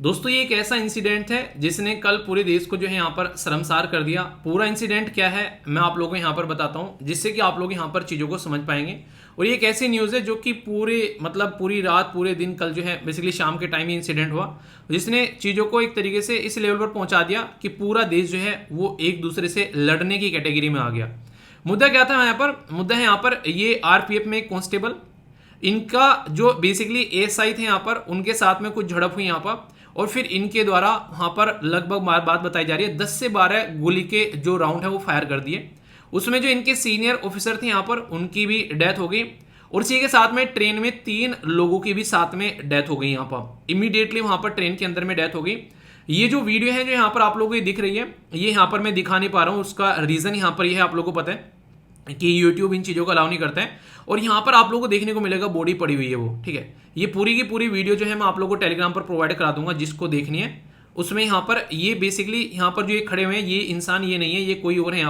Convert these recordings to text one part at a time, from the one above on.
दोस्तों ये एक ऐसा इंसिडेंट है जिसने कल पूरे देश को जो है यहाँ पर शर्मसार कर दिया। पूरा इंसिडेंट क्या है मैं आप लोगों को यहाँ पर बताता हूँ, जिससे कि आप लोग यहाँ पर चीज़ों को समझ पाएंगे। और ये एक ऐसी न्यूज़ है जो कि पूरी रात पूरे दिन कल जो है बेसिकली शाम के टाइम ही इंसिडेंट हुआ, जिसने चीज़ों को एक तरीके से इस लेवल पर पहुँचा दिया कि पूरा देश जो है वो एक दूसरे से लड़ने की कैटेगरी में आ गया। मुद्दा क्या था यहाँ पर? मुद्दा है यहाँ पर ये आरपीएफ में एक कांस्टेबल, इनका जो बेसिकली एएसआई थे यहाँ पर, उनके साथ में कुछ झड़प हुई यहाँ पर, और फिर इनके द्वारा वहां पर लगभग बात बताई जा रही है 10 से 12 गोली के जो राउंड है वो फायर कर दिए। उसमें जो इनके सीनियर ऑफिसर थे यहाँ पर उनकी भी डेथ हो गई, और इसी के साथ में ट्रेन में 3 लोगों की भी साथ में डेथ हो गई। यहाँ पर इमीडिएटली वहां पर ट्रेन के अंदर में डेथ हो गई। ये जो वीडियो है जो यहाँ पर आप लोगों को दिख रही है, ये यहाँ पर मैं दिखा नहीं पा रहा हूँ। उसका रीजन यहाँ पर यह है, आप लोगों को पता है कि यूट्यूब इन चीज़ों को अलाउ नहीं करता है। और यहाँ पर आप लोगों को देखने को मिलेगा बॉडी पड़ी हुई है वो, ठीक है। ये पूरी की पूरी वीडियो जो है मैं आप लोगों को टेलीग्राम पर प्रोवाइड करा दूंगा, जिसको देखनी है। उसमें यहाँ पर ये बेसिकली यहाँ पर जो ये खड़े हुए हैं ये इंसान ये नहीं है, ये कोई और है।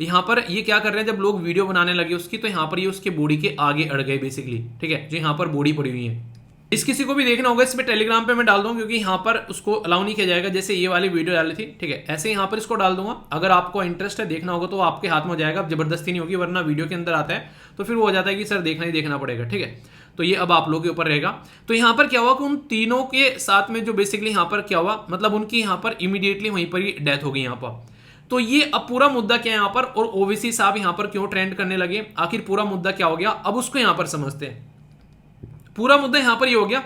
यहाँ पर ये क्या कर रहे हैं, जब लोग वीडियो बनाने लगे उसकी, तो यहाँ पर ये उसके बॉडी के आगे अड़ गए बेसिकली, ठीक है। जो यहाँ पर बॉडी पड़ी हुई है, इस किसी को भी देखना होगा इसमें टेलीग्राम पे मैं डाल दूंगा, क्योंकि यहाँ पर उसको अलाउ नहीं किया जाएगा। जैसे ये वाली वीडियो डाली थी, ठीक है, ऐसे यहाँ पर इसको डाल दूंगा। अगर आपको इंटरेस्ट है देखना होगा तो आपके हाथ में हो जाएगा, जबरदस्ती नहीं होगी, वरना वीडियो के अंदर आता है तो फिर वो हो जाता है कि सर देखना ही देखना पड़ेगा, ठीक है। तो ये अब आप लोगों के ऊपर रहेगा। तो यहाँ पर क्या हुआ कि उन तीनों के साथ में जो बेसिकली यहाँ पर क्या हुआ, मतलब उनकी यहाँ पर इमीडिएटली वहीं पर ही डेथ हो गई यहाँ पर। तो ये अब पूरा मुद्दा क्या है यहाँ पर, और ओवैसी साहब यहाँ पर क्यों ट्रेंड करने लगे, आखिर पूरा मुद्दा क्या हो गया, अब उसको यहाँ पर समझते हैं। पूरा मुद्दा यहाँ पर ये हो गया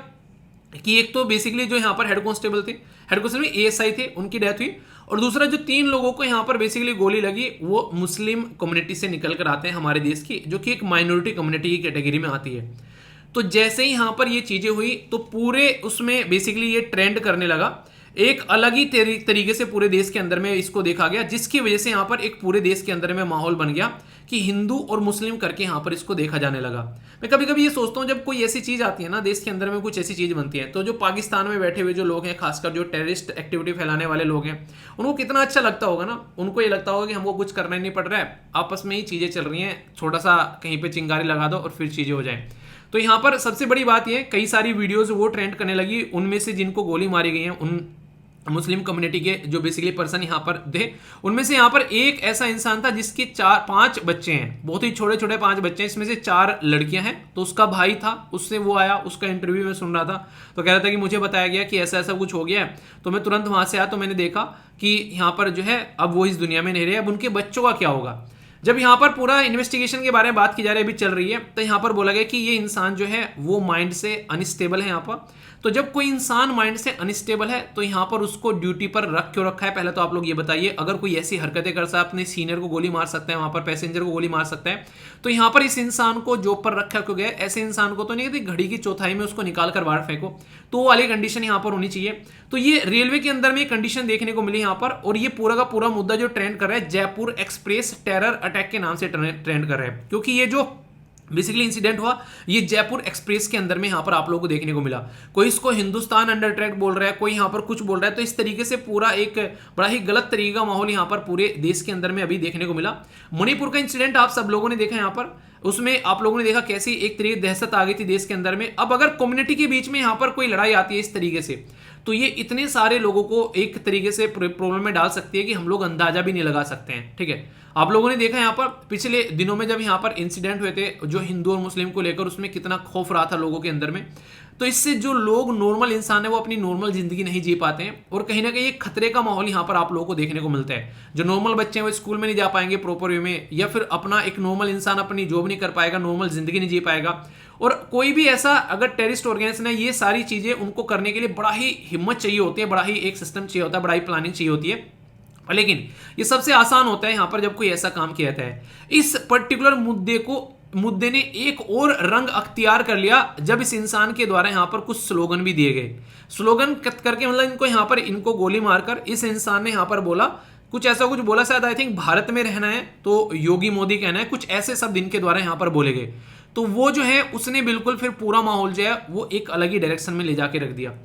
कि एक तो बेसिकली जो यहाँ पर हेड कांस्टेबल थे, हेड कांस्टेबल एएसआई थे, उनकी डेथ हुई। और दूसरा जो 3 लोगों को यहाँ पर बेसिकली गोली लगी वो मुस्लिम कम्युनिटी से निकल कर आते हैं हमारे देश की, जो कि एक माइनॉरिटी कम्युनिटी की कैटेगरी में आती है। तो जैसे ही यहाँ पर ये चीजें हुई तो पूरे उसमें बेसिकली ये ट्रेंड करने लगा, एक अलग ही तरीके से पूरे देश के अंदर में इसको देखा गया, जिसकी वजह से यहाँ पर एक पूरे देश के अंदर में माहौल बन गया कि हिंदू और मुस्लिम करके यहाँ पर इसको देखा जाने लगा। मैं कभी कभी ये सोचता हूँ, जब कोई ऐसी चीज आती है ना देश के अंदर में, कुछ ऐसी चीज बनती है, तो जो पाकिस्तान में बैठे हुए जो लोग हैं, खासकर जो टेररिस्ट एक्टिविटी फैलाने वाले लोग हैं, उनको कितना अच्छा लगता होगा ना। उनको ये लगता होगा कि हमको कुछ करना ही नहीं पड़ रहा है, आपस में ही चीजें चल रही हैं, छोटा सा कहीं पे चिंगारी लगा दो और फिर चीजें हो जाए। तो यहाँ पर सबसे बड़ी बात यह, कई सारी वीडियोज वो ट्रेंड करने लगी, उनमें से जिनको गोली मारी गई है उन मुस्लिम कम्युनिटी के जो बेसिकली पर्सन यहाँ पर थे, उनमें से यहाँ पर एक ऐसा इंसान था जिसके 4-5 बच्चे हैं, बहुत ही छोटे छोटे 5 बच्चे हैं, इसमें से 4 लड़कियां हैं। तो उसका भाई था, उससे वो आया, उसका इंटरव्यू में सुन रहा था, तो कह रहा था कि मुझे बताया गया कि ऐसा ऐसा कुछ हो गया है। तो मैं तुरंत वहां से आया, तो मैंने देखा कि यहाँ पर जो है अब वो इस दुनिया में नहीं रहे, अब उनके बच्चों का क्या होगा। जब यहाँ पर पूरा इन्वेस्टिगेशन के बारे में बात की जा रही है, अभी चल रही है, तो यहाँ पर बोला गया कि ये इंसान जो है वो माइंड से अनस्टेबल है यहाँ पर। तो जब कोई इंसान माइंड से अनस्टेबल है तो यहाँ पर उसको ड्यूटी पर रख क्यों रखा है, पहले तो आप लोग ये बताइए। अगर कोई ऐसी हरकतें करता है, अपने सीनियर को गोली मार सकता है, वहां पर पैसेंजर को गोली मार सकता है, तो यहाँ पर इस इंसान को जॉब पर रखा क्यों गया? ऐसे इंसान को तो नहीं कहते घड़ी की चौथाई में उसको निकाल कर बाहर फेंको, तो वो वाली कंडीशन यहाँ पर होनी चाहिए। तो ये रेलवे के अंदर में कंडीशन देखने को मिली यहाँ पर, और ये पूरा का पूरा मुद्दा जो ट्रेंड कर रहा है जयपुर एक्सप्रेस टेरर अटैक के नाम से ट्रेंड कर रहा है, क्योंकि ये जो बेसिकली इंसिडेंट हुआ ये जयपुर एक्सप्रेस के अंदर में यहाँ पर आप लोगों को देखने को मिला। कोई इसको हिंदुस्तान अंडर अटैक बोल रहा है, कोई यहाँ पर कुछ बोल रहा है। तो इस तरीके से पूरा एक बड़ा ही गलत तरीके का माहौल यहाँ पर पूरे देश के अंदर में अभी देखने को मिला। मणिपुर का इंसिडेंट आप सब लोगों ने देखा यहाँ पर, उसमें आप लोगों ने देखा कैसी एक तरीके दहशत आ गई थी देश के अंदर में। अब अगर कम्युनिटी के बीच में यहाँ पर कोई लड़ाई आती है इस तरीके से, तो ये इतने सारे लोगों को एक तरीके से प्रॉब्लम में डाल सकती है कि हम लोग अंदाजा भी नहीं लगा सकते हैं, ठीक है। आप लोगों ने देखा यहाँ पर पिछले दिनों में जब यहाँ पर इंसिडेंट हुए थे जो हिंदू और मुस्लिम को लेकर, उसमें कितना खौफ रहा था लोगों के अंदर में। तो इससे जो लोग नॉर्मल इंसान है वो अपनी नॉर्मल जिंदगी नहीं जी पाते हैं, और कहीं ना कहीं एक खतरे का माहौल यहाँ पर आप लोगों को देखने को मिलता है। जो नॉर्मल बच्चे हैं वो स्कूल में नहीं जा पाएंगे प्रॉपर वे में, या फिर अपना एक नॉर्मल इंसान अपनी जॉब नहीं कर पाएगा, नॉर्मल जिंदगी नहीं जी पाएगा। और कोई भी ऐसा अगर टेररिस्ट ऑर्गेनाइजेशन है, ये सारी चीजें उनको करने के लिए बड़ा ही हिम्मत चाहिए होती है, बड़ा ही एक सिस्टम चाहिए होता है, बड़ा ही प्लानिंग चाहिए होती है। लेकिन ये सबसे आसान होता है यहाँ पर जब कोई ऐसा काम किया जाता है। इस पर्टिकुलर मुद्दे ने एक और रंग अख्तियार कर लिया जब इस इंसान के द्वारा यहाँ पर कुछ स्लोगन भी दिए गए। स्लोगन करके मतलब इनको यहाँ पर इनको गोली मारकर इस इंसान ने यहाँ पर बोला कुछ ऐसा कुछ बोला, शायद आई थिंक भारत में रहना है तो योगी मोदी कहना है, कुछ ऐसे शब्द इनके द्वारा यहाँ पर बोले गए। तो वो जो है उसने बिल्कुल फिर पूरा माहौल जो है वो एक अलग ही डायरेक्शन में ले जाके रख दिया।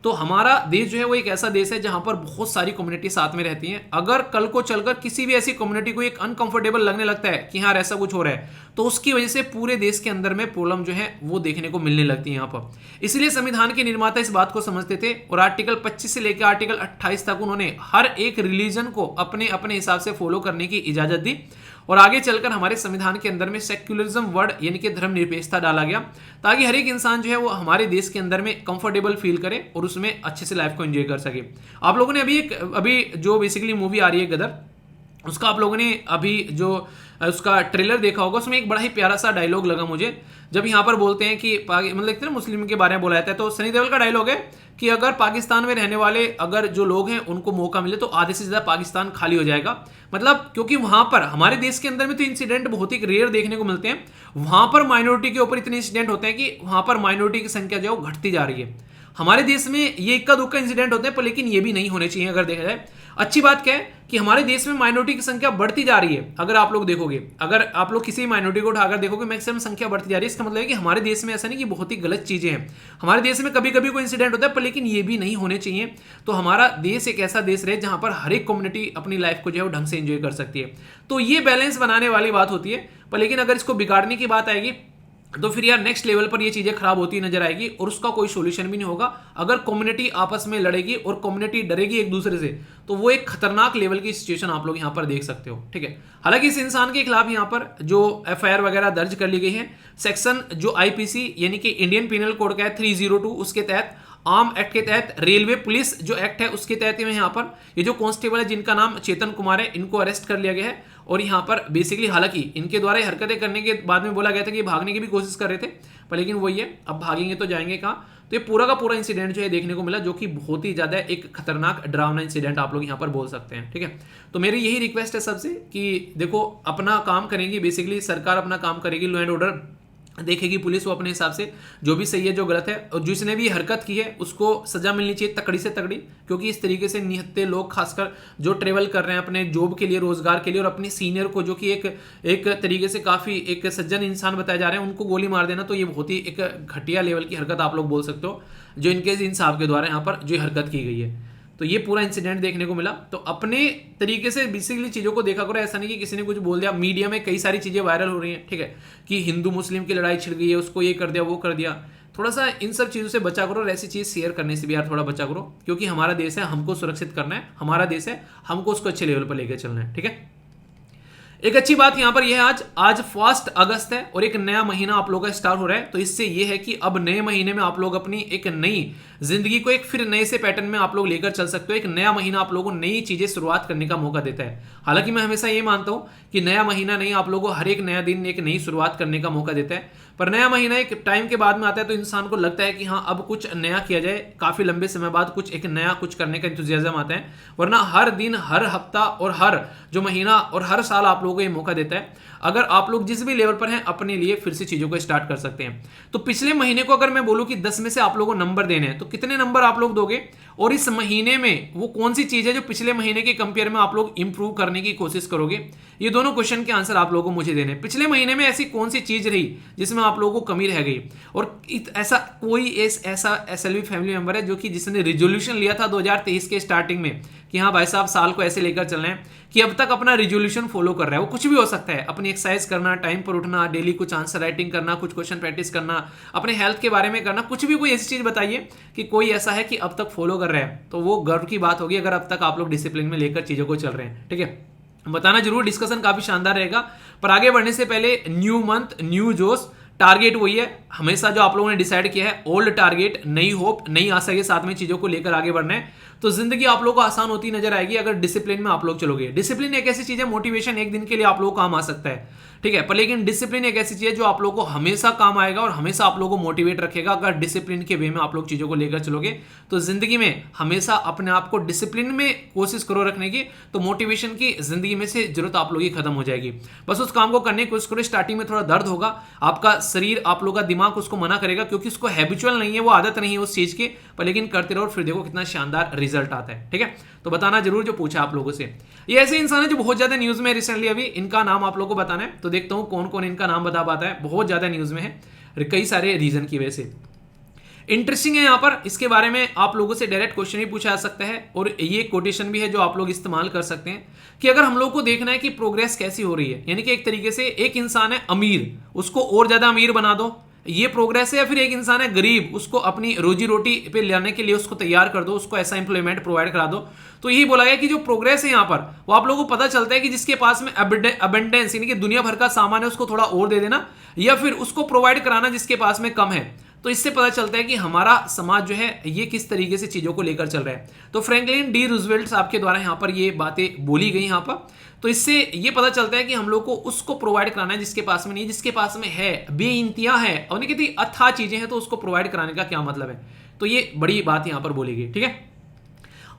तो हमारा देश जो है वो एक ऐसा देश है जहां पर बहुत सारी कम्युनिटी साथ में रहती हैं। अगर कल को चलकर किसी भी ऐसी कम्युनिटी को एक अनकंफर्टेबल लगने लगता है कि हाँ ऐसा कुछ हो रहा है, तो उसकी वजह से पूरे देश के अंदर में प्रॉब्लम जो है वो देखने को मिलने लगती है यहाँ पर। इसलिए संविधान के निर्माता इस बात को समझते थे और आर्टिकल 25 से लेकर आर्टिकल 28 तक उन्होंने हर एक रिलीजन को अपने अपने हिसाब से फॉलो करने की इजाजत दी। और आगे चलकर हमारे संविधान के अंदर में सेक्युलरिज्म वर्ड यानी कि धर्मनिरपेक्षता डाला गया, ताकि हर एक इंसान जो है वो हमारे देश के अंदर में कंफर्टेबल फील करे और उसमें अच्छे से लाइफ को एंजॉय कर सके। आप लोगों ने अभी जो बेसिकली मूवी आ रही है गदर, उसका आप लोगों ने अभी जो उसका ट्रेलर देखा होगा, उसमें एक बड़ा ही प्यारा सा डायलॉग लगा मुझे, जब यहाँ पर बोलते हैं कि मतलब मुस्लिम के बारे में बोला जाता है, तो सनी देओल का डायलॉग है कि अगर पाकिस्तान में रहने वाले अगर जो लोग हैं उनको मौका मिले तो आधे से ज्यादा पाकिस्तान खाली हो जाएगा। मतलब क्योंकि वहां पर हमारे देश के अंदर में तो इंसिडेंट बहुत ही रेयर देखने को मिलते हैं, वहां पर माइनॉरिटी के ऊपर इतने इंसिडेंट होते हैं कि वहां पर माइनॉरिटी की संख्या जो है घटती जा रही है। हमारे देश में ये इक्का दुक्का इंसिडेंट होते हैं, पर लेकिन ये भी नहीं होने चाहिए। अगर देखा जाए अच्छी बात क्या है कि हमारे देश में माइनॉरिटी की संख्या बढ़ती जा रही है। अगर आप लोग देखोगे, अगर आप लोग किसी माइनॉरिटी को उठाकर देखोगे, मैक्सिमम संख्या बढ़ती जा रही है। इसका मतलब है कि हमारे देश में ऐसा नहीं कि बहुत ही गलत चीजें हैं, हमारे देश में कभी कभी कोई इंसिडेंट होता है, पर लेकिन ये भी नहीं होने चाहिए। तो हमारा देश एक ऐसा देश रहे जहां पर हर एक कम्युनिटी अपनी लाइफ को जो है वो ढंग से एंजॉय कर सकती है। तो ये बैलेंस बनाने वाली बात होती है। पर लेकिन अगर इसको बिगाड़ने की बात आएगी तो फिर यार नेक्स्ट लेवल पर ये चीजें खराब होती नजर आएगी और उसका कोई सोल्यूशन भी नहीं होगा। अगर कम्युनिटी आपस में लड़ेगी और कम्युनिटी डरेगी एक दूसरे से, तो वो एक खतरनाक लेवल की सिचुएशन आप लोग यहां पर देख सकते हो। ठीक है, हालांकि इस इंसान के खिलाफ यहां पर जो एफआईआर वगैरह दर्ज कर ली गई है, सेक्शन जो आईपीसी यानी कि इंडियन पिनल कोड का है 302 उसके तहत, आर्म एक्ट के तहत, रेलवे पुलिस जो एक्ट है उसके तहत में यहाँ पर ये जो कांस्टेबल है जिनका नाम चेतन कुमार है, इनको अरेस्ट कर लिया गया है। और यहाँ पर बेसिकली हालांकि इनके द्वारा हरकतें करने के बाद में बोला गया था कि भागने की भी कोशिश कर रहे थे, पर लेकिन वही है, अब भागेंगे तो जाएंगे कहाँ। तो ये पूरा का पूरा इंसिडेंट जो है देखने को मिला, जो कि बहुत ही ज्यादा एक खतरनाक डरावना इंसिडेंट आप लोग यहाँ पर बोल सकते हैं। ठीक है, तो मेरी यही रिक्वेस्ट है सबसे कि देखो अपना काम करेंगी, बेसिकली सरकार अपना काम करेगी, लॉ एंड ऑर्डर देखेगी पुलिस, वो अपने हिसाब से जो भी सही है जो गलत है, और जिसने भी हरकत की है उसको सजा मिलनी चाहिए तकड़ी से तकड़ी। क्योंकि इस तरीके से निहत्ते लोग, खासकर जो ट्रेवल कर रहे हैं अपने जॉब के लिए, रोजगार के लिए, और अपने सीनियर को जो कि एक तरीके से काफी एक सज्जन इंसान बताए जा रहे हैं, उनको गोली मार देना, तो ये बहुत ही एक घटिया लेवल की हरकत आप लोग बोल सकते हो, जो इनके इंसाफ के द्वारा यहाँ पर जो हरकत की गई है। तो ये पूरा इंसिडेंट देखने को मिला। तो अपने तरीके से बेसिकली चीज़ों को देखा करो, ऐसा नहीं कि किसी ने कुछ बोल दिया। मीडिया में कई सारी चीज़ें वायरल हो रही हैं, ठीक है, कि हिंदू मुस्लिम की लड़ाई छिड़ गई है, उसको ये कर दिया वो कर दिया। थोड़ा सा इन सब चीज़ों से बचा करो और ऐसी चीज़ शेयर करने से भी यार थोड़ा बचा करो, क्योंकि हमारा देश है, हमको सुरक्षित करना है, हमारा देश है, हमको उसको अच्छे लेवल पर लेकर चलना है। ठीक है, एक अच्छी बात यहां पर यह है, आज 1 अगस्त है और एक नया महीना आप लोगों का स्टार्ट हो रहा है। तो इससे यह है कि अब नए महीने में आप लोग अपनी एक नई जिंदगी को एक फिर नए से पैटर्न में आप लोग लेकर चल सकते हो। एक नया महीना आप लोगों को नई चीजें शुरुआत करने का मौका देता है। हालांकि मैं हमेशा ये मानता हूं कि नया महीना नहीं, आप लोगों को हर एक नया दिन एक नई शुरुआत करने का मौका देता है, पर नया महीना एक टाइम के बाद में आता है तो इंसान को लगता है कि हाँ अब कुछ नया किया जाए, काफी लंबे समय बाद कुछ एक नया कुछ करने का इंतुजियाज्म आता है। वरना हर दिन, हर हफ्ता और हर जो महीना और हर साल आप लोगों को ये मौका देता है, अगर आप लोग जिस भी लेवल पर हैं अपने लिए फिर से चीजों को स्टार्ट कर सकते हैं। तो पिछले महीने को अगर मैं बोलूं कि 10 में से आप लोगों को नंबर देने हैं, तो कितने नंबर आप लोग दोगे? और इस महीने में वो कौन सी चीज है जो पिछले महीने के कंपेयर में आप लोग इंप्रूव करने की कोशिश करोगे? ये दोनों क्वेश्चन के आंसर आप लोगों को मुझे देने। पिछले महीने में ऐसी कौन सी चीज रही जिसमें आप लोगों को कमी रह गई? और ऐसा कोई ऐसा एसएलवी फैमिली मेंबर है जो कि जिसने रिजोल्यूशन लिया था 2023 के स्टार्टिंग में कि हाँ भाई साहब साल को ऐसे लेकर चलना है, कि अब तक अपना रिजोल्यूशन फॉलो कर रहा है? वो कुछ भी हो सकता है, अपनी एक्सरसाइज करना, टाइम पर उठना, डेली कुछ आंसर राइटिंग करना, कुछ क्वेश्चन प्रैक्टिस करना, अपने हेल्थ के बारे में करना, कुछ भी कोई ऐसी चीज बताइए कि कोई ऐसा है कि अब तक फॉलो कर रहा है, तो वो गर्व की बात होगी अगर अब तक आप लोग डिसिप्लिन में लेकर चीजों को चल रहे हैं। ठीक है, बताना जरूर, डिस्कशन काफी शानदार रहेगा। पर आगे बढ़ने से पहले न्यू मंथ न्यू जोश, टारगेट वही है हमेशा जो आप लोगों ने डिसाइड किया है, ओल्ड टारगेट, नई होप, नई आशा के साथ में चीजों को लेकर आगे बढ़ना है। तो जिंदगी आप लोगों को आसान होती नजर आएगी अगर डिसिप्लिन में आप लोग चलोगे। डिसिप्लिन एक ऐसी चीज है, मोटिवेशन एक दिन के लिए आप लोगों को काम आ सकता है, ठीक है, पर लेकिन डिसिप्लिन एक ऐसी चीज है जो आप लोगों को हमेशा काम आएगा और हमेशा आप लोगों को मोटिवेट रखेगा। अगर डिसिप्लिन के वे में आप लोग चीजों को लेकर चलोगे तो जिंदगी में हमेशा अपने आप को डिसिप्लिन में कोशिश करो रखने की, तो मोटिवेशन की जिंदगी में से जरूरत आप लोगों की खत्म हो जाएगी। बस उस काम को करने की कोशिश करो। स्टार्टिंग में थोड़ा दर्द होगा, आपका शरीर, आप लोग का दिमाग उसको मना करेगा क्योंकि उसको हैबिचुअल नहीं है, वो आदत नहीं है उस चीज की, पर लेकिन करते रहो, फिर देखो कितना शानदार रिजल्ट आता है। ठीक है, तो बताना जरूर जो पूछा आप लोगों से। ये ऐसे इंसान है जो बहुत ज्यादा न्यूज में रिसेंटली, अभी इनका नाम आप लोगों को बताना है, तो देखता हूं कौन कौन इनका नाम बता पाता है। बहुत ज्यादा न्यूज में है कई सारे रीजन की वजह से। इंटरेस्टिंग है यहाँ पर, इसके बारे में आप लोगों से डायरेक्ट क्वेश्चन ही पूछा जा सकता है और ये कोटेशन भी है जो आप लोग इस्तेमाल कर सकते हैं कि अगर हम लोग को देखना है कि प्रोग्रेस कैसी हो रही है, यानी कि एक तरीके से एक इंसान है अमीर, उसको और ज्यादा अमीर बना दो, ये प्रोग्रेस है, या फिर एक इंसान है गरीब, उसको अपनी रोजी रोटी पे लाने के लिए उसको तैयार कर दो, उसको ऐसा एम्प्लॉयमेंट प्रोवाइड करा दो। तो यही बोला गया कि जो प्रोग्रेस है यहाँ पर वो आप लोगों को पता चलता है कि जिसके पास में अबेंडेंस यानी कि दुनिया भर का सामान है उसको थोड़ा और दे देना, या फिर उसको प्रोवाइड कराना जिसके पास में कम है। तो इससे पता चलता है कि हमारा समाज जो है ये किस तरीके से चीजों को लेकर चल रहा है। तो फ्रैंकलिन डी रूजवेल्ट साहब के द्वारा यहाँ पर ये बातें बोली गई यहाँ पर। तो इससे ये पता चलता है कि हम लोग को उसको प्रोवाइड कराना है जिसके पास में नहीं, जिसके पास में है, बेइंतिया है और नहीं कहती अथाह चीजें हैं, तो उसको प्रोवाइड कराने का क्या मतलब है। तो ये बड़ी बात यहाँ पर बोली गई। ठीक है,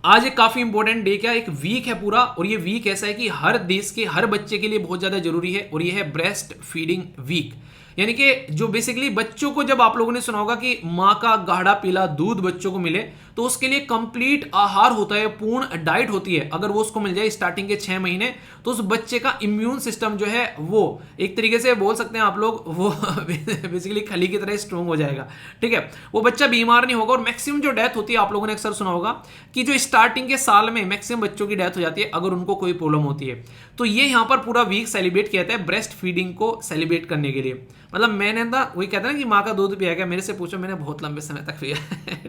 आज एक काफी इंपॉर्टेंट डे, क्या एक वीक है पूरा, और ये वीक ऐसा है कि हर देश के हर बच्चे के लिए बहुत ज्यादा जरूरी है, और ये है ब्रेस्ट फीडिंग वीक। यानी कि जो बेसिकली बच्चों को, जब आप लोगों ने सुना होगा कि माँ का गाढ़ा पीला दूध बच्चों को मिले, तो उसके लिए कंप्लीट आहार होता है, पूर्ण डाइट होती है। अगर वो उसको मिल जाए स्टार्टिंग के 6 महीने, तो उस बच्चे का इम्यून सिस्टम जो है वो एक तरीके से बोल सकते हैं आप लोग, वो बेसिकली खली की तरह स्ट्रॉन्ग हो जाएगा। ठीक है, वो बच्चा बीमार नहीं होगा। और मैक्सिमम जो डेथ होती है, आप लोगों ने अक्सर सुना होगा कि जो स्टार्टिंग के साल में मैक्सिमम बच्चों की डेथ हो जाती है अगर उनको कोई प्रॉब्लम होती है। तो ये यहाँ पर पूरा वीक सेलिब्रेट किया जाता है ब्रेस्ट फीडिंग को सेलिब्रेट करने के लिए। मतलब मैंने ना वही कहते हैं ना कि माँ का दूध पिया, क्या मेरे से पूछो, मैंने बहुत लंबे समय तक पिया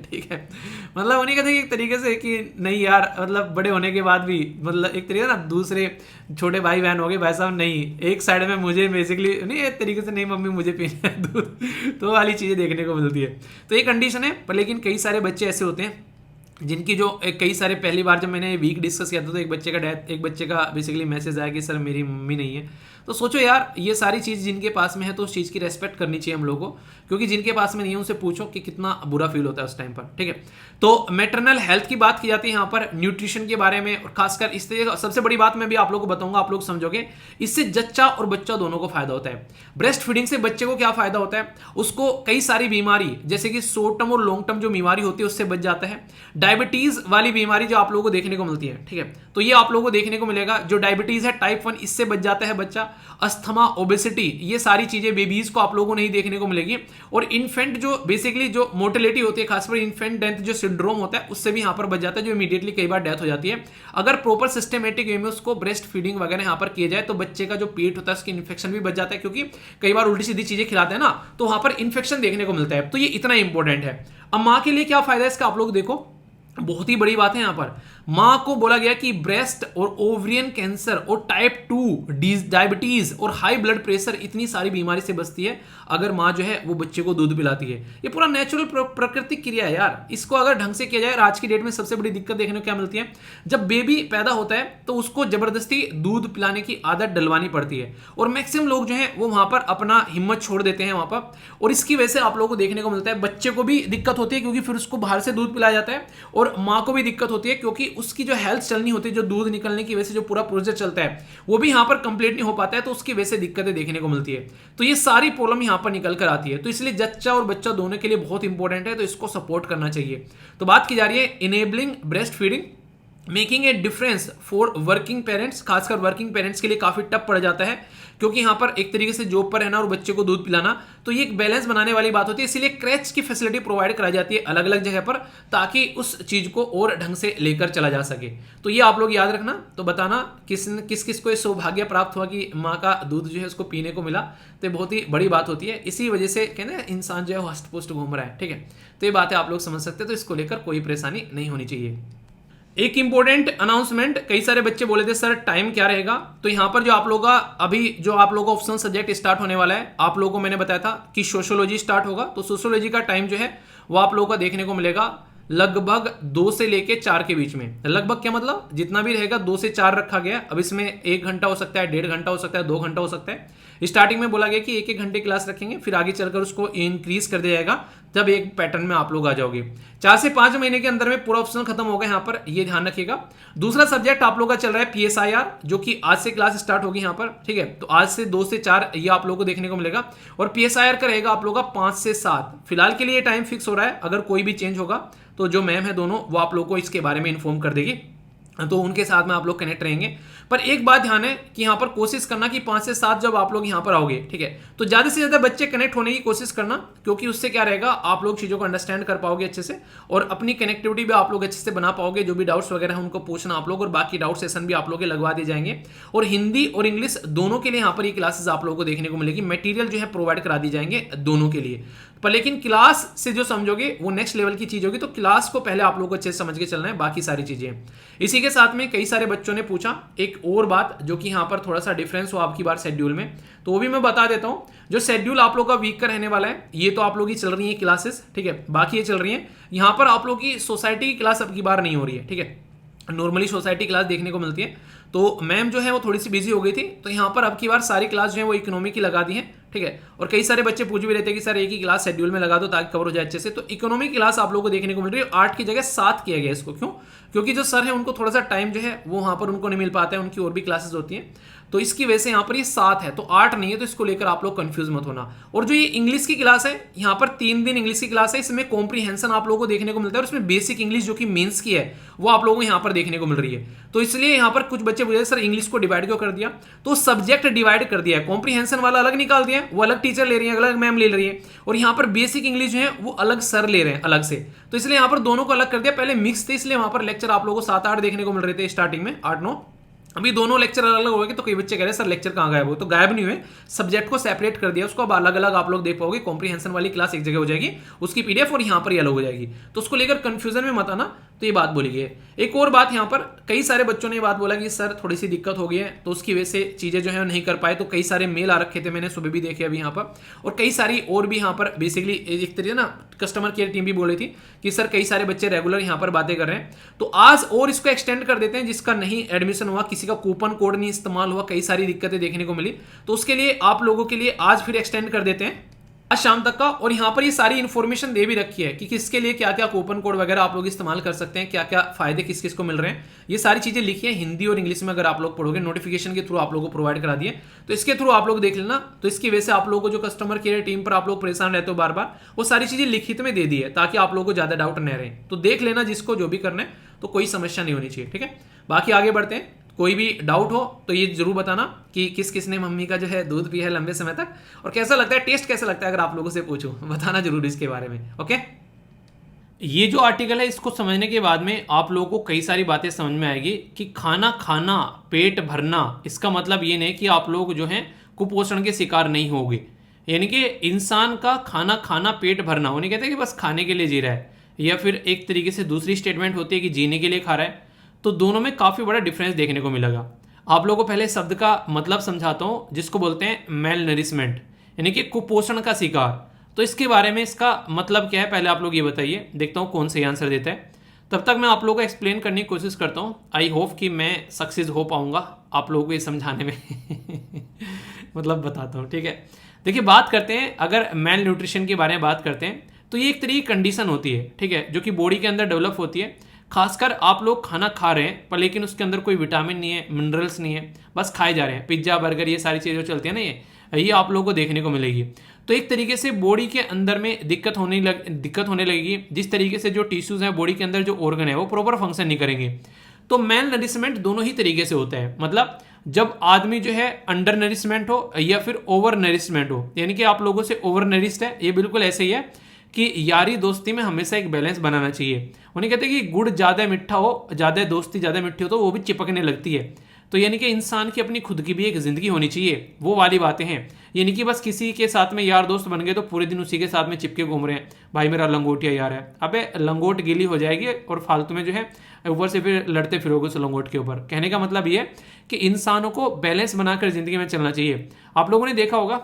ठीक है, मतलब उन्हीं कहते हैं एक तरीके से कि नहीं यार, मतलब बड़े होने के बाद भी, मतलब एक तरीके ना दूसरे छोटे भाई बहन हो गए, भाई साहब नहीं, एक साइड में मुझे बेसिकली नहीं, एक तरीके से नहीं मम्मी मुझे पीना है दूध, तो वाली चीज़ें देखने को मिलती है। तो ये कंडीशन है। पर लेकिन कई सारे बच्चे ऐसे होते हैं जिनकी जो कई सारे, पहली बार जब मैंने वीक डिस्कस किया था तो एक बच्चे का बेसिकली मैसेज आया कि सर मेरी मम्मी नहीं है। तो सोचो यार, ये सारी चीज़ जिनके पास में है तो उस चीज़ की रेस्पेक्ट करनी चाहिए हम लोगों को, क्योंकि जिनके पास में नहीं है उनसे पूछो कि कितना बुरा फील होता है उस टाइम पर। ठीक है, तो मैटरनल हेल्थ की बात की जाती है यहाँ पर, न्यूट्रिशन के बारे में, और खासकर इस तरह सबसे बड़ी बात मैं भी आप लोगों को बताऊंगा, आप लोग समझोगे। इससे जच्चा और बच्चा दोनों को फायदा होता है। ब्रेस्ट फीडिंग से बच्चे को क्या फायदा होता है, उसको कई सारी बीमारी जैसे कि शॉर्ट टर्म और लॉन्ग टर्म जो बीमारी होती है उससे बच जाता है। डायबिटीज वाली बीमारी जो आप लोगों को देखने को मिलती है, ठीक है, तो ये आप लोगों को देखने को मिलेगा। जो डायबिटीज है टाइप 1, इससे बच जाता है बच्चा। अस्थमा, ओबेसिटी, ये सारी चीजें बेबीज को आप लोगों को नहीं देखने को मिलेगी। और इन्फेंट जो बेसिकली जो मोर्टेलिटी होती है, खासकर इन्फेंट डेथ जो सिंड्रोम होता है, उससे भी यहाँ पर बच जाता है, जो इमीडिएटली कई बार डेथ हो जाती है। अगर प्रॉपर सिस्टमेटिक वे में उसको ब्रेस्ट फीडिंग वगैरह यहाँ पर किया जाए तो बच्चे का जो पेट होता है उसकी इन्फेक्शन भी बच जाता है, क्योंकि कई बार उल्टी सीधी चीजें खिलाते हैं ना, तो वहां पर इन्फेक्शन देखने को मिलता है। तो ये इतना इंपॉर्टेंट है। अब माँ के लिए क्या फायदा है इसका, आप लोग देखो, बहुत ही बड़ी बात है यहाँ पर। मां को बोला गया कि ब्रेस्ट और ओवरियन कैंसर और टाइप 2 डायबिटीज और हाई ब्लड प्रेशर, इतनी सारी बीमारी से बचती है अगर मां जो है वो बच्चे को दूध पिलाती है। ये पूरा नेचुरल प्राकृतिक क्रिया है यार, इसको अगर ढंग से किया जाए। आज की डेट में सबसे बड़ी दिक्कत देखने को क्या मिलती है, जब बेबी पैदा होता है तो उसको जबरदस्ती दूध पिलाने की आदत डलवानी पड़ती है, और मैक्सिमम लोग जो है वो वहां पर अपना हिम्मत छोड़ देते हैं वहां पर, और इसकी वजह से आप लोगों को देखने को मिलता है बच्चे को भी दिक्कत होती है क्योंकि फिर उसको बाहर से दूध पिलाया जाता है, और मां को भी दिक्कत होती है क्योंकि उसकी जो हेल्थ चलनी होती है, जो दूध निकलने की वजह से जो पूरा प्रोसेस चलता है वो भी यहां पर कंप्लीट नहीं हो पाता है, तो उसकी वजह से दिक्कतें देखने को मिलती है। तो ये सारी प्रॉब्लम यहां पर निकल कर आती है। तो इसलिए जच्चा और बच्चा दोनों के लिए बहुत इंपॉर्टेंट है, तो इसको सपोर्ट करना चाहिए। तो बात की जा रही है enabling breast feeding, making a difference for working parents. खासकर वर्किंग पेरेंट्स के लिए काफी टफ पड़ जाता है, क्योंकि यहां पर एक तरीके से जॉब पर रहना और बच्चे को दूध पिलाना, तो ये एक बैलेंस बनाने वाली बात होती है। इसीलिए क्रैच की फैसिलिटी प्रोवाइड कराई जाती है अलग अलग जगह पर, ताकि उस चीज को और ढंग से लेकर चला जा सके। तो ये आप लोग याद रखना। तो बताना किस किस को ये सौभाग्य प्राप्त हुआ कि माँ का दूध जो है उसको पीने को मिला, तो बहुत ही बड़ी बात होती है। इसी वजह से कहते हैं इंसान जो है हस्ट पुष्ट घूम रहा है। ठीक है, तो ये बातें आप लोग समझ सकते हैं, तो इसको लेकर कोई परेशानी नहीं होनी चाहिए। एक इंपॉर्टेंट अनाउंसमेंट, कई सारे बच्चे बोले थे सर टाइम क्या रहेगा, तो यहां पर जो आप लोगों का अभी जो आप लोगों का ऑप्शनल सब्जेक्ट स्टार्ट होने वाला है, आप लोगों को मैंने बताया था कि सोशियोलॉजी स्टार्ट होगा, तो सोशियोलॉजी का टाइम जो है वो आप लोगों का देखने को मिलेगा लगभग 2 से लेके 4 के बीच में। लगभग क्या मतलब, जितना भी रहेगा 2 से 4 रखा गया। अब इसमें 1 घंटा हो सकता है, 1.5 घंटा हो सकता है, 2 घंटा हो सकता है। स्टार्टिंग में बोला गया कि 1-1 घंटे क्लास रखेंगे, फिर आगे चलकर उसको इंक्रीज कर दिया जाएगा जब एक पैटर्न में आप लोग आ जाओगे। 4 से 5 महीने के अंदर में पूरा ऑप्शनल खत्म होगा, यहाँ पर ये ध्यान रखिएगा। दूसरा सब्जेक्ट आप लोग का चल रहा है PSIR, जो कि आज से क्लास स्टार्ट होगी यहाँ पर। ठीक है, तो आज से 2 से 4 ये आप लोग को देखने को मिलेगा, और PSIR का रहेगा आप लोग का 5 से 7। फिलहाल के लिए टाइम फिक्स हो रहा है, अगर कोई भी चेंज होगा तो जो मैम है दोनों वो आप लोग को इसके बारे में इन्फॉर्म कर देगी। तो उनके साथ में आप लोग कनेक्ट रहेंगे। पर एक बात ध्यान है कि यहाँ पर कोशिश करना कि 5 से 7 जब आप लोग यहाँ पर आओगे, ठीक है, तो ज़्यादा से ज़्यादा बच्चे कनेक्ट होने की कोशिश करना, क्योंकि उससे क्या रहेगा, आप लोग चीज़ों को अंडरस्टैंड कर पाओगे अच्छे से और अपनी कनेक्टिविटी भी आप लोग अच्छे से बना पाओगे। जो भी डाउट्स वगैरह है उनको पूछना आप लोग, और बाकी डाउट सेशन भी आप लोग के लगवा दिए जाएंगे। और हिंदी और इंग्लिश दोनों के लिए यहाँ पर ये क्लासेस आप लोगों को देखने को मिलेगी। मटेरियल जो है प्रोवाइड करा दी जाएंगे दोनों के लिए। पर लेकिन क्लास से जो समझोगे वो नेक्स्ट लेवल की चीज होगी, तो क्लास को पहले आप लोगों को अच्छे से समझ के चलना है, बाकी सारी चीजें। इसी के साथ में कई सारे बच्चों ने पूछा एक और बात, जो कि यहाँ पर थोड़ा सा डिफरेंस हो आपकी बार शेड्यूल में, तो वो भी मैं बता देता हूँ। जो शेड्यूल आप लोग का वीक का रहने वाला है, ये तो आप लोग की चल रही है क्लासेस, ठीक है, बाकी ये चल रही है। यहाँ पर आप लोग की सोसाइटी की क्लास अब की बार नहीं हो रही है, ठीक है। नॉर्मली सोसाइटी क्लास देखने को मिलती है, तो मैम जो है वो थोड़ी सी बिजी हो गई थी, तो यहाँ पर अब की बार सारी क्लास जो है वो इकोनॉमी की लगा दी है, ठीक है। और कई सारे बच्चे पूछ भी रहते हैं कि सर एक ही क्लास शेड्यूल में लगा दो ताकि कवर हो जाए अच्छे से। तो इकोनॉमी क्लास आप लोगों को देखने को मिल रही है, 8 की जगह 7 किया गया इसको। क्यों? क्योंकि जो सर है उनको थोड़ा सा टाइम जो है वो वहाँ पर उनको नहीं मिल पाता है, उनकी और भी क्लासेस होती हैं, तो इसकी वजह से यहाँ पर ये 7 है, तो 8 नहीं है। तो इसको लेकर आप लोग कंफ्यूज मत होना। और जो ये इंग्लिश की क्लास है, यहाँ पर 3 दिन इंग्लिश की क्लास है, इसमें कॉम्प्रीहेंशन आप लोगों को देखने को मिलता है, और इसमें बेसिक इंग्लिश जो कि मेंस की है वो आप लोगों को यहाँ पर देखने को मिल रही है। तो इसलिए यहाँ पर कुछ बच्चे बोले सर इंग्लिश को डिवाइड क्यों कर दिया, तो सब्जेक्ट डिवाइड कर दिया है, कॉम्प्रीहेंशन वाला अलग निकाल दिया है, वो अलग टीचर ले रही है, अलग मैम ले रही है, और यहाँ पर बेसिक इंग्लिश जो है वो अलग सर ले रहे हैं अलग से। तो इसलिए यहाँ पर दोनों को अलग कर दिया। पहले मिक्स थे, इसलिए वहां पर लेक्चर आप लोगों को 7-8 देखने को मिल रहे थे स्टार्टिंग में, 8-9। अभी दोनों लेक्चर अलग अलग हो गए, तो कई बच्चे कह रहे हैं सर लेक्चर कहाँ गायब हो, तो गायब नहीं हुए, सब्जेक्ट को सेपरेट कर दिया, उसको अब अलग अलग आप लोग देख पाओगे। कॉम्प्रीहेंशन वाली क्लास एक जगह हो जाएगी, उसकी पीडीएफ, और यहाँ पर अलग हो जाएगी, तो उसको लेकर कंफ्यूजन में मत आना। तो ये बात बोली गई है। एक और बात, यहाँ पर कई सारे बच्चों ने ये बात बोला कि सर थोड़ी सी दिक्कत हो गई है, तो उसकी वजह से चीजें जो है नहीं कर पाए। तो कई सारे मेल आ रखे थे, मैंने सुबह भी देखे अभी यहाँ पर, और कई सारी और भी यहाँ पर बेसिकली एक तरीके ना कस्टमर केयर टीम भी बोल रही थी कि सर कई सारे बच्चे रेगुलर यहाँ पर बातें कर रहे हैं, तो आज और इसको एक्सटेंड कर देते हैं। जिसका नहीं एडमिशन हुआ, किसी का कूपन कोड नहीं इस्तेमाल हुआ, कई सारी दिक्कतें देखने को मिली, तो उसके लिए आप लोगों के लिए आज फिर एक्सटेंड कर देते हैं आज शाम तक का। और यहाँ पर ये सारी इन्फॉर्मेशन दे भी रखी है कि किसके लिए क्या क्या कूपन कोड वगैरह आप लोग इस्तेमाल कर सकते हैं, क्या क्या फायदे किस किस को मिल रहे हैं, ये सारी चीजें लिखी है हिंदी और इंग्लिश में। अगर आप लोग पढ़ोगे, नोटिफिकेशन के थ्रू आप लोगों को प्रोवाइड करा दिए, तो इसके थ्रू आप लोग देख लेना। तो इसकी वजह से आप लोगों को जो कस्टमर केयर टीम पर आप लोग परेशान रहते हो बार बार, वो सारी चीजें लिखित में दे दी है, ताकि आप लोगों को ज्यादा डाउट न रहे। तो देख लेना जिसको जो भी करना है, तो कोई समस्या नहीं होनी चाहिए, ठीक है। बाकी आगे बढ़ते हैं। कोई भी डाउट हो तो ये जरूर बताना कि किस किस ने मम्मी का जो है दूध पिया है लंबे समय तक, और कैसा लगता है, टेस्ट कैसा लगता है, अगर आप लोगों से पूछो बताना जरूर इसके बारे में, ओके। ये जो आर्टिकल है, इसको समझने के बाद में आप लोगों को कई सारी बातें समझ में आएगी कि खाना खाना, पेट भरना, इसका मतलब ये नहीं कि आप लोग जो है कुपोषण के शिकार नहीं होगे। यानी कि इंसान का खाना खाना, पेट भरना, वो नहीं कहते कि बस खाने के लिए जी रहा है, या फिर एक तरीके से दूसरी स्टेटमेंट होती है कि जीने के लिए खा रहा है। तो दोनों में काफ़ी बड़ा डिफरेंस देखने को मिलेगा। आप लोगों को पहले शब्द का मतलब समझाता हूँ, जिसको बोलते हैं मेल नरिशमेंट, यानी कि कुपोषण का शिकार। तो इसके बारे में इसका मतलब क्या है, पहले आप लोग ये बताइए, देखता हूँ कौन सही आंसर देता है। तब तक मैं आप लोगों को एक्सप्लेन करने की कोशिश करता हूँ। आई होप कि मैं सक्सेस हो पाऊंगा आप लोगों को ये समझाने में मतलब बताता हूँ, ठीक है। देखिए, बात करते हैं, अगर मेल न्यूट्रिशन के बारे में बात करते हैं, तो ये एक तरीके की कंडीशन होती है, ठीक है, जो कि बॉडी के अंदर डेवलप होती है। खासकर आप लोग खाना खा रहे हैं, पर लेकिन उसके अंदर कोई विटामिन नहीं है, मिनरल्स नहीं है, बस खाए जा रहे हैं। पिज्जा, बर्गर, ये सारी चीज़ें जो चलती है ना, ये आप लोगों को देखने को मिलेगी। तो एक तरीके से बॉडी के अंदर में दिक्कत होने लगेगी। जिस तरीके से जो टिश्यूज हैं बॉडी के अंदर, जो ऑर्गन है, वो प्रॉपर फंक्शन नहीं करेंगे। तो मेल नरिशमेंट दोनों ही तरीके से होता है। मतलब जब आदमी जो है अंडर नरिशमेंट हो या फिर ओवर नरिशमेंट हो, यानी कि आप लोगों से ओवर नरिश्ड है, ये बिल्कुल ऐसे ही है कि यारी दोस्ती में हमेशा एक बैलेंस बनाना चाहिए। उन्हें कहते हैं कि गुड़ ज़्यादा मीठा हो, ज़्यादा दोस्ती ज़्यादा मीठी हो, तो वो भी चिपकने लगती है। तो यानी कि इंसान की अपनी खुद की भी एक ज़िंदगी होनी चाहिए, वो वाली बातें हैं। यानी कि बस किसी के साथ में यार दोस्त बन गए तो पूरे दिन उसी के साथ में चिपके घूम रहे हैं, भाई मेरा लंगोटिया यार है। अबे लंगोट गीली हो जाएगी और फालतू में जो है ऊपर से फिर लड़ते फिरोगे उस लंगोट के ऊपर। कहने का मतलब ये है कि इंसानों को बैलेंस बनाकर ज़िंदगी में चलना चाहिए। आप लोगों ने देखा होगा,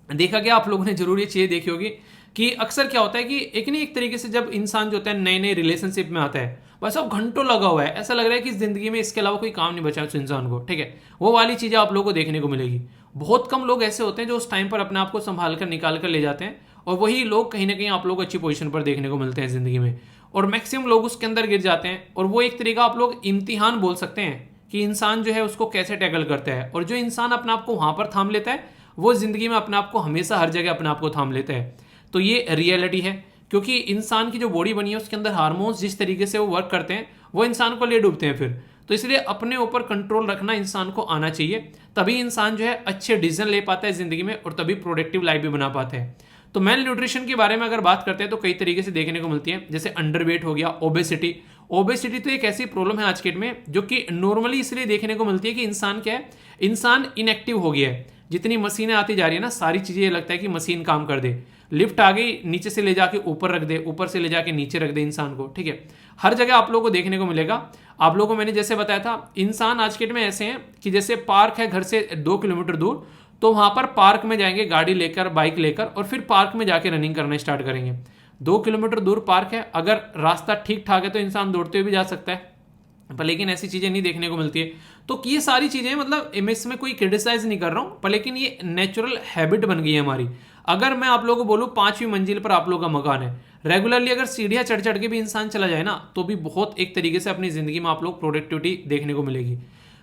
देखा क्या, आप लोगों ने जरूर ये चीज़ देखी होगी कि अक्सर क्या होता है कि एक तरीके से जब इंसान जो होता है नए नए रिलेशनशिप में आता है, बस अब घंटों लगा हुआ है, ऐसा लग रहा है कि ज़िंदगी में इसके अलावा कोई काम नहीं बचा उस इंसान को, ठीक है। वो वाली चीज़ें आप लोगों को देखने को मिलेगी। बहुत कम लोग ऐसे होते हैं जो उस टाइम पर अपने आप को संभाल कर निकाल कर ले जाते हैं, और वही लोग कहीं ना कहीं आप लोग अच्छी पोजीशन पर देखने को मिलते हैं ज़िंदगी में, और मैक्सिमम लोग उसके अंदर गिर जाते हैं। और वो एक तरीका आप लोग इम्तिहान बोल सकते हैं कि इंसान जो है उसको कैसे टैकल करता है। और जो इंसान अपने आप को वहाँ पर थाम लेता है, वो ज़िंदगी में अपने आप को हमेशा हर जगह अपने आप को थाम लेता है। तो ये रियलिटी है, क्योंकि इंसान की जो बॉडी बनी है उसके अंदर हार्मोन्स जिस तरीके से वो वर्क करते हैं, वो इंसान को ले डूबते हैं फिर। तो इसलिए अपने ऊपर कंट्रोल रखना इंसान को आना चाहिए, तभी इंसान जो है अच्छे डिसीजन ले पाता है जिंदगी में और तभी प्रोडक्टिव लाइफ भी बना पाता है। तो मेल न्यूट्रिशन के बारे में अगर बात करते हैं तो कई तरीके से देखने को मिलती है, जैसे अंडरवेट हो गया, ओबेसिटी। ओबेसिटी तो एक ऐसी प्रॉब्लम है आज के डेट में जो कि नॉर्मली इसलिए देखने को मिलती है कि इंसान क्या है, इंसान इनएक्टिव हो गया है। जितनी मशीनें आती जा रही है ना, सारी चीजें ये लगता है कि मशीन काम कर दे। लिफ्ट आ गई, नीचे से ले जाके ऊपर रख दे, ऊपर से ले जाके नीचे रख दे इंसान को, ठीक है। हर जगह आप लोगों को देखने को मिलेगा। आप लोगों को मैंने जैसे बताया था, इंसान आज के डेट में ऐसे हैं कि जैसे पार्क है घर से 2 किलोमीटर दूर, तो वहां पर पार्क में जाएंगे गाड़ी लेकर, बाइक लेकर, और फिर पार्क में जाके रनिंग करना स्टार्ट करेंगे। 2 किलोमीटर दूर पार्क है, अगर रास्ता ठीक ठाक है तो इंसान दौड़ते हुए भी जा सकता है, पर लेकिन ऐसी चीजें नहीं देखने को मिलती है। तो ये सारी चीजें, मतलब इसमें कोई क्रिटिसाइज नहीं कर रहा हूं, पर लेकिन ये नेचुरल हैबिट बन गई है हमारी। अगर मैं आप लोगों को बोलूं 5वीं मंजिल पर आप लोगों का मकान है, रेगुलरली अगर सीढ़ियां चढ़ चढ़ के भी इंसान चला जाए ना, तो भी बहुत एक तरीके से अपनी जिंदगी में आप लोग प्रोडक्टिविटी देखने को मिलेगी।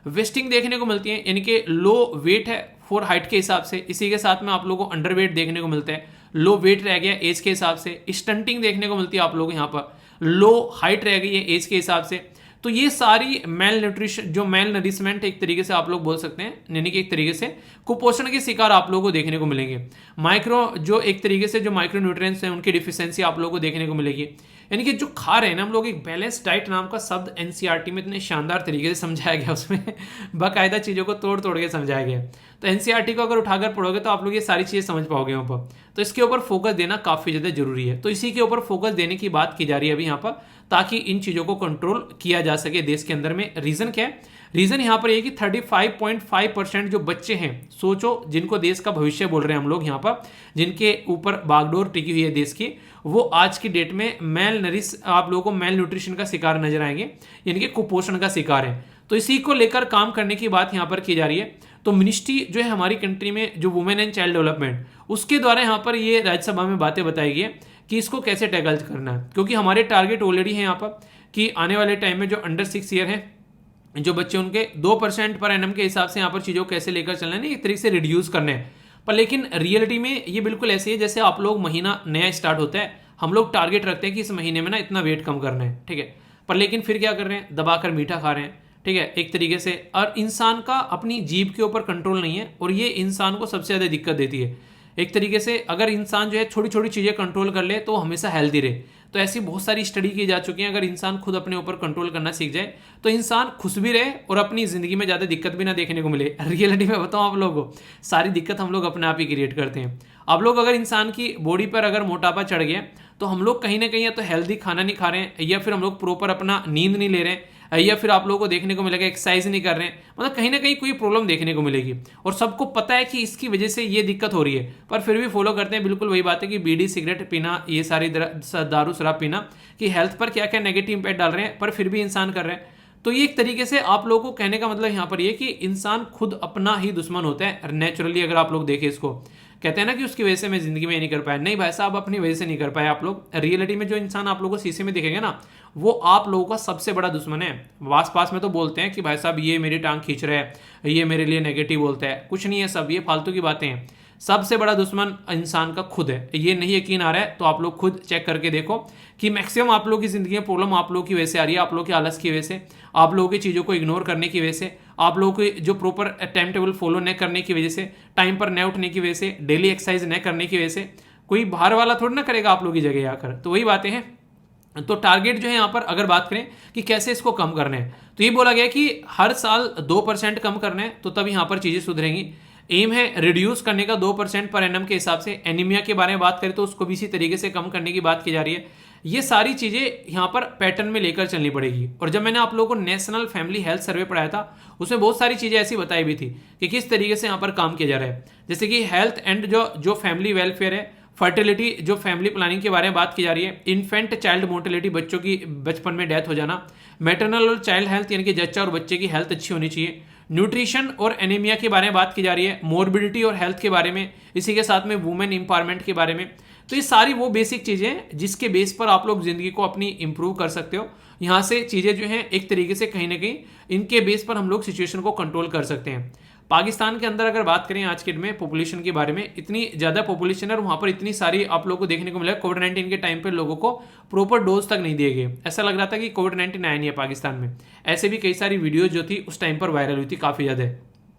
वेस्टिंग देखने को मिलती है, यानी कि लो वेट है फॉर हाइट के हिसाब से, इसी के साथ में आप लोगों को अंडर वेट देखने को मिलता है, लो वेट रह गया एज के हिसाब से, स्टंटिंग देखने को मिलती है आप लोग यहाँ पर, लो हाइट रह गई है एज के हिसाब से। तो ये सारी मेल न्यूट्रिशन, जो मेल नरिशमेंट एक तरीके से आप लोग बोल सकते हैं, यानी कि एक तरीके से कुपोषण के शिकार आप लोगों को देखने को मिलेंगे। माइक्रो, जो एक तरीके से जो माइक्रो न्यूट्रिएंट्स हैं उनकी डिफिशियंसी आप लोगों को देखने को मिलेगी। यानी कि जो खा रहे हैं ना हम लोग, एक बैलेंस डाइट नाम का शब्द एनसीईआरटी में इतने शानदार तरीके से समझाया गया, उसमें बाकायदा चीज़ों को तोड़ तोड़ के समझाया गया। तो एनसीईआरटी को अगर उठाकर पढ़ोगे तो आप लोग ये सारी चीज़ें समझ पाओगे वहाँ पर। तो इसके ऊपर फोकस देना काफ़ी ज़्यादा जरूरी है। तो इसी के ऊपर फोकस देने की बात की जा रही है अभी यहाँ पर, ताकि इन चीज़ों को कंट्रोल किया जा सके देश के अंदर में। रीज़न क्या है? रीज़न यहाँ पर ये कि 35.5% जो बच्चे हैं, सोचो, जिनको देश का भविष्य बोल रहे हैं हम लोग यहाँ पर, जिनके ऊपर बागडोर टिकी हुई है देश की, वो आज की डेट में आप लोगों को मेल न्यूट्रिशन का शिकार नजर आएंगे, यानी कि कुपोषण का शिकार है। तो इसी को लेकर काम करने की बात यहाँ पर की जा रही है। तो मिनिस्ट्री जो है हमारी कंट्री में, जो वुमेन एंड चाइल्ड डेवलपमेंट, उसके द्वारा यहाँ पर ये राज्यसभा में बातें बताई गई है कि इसको कैसे टैकल करना है, क्योंकि हमारे टारगेट ऑलरेडी है यहाँ पर कि आने वाले टाइम में जो अंडर 6 ईयर है जो बच्चे, उनके 2% पर एनम के हिसाब से यहाँ पर चीज़ों को कैसे लेकर चलना है, एक तरीके से रिड्यूस करने हैं। पर लेकिन रियलिटी में ये बिल्कुल ऐसे है जैसे आप लोग महीना नया स्टार्ट होता है, हम लोग टारगेट रखते हैं कि इस महीने में ना इतना वेट कम करना है, ठीक है, पर लेकिन फिर क्या कर रहे हैं, दबाकर मीठा खा रहे हैं, ठीक है, एक तरीके से। और इंसान का अपनी जीभ के ऊपर कंट्रोल नहीं है, और ये इंसान को सबसे ज़्यादा दिक्कत देती है। एक तरीके से अगर इंसान जो है छोटी छोटी चीज़ें कंट्रोल कर ले तो हमेशा हेल्दी रहे। तो ऐसी बहुत सारी स्टडी की जा चुकी हैं, अगर इंसान खुद अपने ऊपर कंट्रोल करना सीख जाए तो इंसान खुश भी रहे और अपनी ज़िंदगी में ज़्यादा दिक्कत भी ना देखने को मिले। रियलिटी में बताऊँ आप लोगों को, सारी दिक्कत हम लोग अपने आप ही क्रिएट करते हैं। आप लोग अगर इंसान की बॉडी पर अगर मोटापा चढ़ गया तो हम लोग कहीं ना कहीं या तो हेल्दी खाना नहीं खा रहे हैं, या फिर हम लोग प्रॉपर अपना नींद नहीं ले रहे हैं, या फिर आप लोगों को देखने को मिलेगा एक्सरसाइज नहीं कर रहे हैं, मतलब कहीं ना कहीं कोई प्रॉब्लम देखने को मिलेगी। और सबको पता है कि इसकी वजह से ये दिक्कत हो रही है, पर फिर भी फॉलो करते हैं। बिल्कुल वही बात है कि बीड़ी सिगरेट पीना, ये सारी दारू शराब पीना, कि हेल्थ पर क्या क्या नेगेटिव इंपैक्ट डाल रहे हैं, पर फिर भी इंसान कर रहे हैं। तो ये एक तरीके से आप लोगों को कहने का मतलब यहाँ पर ये कि इंसान खुद अपना ही दुश्मन होता है नेचुरली। अगर आप लोग देखें इसको, कहते हैं ना कि उसकी वजह से मैं जिंदगी में ये नहीं कर पाया, नहीं भाई साहब, अपनी वजह से नहीं कर पाए आप लोग। रियलिटी में जो इंसान आप लोगों को शीशे में दिखेगा ना, वो आप लोगों का सबसे बड़ा दुश्मन है। आस पास में तो बोलते हैं कि भाई साहब ये मेरी टांग खींच रहा है, ये मेरे लिए नेगेटिव बोलता है, कुछ नहीं है, सब ये फालतू की बातें हैं। सबसे बड़ा दुश्मन इंसान का खुद है। ये नहीं यकीन आ रहा है तो आप लोग खुद चेक करके देखो कि मैक्सिमम आप लोगों की जिंदगी में प्रॉब्लम आप लोगों की वजह से आ रही है, आप लोगों के आलस की वजह से, आप लोगों की चीज़ों को इग्नोर करने की वजह से, आप लोगों को जो प्रॉपर टाइम टेबल फॉलो न करने की वजह से, टाइम पर न उठने की वजह से, डेली एक्सरसाइज न करने की वजह से। कोई बाहर वाला थोड़ी ना करेगा आप लोगों की जगह आकर। तो वही बातें हैं। तो टारगेट जो है यहाँ पर अगर बात करें कि कैसे इसको कम करना है, तो ये बोला गया कि हर साल 2% कम करना है, तो तब यहाँ पर चीज़ें सुधरेंगी। एम है रिड्यूस करने का 2% पर एनम के हिसाब से। एनीमिया के बारे में बात करें तो उसको भी इसी तरीके से कम करने की बात की जा रही है। ये सारी चीज़ें यहाँ पर पैटर्न में लेकर चलनी पड़ेगी। और जब मैंने आप लोगों को नेशनल फैमिली हेल्थ सर्वे पढ़ाया था, उसमें बहुत सारी चीज़ें ऐसी बताई भी थी कि किस तरीके से यहाँ पर काम किया जा रहा है। जैसे कि हेल्थ एंड जो फैमिली वेलफेयर है, फर्टिलिटी, जो फैमिली प्लानिंग के बारे में बात की जा रही है, इन्फेंट चाइल्ड मोर्टेलिटी, बच्चों की बचपन में डेथ हो जाना, मैटरनल और चाइल्ड हेल्थ, यानी कि जच्चा और बच्चे की हेल्थ अच्छी होनी चाहिए, न्यूट्रिशन और एनीमिया के बारे में बात की जा रही है, मोर्बिडिटी और हेल्थ के बारे में, इसी के साथ में वुमेन एम्पावरमेंट के बारे में। तो ये सारी वो बेसिक चीज़ें जिसके बेस पर आप लोग जिंदगी को अपनी इंप्रूव कर सकते हो। यहाँ से चीज़ें जो हैं एक तरीके से कहीं ना कहीं इनके बेस पर हम लोग सिचुएशन को कंट्रोल कर सकते हैं। पाकिस्तान के अंदर अगर बात करें आज के डेट में पॉपुलेशन के बारे में, इतनी ज़्यादा पॉपुलेशन है और वहाँ पर इतनी सारी आप लोगों को देखने को मिला। कोविड-19 के टाइम पे लोगों को प्रॉपर डोज तक नहीं दिए गए, ऐसा लग रहा था कि कोविड-19 आया नहीं है पाकिस्तान में। ऐसे भी कई सारी वीडियोज जो थी उस टाइम पर वायरल हुई थी काफ़ी ज़्यादा।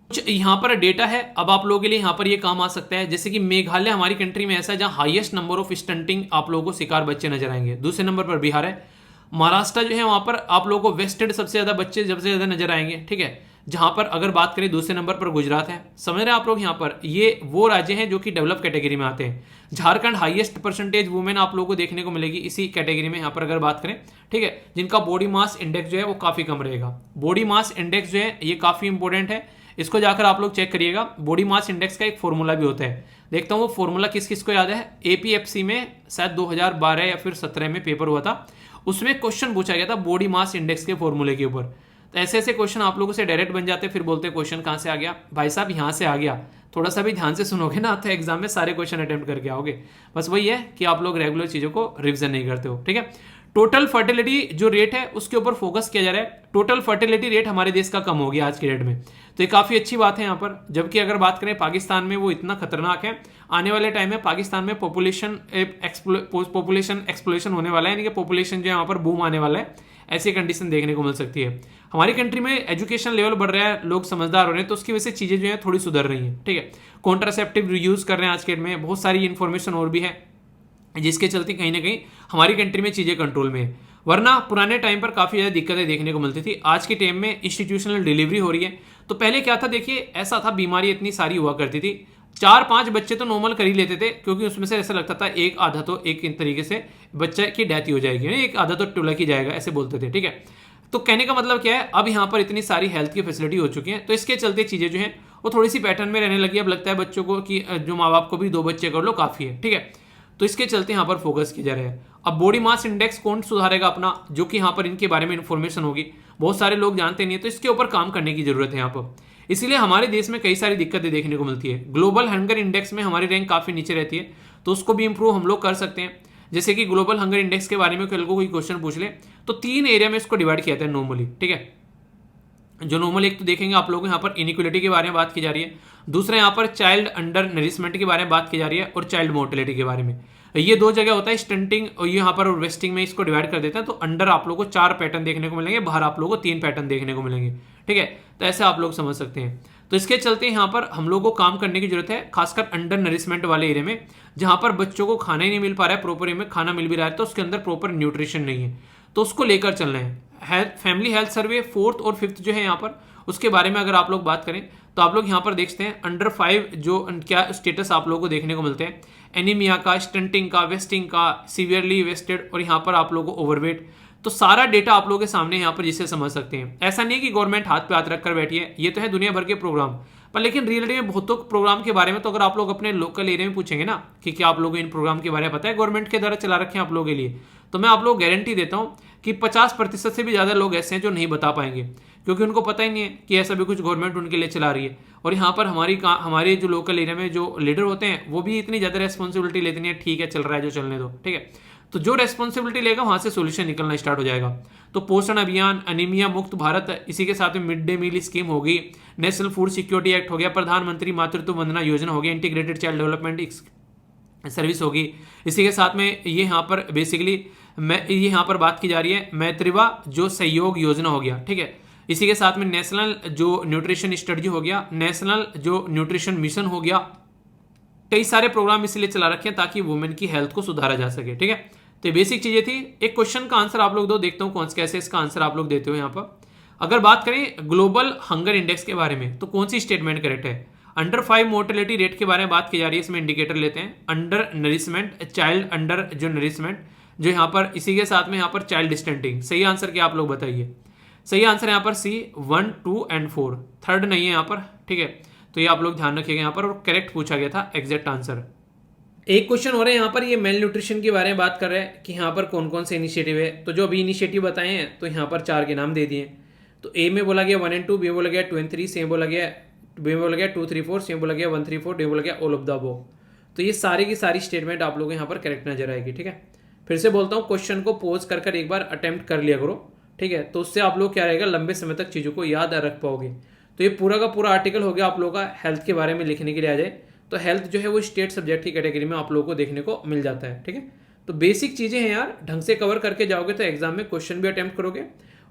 कुछ यहाँ पर डेटा है, अब आप लोगों के लिए यहाँ पर ये काम आ सकता है। जैसे कि मेघालय हमारी कंट्री में ऐसा है जहाँ हाईएस्ट नंबर ऑफ स्टंटिंग आप लोगों को शिकार बच्चे नजर आएंगे। दूसरे नंबर पर बिहार है। महाराष्ट्र जो है वहाँ पर आप लोगों को वेस्टेड सबसे ज़्यादा बच्चे सबसे ज़्यादा नजर आएंगे, ठीक है। जहाँ पर अगर बात करें दूसरे नंबर पर गुजरात है। समझ रहे हैं आप लोग, यहाँ पर ये वो राज्य हैं जो कि डेवलप कैटेगरी में आते हैं। झारखंड हाईएस्ट परसेंटेज वुमेन आप लोगों को देखने को मिलेगी इसी कैटेगरी में यहाँ पर अगर बात करें, ठीक है, जिनका बॉडी मास इंडेक्स जो है वो काफ़ी कम रहेगा। बॉडी मास इंडेक्स जो है ये काफ़ी इंपॉर्टेंट है, इसको जाकर आप लोग चेक करिएगा। बॉडी मास इंडेक्स का एक फॉर्मूला भी होता है, देखता हूँ वो फॉर्मूला किस किस को याद है। एपीएफसी में शायद 2012 या फिर 17 में पेपर हुआ था, उसमें क्वेश्चन पूछा गया था बॉडी मास इंडेक्स के फॉर्मूले के ऊपर। तो ऐसे ऐसे क्वेश्चन आप लोगों से डायरेक्ट बन जाते, फिर बोलते क्वेश्चन कहाँ से आ गया भाई साहब, यहाँ से आ गया। थोड़ा सा भी ध्यान से सुनोगे ना तो एग्जाम में सारे क्वेश्चन अटेम्प्ट करके आओगे। बस वही है कि आप लोग रेगुलर चीज़ों को रिविजन नहीं करते हो, ठीक है। टोटल फर्टिलिटी जो रेट है उसके ऊपर फोकस किया जा रहा है। टोटल फर्टिलिटी रेट हमारे देश का कम हो गया आज के डेट में, तो ये काफ़ी अच्छी बात है यहाँ पर। जबकि अगर बात करें पाकिस्तान में वो इतना खतरनाक है, आने वाले टाइम में पाकिस्तान में पॉपुलेशन एक्सप्लोशन होने वाला है, यानी कि पॉपुलेशन जो है वहाँ पर बूम आने वाला है, ऐसी कंडीशन देखने को मिल सकती है। हमारी कंट्री में एजुकेशन लेवल बढ़ रहा है, लोग समझदार हो रहे हैं, तो उसकी वजह से चीज़ें जो है थोड़ी सुधर रही हैं, ठीक है। कॉन्ट्रासेप्टिव यूज़ कर रहे हैं आज के डेट में, बहुत सारी इन्फॉर्मेशन और भी है जिसके चलते कहीं ना कहीं हमारी कंट्री में चीज़ें कंट्रोल में है। वरना पुराने टाइम पर काफ़ी ज़्यादा दिक्कतें देखने को मिलती थी। आज के टाइम में इंस्टीट्यूशनल डिलीवरी हो रही है। तो पहले क्या था, देखिए ऐसा था, बीमारी इतनी सारी हुआ करती थी, 4-5 बच्चे तो नॉर्मल कर ही लेते थे, क्योंकि उसमें से ऐसा लगता था एक आधा तो एक तरीके से बच्चे की डेथ ही हो जाएगी, एक आधा तो टुलक ही जाएगा, ऐसे बोलते थे, ठीक है। तो कहने का मतलब क्या है, अब यहाँ पर इतनी सारी हेल्थ की फैसिलिटी हो चुकी है, तो इसके चलते चीज़ें जो हैं वो थोड़ी सी पैटर्न में रहने लगी। अब लगता है बच्चों को कि जो माँ बाप को भी 2 बच्चे कर लो काफ़ी है, ठीक है। तो इसके चलते यहाँ पर फोकस किया जा रहा है। अब बॉडी मास इंडेक्स कौन सुधारेगा अपना, जो कि यहाँ पर इनके बारे में इंफॉर्मेशन होगी, बहुत सारे लोग जानते नहीं है, तो इसके ऊपर काम करने की जरूरत है यहाँ पर। इसलिए हमारे देश में कई सारी दिक्कतें देखने को मिलती है। ग्लोबल हंगर इंडेक्स में हमारी रैंक काफ़ी नीचे रहती है, तो उसको भी इंप्रूव हम लोग कर सकते हैं। जैसे कि ग्लोबल हंगर इंडेक्स के बारे में कल को कोई क्वेश्चन पूछ ले तो 3 एरिया में इसको डिवाइड किया था नॉर्मली, ठीक है। जो नॉर्मल एक तो देखेंगे आप लोग यहाँ पर इनइक्वलिटी के बारे में बात की जा रही है, दूसरा यहाँ पर चाइल्ड अंडर नरिशमेंट के बारे में बात की जा रही है, और चाइल्ड मोर्टेलिटी के बारे में। ये 2 जगह होता है, स्टंटिंग और यहाँ पर वेस्टिंग में इसको डिवाइड कर देते हैं। तो अंडर आप लोगों को 4 पैटर्न देखने को मिलेंगे, बाहर आप लोगों को 3 पैटर्न देखने को मिलेंगे, ठीक है। तो ऐसे आप लोग समझ सकते हैं। तो इसके चलते यहाँ पर हम लोग को काम करने की जरूरत है, खासकर अंडर नरिशमेंट वाले एरिया में, जहाँ पर बच्चों को खाना ही नहीं मिल पा रहा है प्रॉपर, में खाना मिल भी रहा है तो उसके अंदर प्रॉपर न्यूट्रिशन नहीं है, तो उसको लेकर चलना है। फैमिली हेल्थ सर्वे 4th और 5th जो है यहाँ पर, उसके बारे में अगर आप लोग बात करें तो आप लोग यहाँ पर देखते हैं अंडर 5 जो क्या स्टेटस आप लोगों को देखने को मिलते हैं, एनीमिया का, स्टंटिंग का, वेस्टिंग का, सीवियरली वेस्टेड, और यहाँ पर आप लोगों को ओवरवेट। तो सारा डेटा आप लोगों के सामने यहाँ पर जिसे समझ सकते हैं। ऐसा नहीं है कि गवर्नमेंट हाथ पे हाथ रखकर बैठी है, ये तो है दुनिया भर के प्रोग्राम, पर लेकिन रियलिटी में बहुतों प्रोग्राम के बारे में तो अगर आप लोग अपने लोकल एरिया में पूछेंगे ना कि क्या आप लोगों को इन प्रोग्राम के बारे में पता है, गवर्नमेंट के द्वारा चला रखे हैं आप लोगों के लिए, तो मैं आप लोग गारंटी देता हूँ कि 50% से भी ज़्यादा लोग ऐसे हैं जो नहीं बता पाएंगे, क्योंकि उनको पता ही नहीं है कि ऐसा भी कुछ गवर्नमेंट उनके लिए चला रही है। और यहाँ पर हमारे जो लोकल एरिया में जो लीडर होते हैं वो भी इतनी ज़्यादा रेस्पॉन्सिबिलिटी लेते नहीं है, ठीक है चल रहा है जो चलने दो, ठीक है। तो जो रेस्पॉन्सिबिलिटी लेगा वहाँ से सोल्यूशन निकलना स्टार्ट हो जाएगा। तो पोषण अभियान, अनीमिया मुक्त भारत, इसी के साथ में मिड डे मील स्कीम होगी, नेशनल फूड सिक्योरिटी एक्ट हो गया, प्रधानमंत्री मातृत्व वंदना योजना हो गया, इंटीग्रेटेड चाइल्ड डेवलपमेंट सर्विस होगी। इसी के साथ में ये यहाँ पर बेसिकली ये यहाँ पर बात की जा रही है मैत्रिवा जो सहयोग योजना हो गया, ठीक है। इसी के साथ में नेशनल जो न्यूट्रिशन स्टडी हो गया, नेशनल जो न्यूट्रिशन मिशन हो गया, कई सारे प्रोग्राम इसलिए चला रखे हैं ताकि वुमेन की हेल्थ को सुधारा जा सके, ठीक है। तो ये बेसिक चीजें थी। एक क्वेश्चन का आंसर आप लोग दो, देखता हूँ कौन कैसे इसका आंसर आप लोग देते हो। यहाँ पर अगर बात करें ग्लोबल हंगर इंडेक्स के बारे में तो कौन सी स्टेटमेंट करेक्ट है। अंडर 5 मोर्टेलिटी रेट के बारे में बात की जा रही है, इसमें इंडिकेटर लेते हैं अंडर नरिशमेंट, चाइल्ड अंडर जो नरिशमेंट, जो यहाँ पर इसी के साथ में यहाँ पर चाइल्ड स्टंटिंग। सही आंसर क्या आप लोग बताइए। सही आंसर यहाँ पर सी 1, 2 and 4, थर्ड नहीं है यहाँ पर, ठीक है। तो ये आप लोग ध्यान रखिएगा यहाँ पर, और करेक्ट पूछा गया था एग्जैक्ट आंसर। एक क्वेश्चन हो रहा है यहाँ पर, ये मेल न्यूट्रिशन के बारे में बात कर रहे हैं कि यहाँ पर कौन कौन से इनिशिएटिव है। तो जो अभी इनिशिएटिव बताए हैं तो यहाँ पर 4 के नाम दे दिए। तो ए में बोला गया 1 and 2, बी में बोला गया 2 and 3, सी में बोला गया 2, 3, 4, सी में बोला गया 1, 3, 4, डी में बोला गया ऑल ऑफ द अबव। तो ये सारी की सारी स्टेटमेंट आप लोगों को यहाँ पर करेक्ट नजर आएगी, ठीक है। फिर से बोलता हूँ, क्वेश्चन को पोज कर एक बार अटेम्प्ट कर लिया करो, ठीक है। तो उससे आप लोग क्या रहेगा, लंबे समय तक चीज़ों को याद रख पाओगे। तो ये पूरा का पूरा आर्टिकल हो गया आप लोगों का हेल्थ के बारे में लिखने के लिए आ जाए तो हेल्थ जो है वो स्टेट सब्जेक्ट की कैटेगरी में आप लोगों को देखने को मिल जाता है। ठीक है, तो बेसिक चीज़ें हैं यार, ढंग से कवर करके जाओगे तो एग्जाम में क्वेश्चन भी अटेम्प्ट करोगे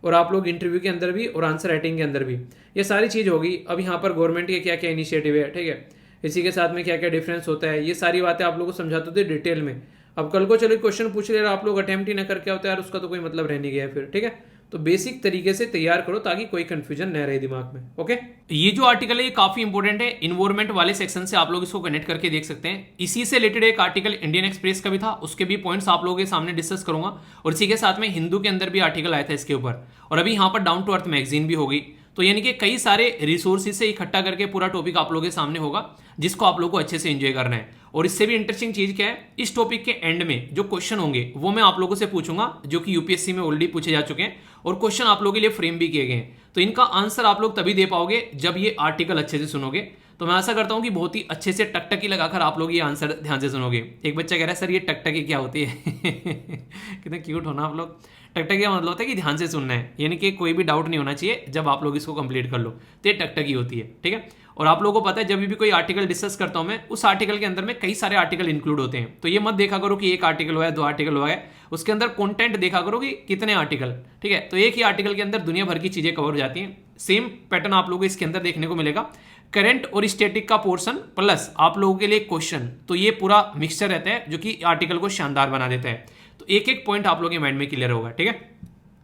और आप लोग इंटरव्यू के अंदर भी और आंसर राइटिंग के अंदर भी ये सारी चीज़ होगी। अब यहाँ पर गवर्नमेंट के क्या क्या इनिशिएटिव है, ठीक है, इसी के साथ में क्या क्या डिफरेंस होता है, ये सारी बातें आप लोगों को समझाते थे डिटेल में। अब कल को चलो क्वेश्चन पूछ ले रहा आप लोग अटेम्प्ट ही ना करके होता है यार, उसका तो कोई मतलब रह नहीं गया फिर। ठीक है, तो बेसिक तरीके से तैयार करो ताकि कोई कंफ्यूजन न रहे दिमाग में। ओके, ये जो आर्टिकल है ये काफी इंपॉर्टेंट है, इन्वायरमेंट वाले सेक्शन से आप लोग इसको कनेक्ट करके देख सकते हैं। इसी से रिलेटेड एक आर्टिकल इंडियन एक्सप्रेस का भी था, उसके भी पॉइंट्स आप लोगों के सामने डिस्कस करूंगा और इसी के साथ में हिंदू के अंदर भी आर्टिकल आया था इसके ऊपर, और अभी यहाँ पर डाउन टू अर्थ मैगजीन भी होगी। तो यानी कि कई सारे रिसोर्सेज से इकट्ठा करके पूरा टॉपिक आप लोगों के सामने होगा जिसको आप लोगों को अच्छे से एंजॉय करना है। और इससे भी इंटरेस्टिंग चीज क्या है, इस टॉपिक के एंड में जो क्वेश्चन होंगे वो मैं आप लोगों से पूछूंगा जो कि यूपीएससी में ऑलरेडी पूछे जा चुके हैं और क्वेश्चन आप लोगों के लिए फ्रेम भी किए गए हैं। तो इनका आंसर आप लोग तभी दे पाओगे जब ये आर्टिकल अच्छे से सुनोगे। तो मैं आशा करता हूं कि बहुत ही अच्छे से टकटकी लगाकर आप लोग ये आंसर ध्यान से सुनोगे। एक बच्चा कह रहा है सर ये टकटकी क्या होती है कितने क्यूट हो ना आप लोग। टकटकी का मतलब होता है कि ध्यान से सुनना है, यानी कि कोई भी डाउट नहीं होना चाहिए जब आप लोग इसको कंप्लीट कर लो, तो ये टकटकी होती है। ठीक है, और आप लोगों को पता है जब भी कोई आर्टिकल डिस्कस करता हूं मैं, उस आर्टिकल के अंदर में कई सारे आर्टिकल इंक्लूड होते हैं। तो ये मत देखा करो कि एक आर्टिकल हुआ है, दो आर्टिकल हुआ है, उसके अंदर कंटेंट देखा करो कि कितने आर्टिकल। ठीक है, तो एक ही आर्टिकल के अंदर दुनिया भर की चीजें कवर हो जाती हैं। सेम पैटर्न आप लोगों को इसके अंदर देखने को मिलेगा, करंट और स्टैटिक का पोर्शन प्लस आप लोगों के लिए क्वेश्चन, तो ये पूरा मिक्सचर रहता है जो कि आर्टिकल को शानदार बना देता है। तो एक एक पॉइंट आप लोगों के माइंड में क्लियर होगा। ठीक है,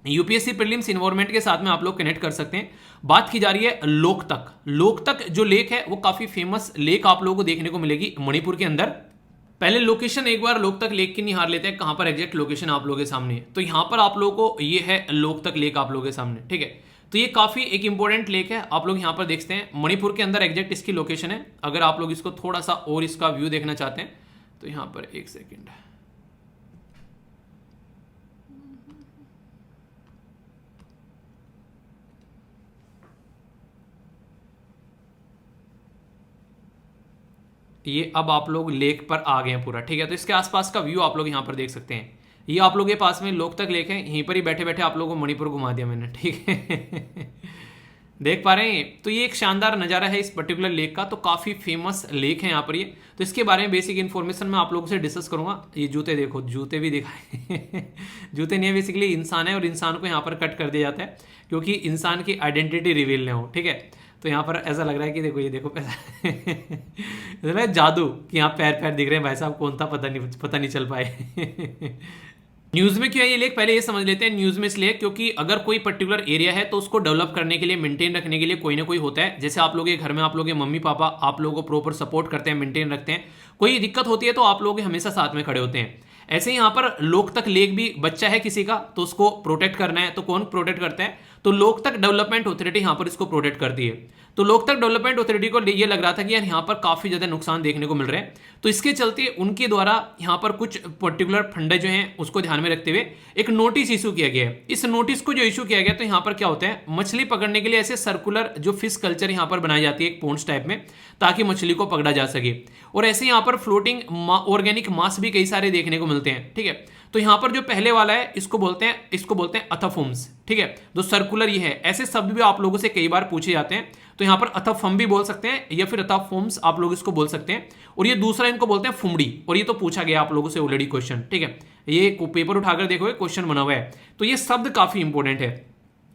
यूपीएससी प्रीलिम्स इन्वायरमेंट के साथ में आप लोग कनेक्ट कर सकते हैं। बात की जा रही है लोकतक। लोकतक जो लेक है वो काफी फेमस लेक आप लोगों को देखने को मिलेगी मणिपुर के अंदर। पहले लोकेशन एक बार लोकतक लेक की निहार लेते हैं, कहां पर एग्जैक्ट लोकेशन आप लोगों के सामने है। तो यहां पर आप लोगों को ये है लोकतक लेक आप लोगों के सामने। ठीक है, तो ये काफी एक इंपॉर्टेंट लेक है, आप लोग यहां पर देखते हैं मणिपुर के अंदर एग्जैक्ट इसकी लोकेशन है। अगर आप लोग इसको थोड़ा सा और इसका व्यू देखना चाहते हैं तो यहां पर एक सेकेंड, ये अब आप लोग लेक पर आ गए हैं पूरा। ठीक है, तो इसके आसपास का व्यू आप लोग यहाँ पर देख सकते हैं। ये आप लोगों के पास में लोकतक लेक है, यहीं पर ही बैठे बैठे आप लोगों को मणिपुर घुमा दिया मैंने। ठीक है देख पा रहे हैं, तो ये एक शानदार नज़ारा है इस पर्टिकुलर लेक का। तो काफ़ी फेमस लेक है यहाँ पर ये। तो इसके बारे में बेसिक इन्फॉर्मेशन मैं आप लोगों से डिस्कस करूँगा। ये जूते देखो, जूते भी दिखाए जूते नहीं है, बेसिकली इंसान है और इंसान को यहाँ पर कट कर दिया जाता है क्योंकि इंसान की आइडेंटिटी रिवील ना हो। ठीक है, तो यहाँ पर ऐसा लग रहा है कि देखो ये देखो पैसा जादू कि यहाँ पैर पैर दिख रहे हैं, भाई साहब कौन था पता नहीं चल पाए न्यूज में क्यों है ये लेक, पहले ये समझ लेते हैं। न्यूज में इसलिए क्योंकि अगर कोई पर्टिकुलर एरिया है तो उसको डेवलप करने के लिए, मेंटेन रखने के लिए कोई ना कोई होता है। जैसे आप लोग के घर में आप लोग के मम्मी पापा आप लोगों को प्रॉपर सपोर्ट करते हैं, मेंटेन रखते हैं। कोई दिक्कत होती है तो आप लोग हमेशा साथ में खड़े होते हैं। ऐसे ही यहाँ पर लोकतक लेक भी बच्चा है किसी का तो उसको प्रोटेक्ट करना है, तो कौन प्रोटेक्ट करता है, तो लोकतक डेवलपमेंट अथॉरिटी यहाँ पर इसको प्रोटेक्ट करती है। तो लोकतक डेवलपमेंट अथॉरिटी को ये लग रहा था कि यार यहाँ पर काफी ज्यादा नुकसान देखने को मिल रहे हैं, तो इसके चलते उनके द्वारा यहाँ पर कुछ पर्टिकुलर फंडे जो हैं उसको ध्यान में रखते हुए एक नोटिस इशू किया गया है। इस नोटिस को जो इशू किया गया तो यहाँ पर क्या होता है, मछली पकड़ने के लिए ऐसे सर्कुलर जो फिश कल्चर यहाँ पर बनाई जाती है एक पोन्स टाइप में, ताकि मछली को पकड़ा जा सके। और ऐसे यहाँ पर फ्लोटिंग ऑर्गेनिक मास भी कई सारे देखने को मिलते हैं। ठीक है, तो यहाँ पर जो पहले वाला है इसको बोलते हैं अथाफुम्स। ठीक है, तो सर्कुलर ये है। ऐसे शब्द भी आप लोगों से कई बार पूछे जाते हैं, तो यहाँ पर अथाफम भी बोल सकते हैं या फिर अथाफुम्स आप लोग इसको बोल सकते हैं। और ये दूसरा इनको बोलते हैं फुमड़ी, और ये तो पूछा गया आप लोगों से ऑलरेडी क्वेश्चन। ठीक है, ये पेपर उठाकर देखोगे क्वेश्चन बना हुआ है, तो ये शब्द काफी इंपॉर्टेंट है।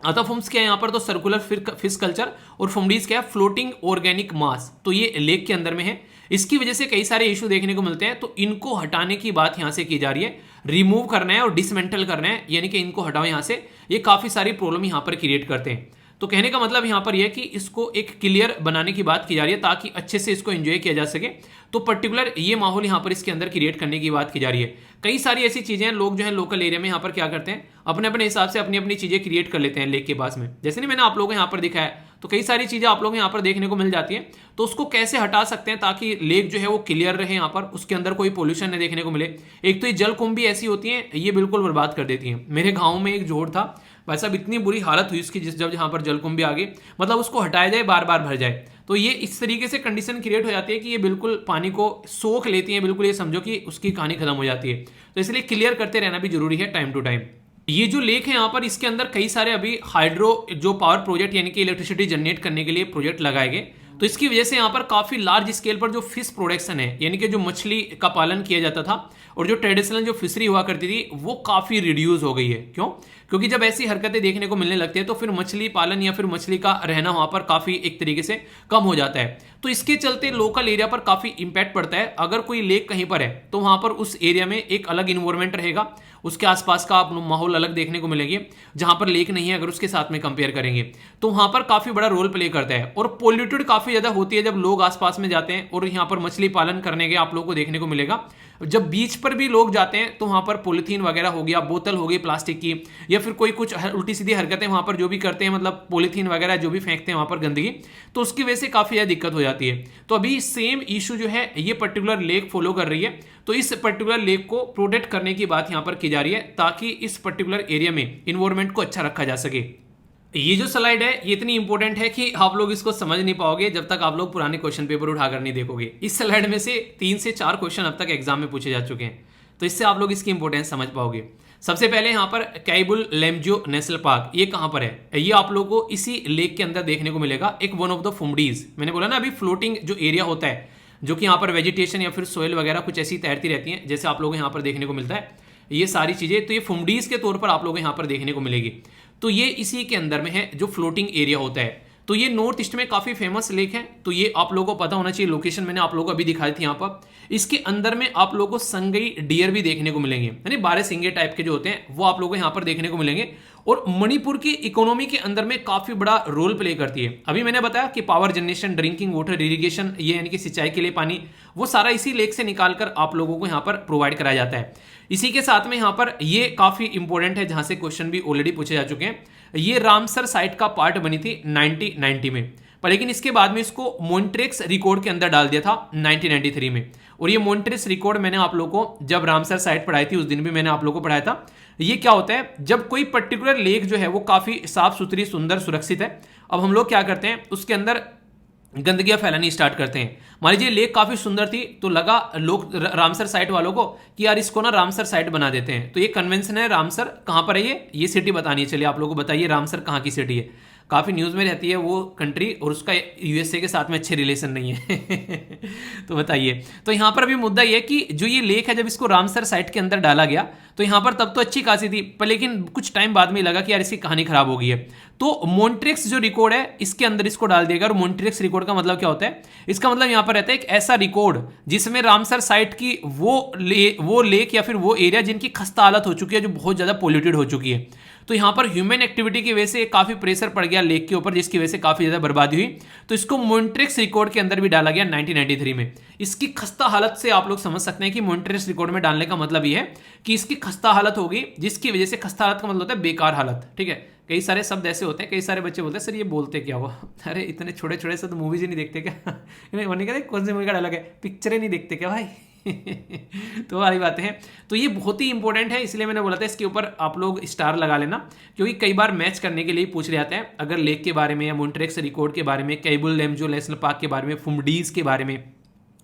अथाफुम्स क्या है यहाँ पर, तो सर्कुलर फिश कल्चर, और फुमडीज क्या है, फ्लोटिंग ऑर्गेनिक मास। तो ये लेक के अंदर में है, इसकी वजह से कई सारे इशू देखने को मिलते हैं। तो इनको हटाने की बात यहां से की जा रही है, रिमूव करना है और डिसमेंटल करना है, यानी कि इनको हटाओ यहां से। ये काफी सारी प्रॉब्लम यहां पर क्रिएट करते हैं। तो कहने का मतलब यहां पर यह कि इसको एक क्लियर बनाने की बात की जा रही है ताकि अच्छे से इसको एंजॉय किया जा सके। तो पर्टिकुलर ये माहौल यहां पर इसके अंदर क्रिएट करने की बात की जा रही है। कई सारी ऐसी चीजें हैं, लोग जो है लोकल एरिया में यहाँ पर क्या करते हैं, अपने अपने हिसाब से अपनी अपनी चीजें क्रिएट कर लेते हैं लेक के पास में। जैसे नहीं मैंने आप लोगों को यहाँ पर दिखाया, तो कई सारी चीजें आप लोग यहाँ पर देखने को मिल जाती हैं। तो उसको कैसे हटा सकते हैं ताकि लेक जो है वो क्लियर रहे, यहाँ पर उसके अंदर कोई पोल्यूशन नहीं देखने को मिले। एक तो ये जल कुंभ भी ऐसी होती है, ये बिल्कुल बर्बाद कर देती है। मेरे गाँव में एक जोड़ था, भाई साहब इतनी बुरी हालत हुई इसकी, जब यहाँ पर जलकुंभ भी आ गई, मतलब उसको हटाया जाए बार बार भर जाए। तो ये इस तरीके से कंडीशन क्रिएट हो जाती है कि ये बिल्कुल पानी को सोख लेती है, बिल्कुल ये समझो कि उसकी कहानी खत्म हो जाती है। तो इसलिए क्लियर करते रहना भी जरूरी है टाइम टू टाइम। ये जो लेक है यहाँ पर, इसके अंदर कई सारे अभी हाइड्रो जो पावर प्रोजेक्ट यानी कि इलेक्ट्रिसिटी जनरेट करने के लिए प्रोजेक्ट लगाए गए। तो इसकी वजह से यहाँ पर काफी लार्ज स्केल पर जो फिश प्रोडक्शन है यानी कि जो मछली का पालन किया जाता था और जो ट्रेडिशनल जो फिशरी हुआ करती थी वो काफी रिड्यूस हो गई है। क्यों? क्योंकि जब ऐसी हरकतें देखने को मिलने लगती है तो फिर मछली पालन या फिर मछली का रहना वहां पर काफी एक तरीके से कम हो जाता है। तो इसके चलते लोकल एरिया पर काफी इंपैक्ट पड़ता है। अगर कोई लेक कहीं पर है तो वहां पर उस एरिया में एक अलग इन्वायरमेंट रहेगा, उसके आसपास का आप माहौल अलग देखने को मिलेगी। जहां पर लेक नहीं है अगर उसके साथ में कंपेयर करेंगे तो वहां पर काफी बड़ा रोल प्ले करता है। और पोल्यूटेड काफी ज्यादा होती है जब लोग आसपास में जाते हैं। और यहाँ पर मछली पालन करने के आप लोगों को देखने को मिलेगा, जब बीच पर भी लोग जाते हैं तो वहां पर पॉलिथीन वगैरह हो गया, बोतल हो गई प्लास्टिक की, या फिर कोई कुछ उल्टी सीधी हरकतें वहां पर जो भी करते हैं, मतलब पॉलिथीन वगैरह जो भी फेंकते हैं वहां पर गंदगी, तो उसकी वजह से काफी ज्यादा दिक्कत हो जाती है। तो अभी सेम इशू जो है ये पर्टिकुलर लेक फॉलो कर रही है। तो इस पर्टिकुलर लेक को प्रोटेक्ट करने की बात यहां पर की जा रही है ताकि इस पर्टिकुलर एरिया में इन्वायरमेंट को अच्छा रखा जा सके। ये जो स्लाइड है ये इतनी इंपॉर्टेंट है कि आप लोग इसको समझ नहीं पाओगे जब तक आप लोग पुराने क्वेश्चन पेपर उठाकर नहीं देखोगे। इस स्लाइड में से 3 से 4 क्वेश्चन अब तक एग्जाम में पूछे जा चुके हैं, तो इससे आप लोग इसकी इंपॉर्टेंस समझ पाओगे। सबसे पहले यहाँ पर कैबुल लेम्जो नेशनल पार्क, ये कहाँ पर है? ये आप लोगों को इसी लेक के अंदर देखने को मिलेगा। एक वन ऑफ द फुमडीज, मैंने बोला ना अभी फ्लोटिंग जो एरिया होता है जो कि यहाँ पर वेजिटेशन या फिर सोयल वगैरह कुछ ऐसी तैरती रहती हैं जैसे आप लोगों को यहाँ पर देखने को मिलता है, ये सारी चीजें तो ये फुमडीज के तौर पर आप लोगों को यहाँ पर देखने को मिलेगी। तो ये इसी के अंदर में है जो फ्लोटिंग एरिया होता है। तो ये नॉर्थ ईस्ट में काफी फेमस लेक है, तो ये आप लोगों को पता होना चाहिए। लोकेशन मैंने आप लोगों को अभी दिखाई थी यहाँ पर। इसके अंदर में आप लोगों को संगई डियर भी देखने को मिलेंगे, यानी 12 सिंगे टाइप के जो होते हैं वो आप लोगों को यहाँ पर देखने को मिलेंगे। और मणिपुर की इकोनॉमी के अंदर में काफी बड़ा रोल प्ले करती है। अभी मैंने बताया कि power generation, drinking water, irrigation, ये यानी कि सिंचाई के लिए पानी, वो सारा इसी लेक से निकालकर आप लोगों को यहाँ पर प्रोवाइड कराया जाता है। इसी के साथ में यहाँ पर ये काफी इंपॉर्टेंट है, जहां से क्वेश्चन भी ऑलरेडी पूछे जा चुके हैं। ये रामसर साइट का पार्ट बनी थी 1990 में, पर लेकिन इसके बाद में इसको मॉन्ट्रेक्स रिकॉर्ड के अंदर डाल दिया था 1993 में। और ये मॉन्ट्रेक्स रिकॉर्ड मैंने आप लोगों को जब रामसर साइट पढ़ाई थी उस दिन भी मैंने आप लोगों को पढ़ाया था। ये क्या होता है, जब कोई पर्टिकुलर लेक जो है वो काफी साफ सुथरी, सुंदर, सुरक्षित है, अब हम लोग क्या करते हैं उसके अंदर गंदगियां फैलानी स्टार्ट करते हैं। मान लीजिए लेक काफी सुंदर थी तो लगा लोग रामसर साइट वालों को कि यार इसको ना रामसर साइट बना देते हैं। तो ये कन्वेंशन है। रामसर कहां पर है? ये सिटी बतानी है। चलिए आप लोगों को बताइए रामसर कहां की सिटी है। काफी न्यूज में रहती है वो कंट्री और उसका यूएसए के साथ में अच्छे रिलेशन नहीं है तो बताइए। तो यहां पर अभी मुद्दा ये है कि जो ये लेक है जब इसको रामसर साइट के अंदर डाला गया तो यहां पर तब तो अच्छी खासी थी, पर लेकिन कुछ टाइम बाद में लगा कि यार इसकी कहानी खराब हो गई है। तो मॉन्ट्रेक्स जो रिकॉर्ड है इसके अंदर इसको डाल देगा। और मॉन्ट्रेक्स रिकॉर्ड का मतलब क्या होता है? इसका मतलब यहां पर रहता है एक ऐसा रिकॉर्ड जिसमें रामसर साइट की वो लेक या फिर वो एरिया जिनकी खस्ता हालत हो चुकी है, जो बहुत ज्यादा पोल्यूटेड हो चुकी है। तो यहां पर ह्यूमन एक्टिविटी की वजह से काफी प्रेशर पड़ गया लेक के ऊपर, जिसकी वजह से काफी ज्यादा बर्बादी हुई। तो इसको मॉन्ट्रेक्स रिकॉर्ड के अंदर भी डाला गया 1993 में। इसकी खस्ता हालत से आप लोग समझ सकते हैं कि मॉन्ट्रेक्स रिकॉर्ड में डालने का मतलब यह है कि इसकी खस्ता हालत होगी, जिसकी वजह से खस्ता हालत का मतलब होता है बेकार हालत। ठीक है, कई सारे शब्द ऐसे होते हैं, कई सारे बच्चे बोलते हैं सर ये बोलते क्या हुआ? अरे इतने छोटे छोटे से तो मूवीज ही नहीं देखते क्या? उन्हें कहते कौन सी मूवी का डायलॉग है, पिक्चरें नहीं देखते क्या भाई? तो वाली बातें हैं। तो ये बहुत ही इंपॉर्टेंट है, इसलिए मैंने बोला था इसके ऊपर आप लोग स्टार लगा लेना, क्योंकि कई बार मैच करने के लिए पूछ रहे आते हैं। अगर लेक के बारे में या मॉन्ट्रेक्स रिकॉर्ड के बारे में, कैबुल लेम्जो नेशनल पार्क के बारे में, फुमडीज के बारे में,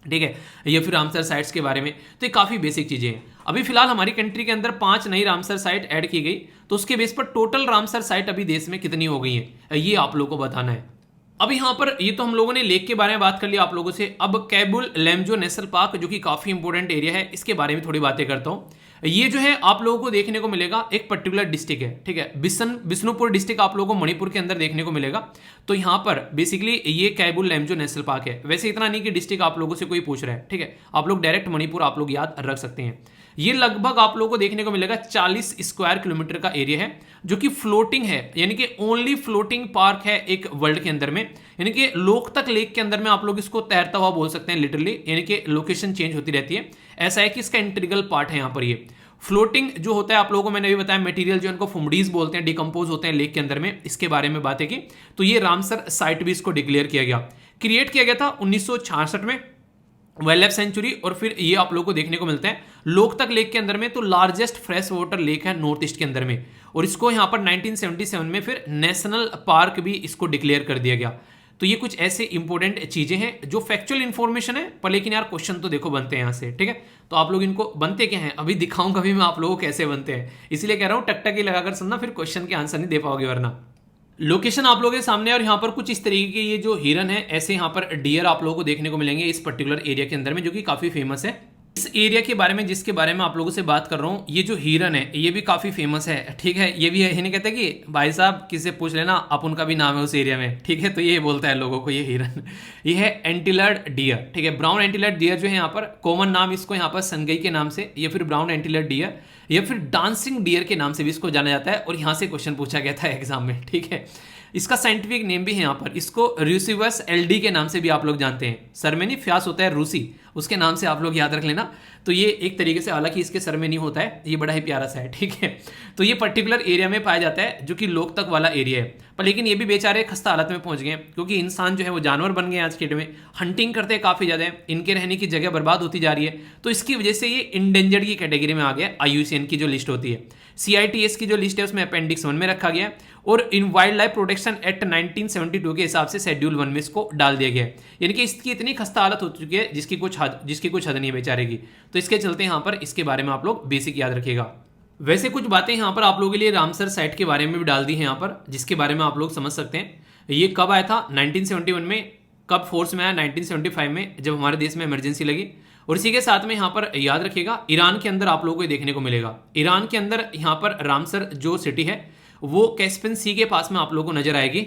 ठीक है, या फिर रामसर साइट्स के बारे में, तो ये काफी बेसिक चीजें हैं। अभी फिलहाल हमारी कंट्री के अंदर 5 नई रामसर साइट ऐड की गई, तो उसके बेस पर टोटल रामसर साइट अभी देश में कितनी हो गई है ये आप लोगों को बताना है। अब यहाँ पर ये तो हम लोगों ने लेक के बारे में बात कर लिया आप लोगों से। अब कैबुल लेम्जो नेशनल पार्क जो कि काफी इंपॉर्टेंट एरिया है, इसके बारे में थोड़ी बातें करता हूँ। ये जो है आप लोगों को देखने को मिलेगा एक पर्टिकुलर डिस्ट्रिक्ट है, ठीक है, बिष्णुपुर डिस्ट्रिक्ट आप लोगों को मणिपुर के अंदर देखने को मिलेगा। तो यहाँ पर बेसिकली ये कैबुल लेम्जो नेशनल पार्क है। वैसे इतना नहीं कि डिस्ट्रिक्ट आप लोगों से कोई पूछ रहा है, ठीक है, आप लोग डायरेक्ट मणिपुर आप लोग याद रख सकते हैं। ये लगभग आप लोगों को देखने को मिलेगा 40 स्क्वायर किलोमीटर का एरिया है, जो कि फ्लोटिंग है, यानी कि ओनली फ्लोटिंग पार्क है एक वर्ल्ड के अंदर में। यानी कि लोकतक लेक के अंदर में आप लोग इसको तैरता हुआ बोल सकते हैं लिटरली, यानी कि लोकेशन चेंज होती रहती है। ऐसा है कि इसका इंटीग्रल पार्ट है यहाँ पर। ये फ्लोटिंग जो होता है आप लोगों को मैंने अभी बताया, मटेरियल जो इनको फुमडीज बोलते हैं, डिकम्पोज होते हैं लेक के अंदर में, इसके बारे में बातें की। तो ये रामसर साइट भी इसको डिक्लेयर किया गया, क्रिएट किया गया था 1966 में, वाइल्ड लाइफ सेंचुरी। और फिर ये आप लोगों को देखने को मिलता है लोकतक लेक के अंदर में, तो लार्जेस्ट फ्रेश वाटर लेक है नॉर्थ ईस्ट के अंदर में। और इसको यहाँ पर 1977 में फिर नेशनल पार्क भी इसको डिक्लेयर कर दिया गया। तो ये कुछ ऐसे इंपॉर्टेंट चीजें हैं जो फैक्चुअल इन्फॉर्मेशन है, पर लेकिन यार क्वेश्चन तो देखो बनते हैं यहाँ से, ठीक है। तो आप लोग इनको बनते क्या हैं अभी दिखाऊंगा भी मैं आप लोगों को कैसे बनते हैं, इसलिए कह रहा हूँ टकटकी लगाकर सुनना, फिर क्वेश्चन के आंसर नहीं दे पाओगे वरना। लोकेशन आप लोगों के सामने, और यहाँ पर कुछ इस तरीके के ये जो हिरन है, ऐसे यहाँ पर डियर आप लोगों को देखने को मिलेंगे इस पर्टिकुलर एरिया के अंदर में, जो कि काफी फेमस है। इस एरिया के बारे में जिसके बारे में आप लोगों से बात कर रहा हूँ, ये जो हिरन है ये भी काफी फेमस है, ठीक है। ये भी है, नहीं कहते कि भाई साहब किससे पूछ लेना अपन का भी नाम है उस एरिया में, ठीक है। तो ये बोलता है लोगों को ये हिरन, ये है एंटीलर्ड डियर, ठीक है। ब्राउन एंटीलर्ड डियर जो है यहाँ पर कॉमन नाम इसको यहाँ पर संगई के नाम से, या फिर ब्राउन एंटीलर्ड डियर, या फिर डांसिंग डियर के नाम से भी इसको जाना जाता है, और यहाँ से क्वेश्चन पूछा गया था एग्जाम में, ठीक है। इसका साइंटिफिक नेम भी है यहाँ पर, इसको रूसिवस एलडी के नाम से भी आप लोग जानते हैं। सर में नहीं फ्यास होता है रूसी, उसके नाम से आप लोग याद रख लेना। तो ये एक तरीके से, हालांकि इसके सर में नहीं होता है, ये बड़ा ही प्यारा सा है, ठीक है। तो ये पर्टिकुलर एरिया में पाया जाता है जो कि लोकतक वाला एरिया है, पर लेकिन ये भी बेचारे खस्ता हालत में पहुंच गए, क्योंकि इंसान जो है वो जानवर बन गए आज के डेट में, हंटिंग करते हैं काफी ज्यादा, इनके रहने की जगह बर्बाद होती जा रही है। तो इसकी वजह से ये इंडेंजर्ड की कैटेगरी में आ गया, IUCN की जो लिस्ट होती है, CITES की जो लिस्ट है उसमें अपेंडिक्स 1 में रखा गया, और इन वाइल्ड लाइफ प्रोटेक्शन एक्ट 1972 के हिसाब से शेड्यूल 1 में इसको डाल दिया गया है। यानी कि इसकी इतनी खस्ता हालत हो चुकी है जिसकी कुछ हद नहीं है बेचारे की। तो इसके चलते यहाँ पर इसके बारे में आप लोग बेसिक याद रखिएगा। वैसे कुछ बातें यहाँ पर आप लोगों के लिए रामसर साइट के बारे में भी डाल दी है यहाँ पर, जिसके बारे में आप लोग समझ सकते हैं। ये कब आया था 1971 में, कब फोर्स में आया 1975 में, जब हमारे देश में इमरजेंसी लगी। और इसी के साथ में यहाँ पर याद रखिएगा ईरान के अंदर आप लोगों को देखने को मिलेगा। ईरान के अंदर यहाँ पर रामसर जो सिटी है वो कैस्पियन सी के पास में आप लोगों को नजर आएगी।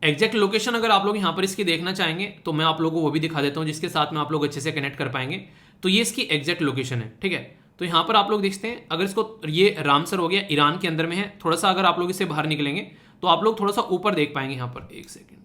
एग्जैक्ट लोकेशन अगर आप लोग यहाँ पर इसकी देखना चाहेंगे तो मैं आप लोगों को वो भी दिखा देता हूँ, जिसके साथ में आप लोग अच्छे से कनेक्ट कर पाएंगे। तो ये इसकी एग्जैक्ट लोकेशन है, ठीक है। तो यहाँ पर आप लोग देखते हैं, अगर इसको, ये रामसर हो गया, ईरान के अंदर में है। थोड़ा सा अगर आप लोग इससे बाहर निकलेंगे तो आप लोग थोड़ा सा ऊपर देख पाएंगे यहाँ पर, एक सेकेंड।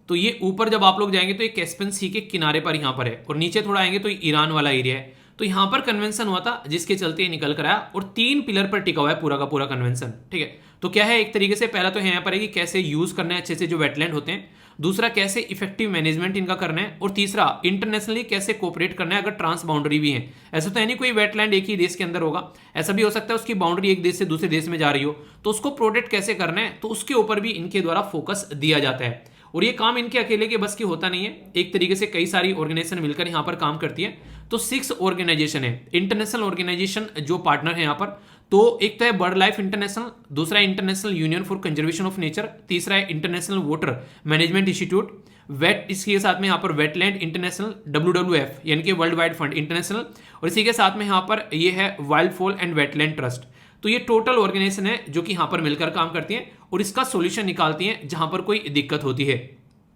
तो ये ऊपर जब आप लोग जाएंगे तो ये कैस्पियन सी के किनारे पर यहाँ पर है, और नीचे थोड़ा आएंगे तो ईरान वाला एरिया है। तो यहाँ पर कन्वेंशन हुआ था, जिसके चलते ये निकल कर आया, और 3 पिलर पर टिका हुआ है पूरा का पूरा कन्वेंशन, ठीक है। तो क्या है, एक तरीके से पहला तो यहाँ पर है कि कैसे यूज करना है अच्छे से जो वेटलैंड होते हैं, दूसरा कैसे इफेक्टिव मैनेजमेंट इनका करना है, और तीसरा इंटरनेशनली कैसे कोऑपरेट करना है अगर ट्रांस बाउंड्री भी है। ऐसा तो है नहीं कोई वेटलैंड एक ही देश के अंदर होगा, ऐसा भी हो सकता है उसकी बाउंड्री एक देश से दूसरे देश में जा रही हो, तो उसको प्रोटेक्ट कैसे करना है, तो उसके ऊपर भी इनके द्वारा फोकस दिया जाता है। और ये काम इनके अकेले के बस की होता नहीं है, एक तरीके से कई सारी ऑर्गेनाइजेशन मिलकर यहाँ पर काम करती है। तो 6 ऑर्गेनाइजेशन है, इंटरनेशनल ऑर्गेनाइजेशन जो पार्टनर है यहाँ पर। तो एक तो है बर्ड लाइफ इंटरनेशनल, दूसरा है international union for conservation of nature, तीसरा है international water management institute, wait, इसके साथ में यहाँ पर वेटलैंड इंटरनेशनल, WWF यानी कि वर्ल्ड वाइड फंड इंटरनेशनल, और इसी के साथ में यहाँ पर ये है wild fall and wetland trust. तो ये टोटल ऑर्गेनाइजेशन है जो कि यहाँ पर मिलकर काम करती है और इसका सॉल्यूशन निकालती है जहां पर कोई दिक्कत होती है।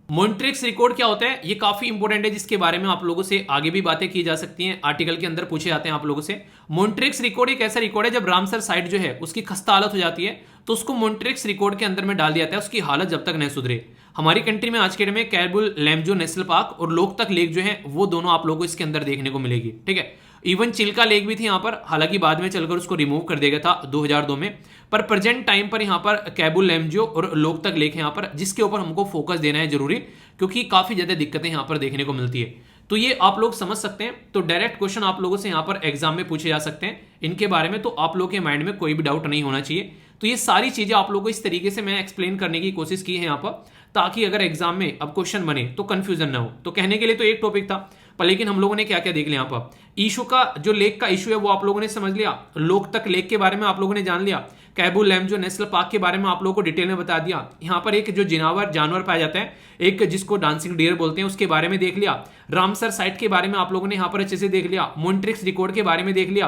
मॉन्ट्रिक्स रिकॉर्ड क्या होता है, ये काफी इंपॉर्टेंट है, जिसके बारे में आप लोगों से आगे भी बातें की जा सकती हैं, आर्टिकल के अंदर पूछे जाते हैं आप लोगों से। मॉन्ट्रिक्स रिकॉर्ड एक ऐसा रिकॉर्ड है, जब रामसर साइट जो है उसकी खस्ता हालत हो जाती है तो उसको मॉन्ट्रिक्स रिकॉर्ड के अंदर में डाल दिया जाता है, उसकी हालत जब तक नहीं सुधरे। हमारी कंट्री में आज के डेट में कैरबुल लैम्जो नेशनल पार्क और लोकतक लेक जो है वो दोनों आप लोगों को इसके अंदर देखने को मिलेगी, ठीक है। इवन चिल्का लेक भी थी यहाँ पर, हालांकि बाद में चलकर उसको रिमूव कर दिया गया था 2002 में, पर प्रेजेंट टाइम पर यहाँ पर कैबुल लैम्जो और लोकतक लेक है यहाँ पर, जिसके ऊपर हमको फोकस देना है जरूरी, क्योंकि काफी ज्यादा दिक्कतें यहाँ पर देखने को मिलती है। तो ये आप लोग समझ सकते हैं। तो डायरेक्ट क्वेश्चन आप लोगों से यहाँ पर एग्जाम में पूछे जा सकते हैं इनके बारे में, तो आप लोगों के माइंड में कोई भी डाउट नहीं होना चाहिए। तो ये सारी चीजें आप लोगों को इस तरीके से मैं एक्सप्लेन करने की कोशिश की है यहाँ पर, ताकि अगर एग्जाम में अब क्वेश्चन बने तो कंफ्यूजन ना हो। तो कहने के लिए तो एक टॉपिक था, पर लेकिन हम लोगों ने क्या क्या देख लिया यहाँ पर। इशू का जो लेक का इशू है वो आप लोगों ने समझ लिया, लोकतक लेक के बारे में आप लोगों ने जान लिया, कैबुल लैम्जो नेशनल पार्क के बारे में आप लोगों को डिटेल में बता दिया। यहाँ पर एक जो जानवर पाया जाता है, एक जिसको डांसिंग डियर बोलते हैं, उसके बारे में देख लिया। रामसर साइट के बारे में आप लोगों ने यहाँ पर अच्छे से देख लिया। मॉन्ट्रिक्स रिकॉर्ड के बारे में देख लिया।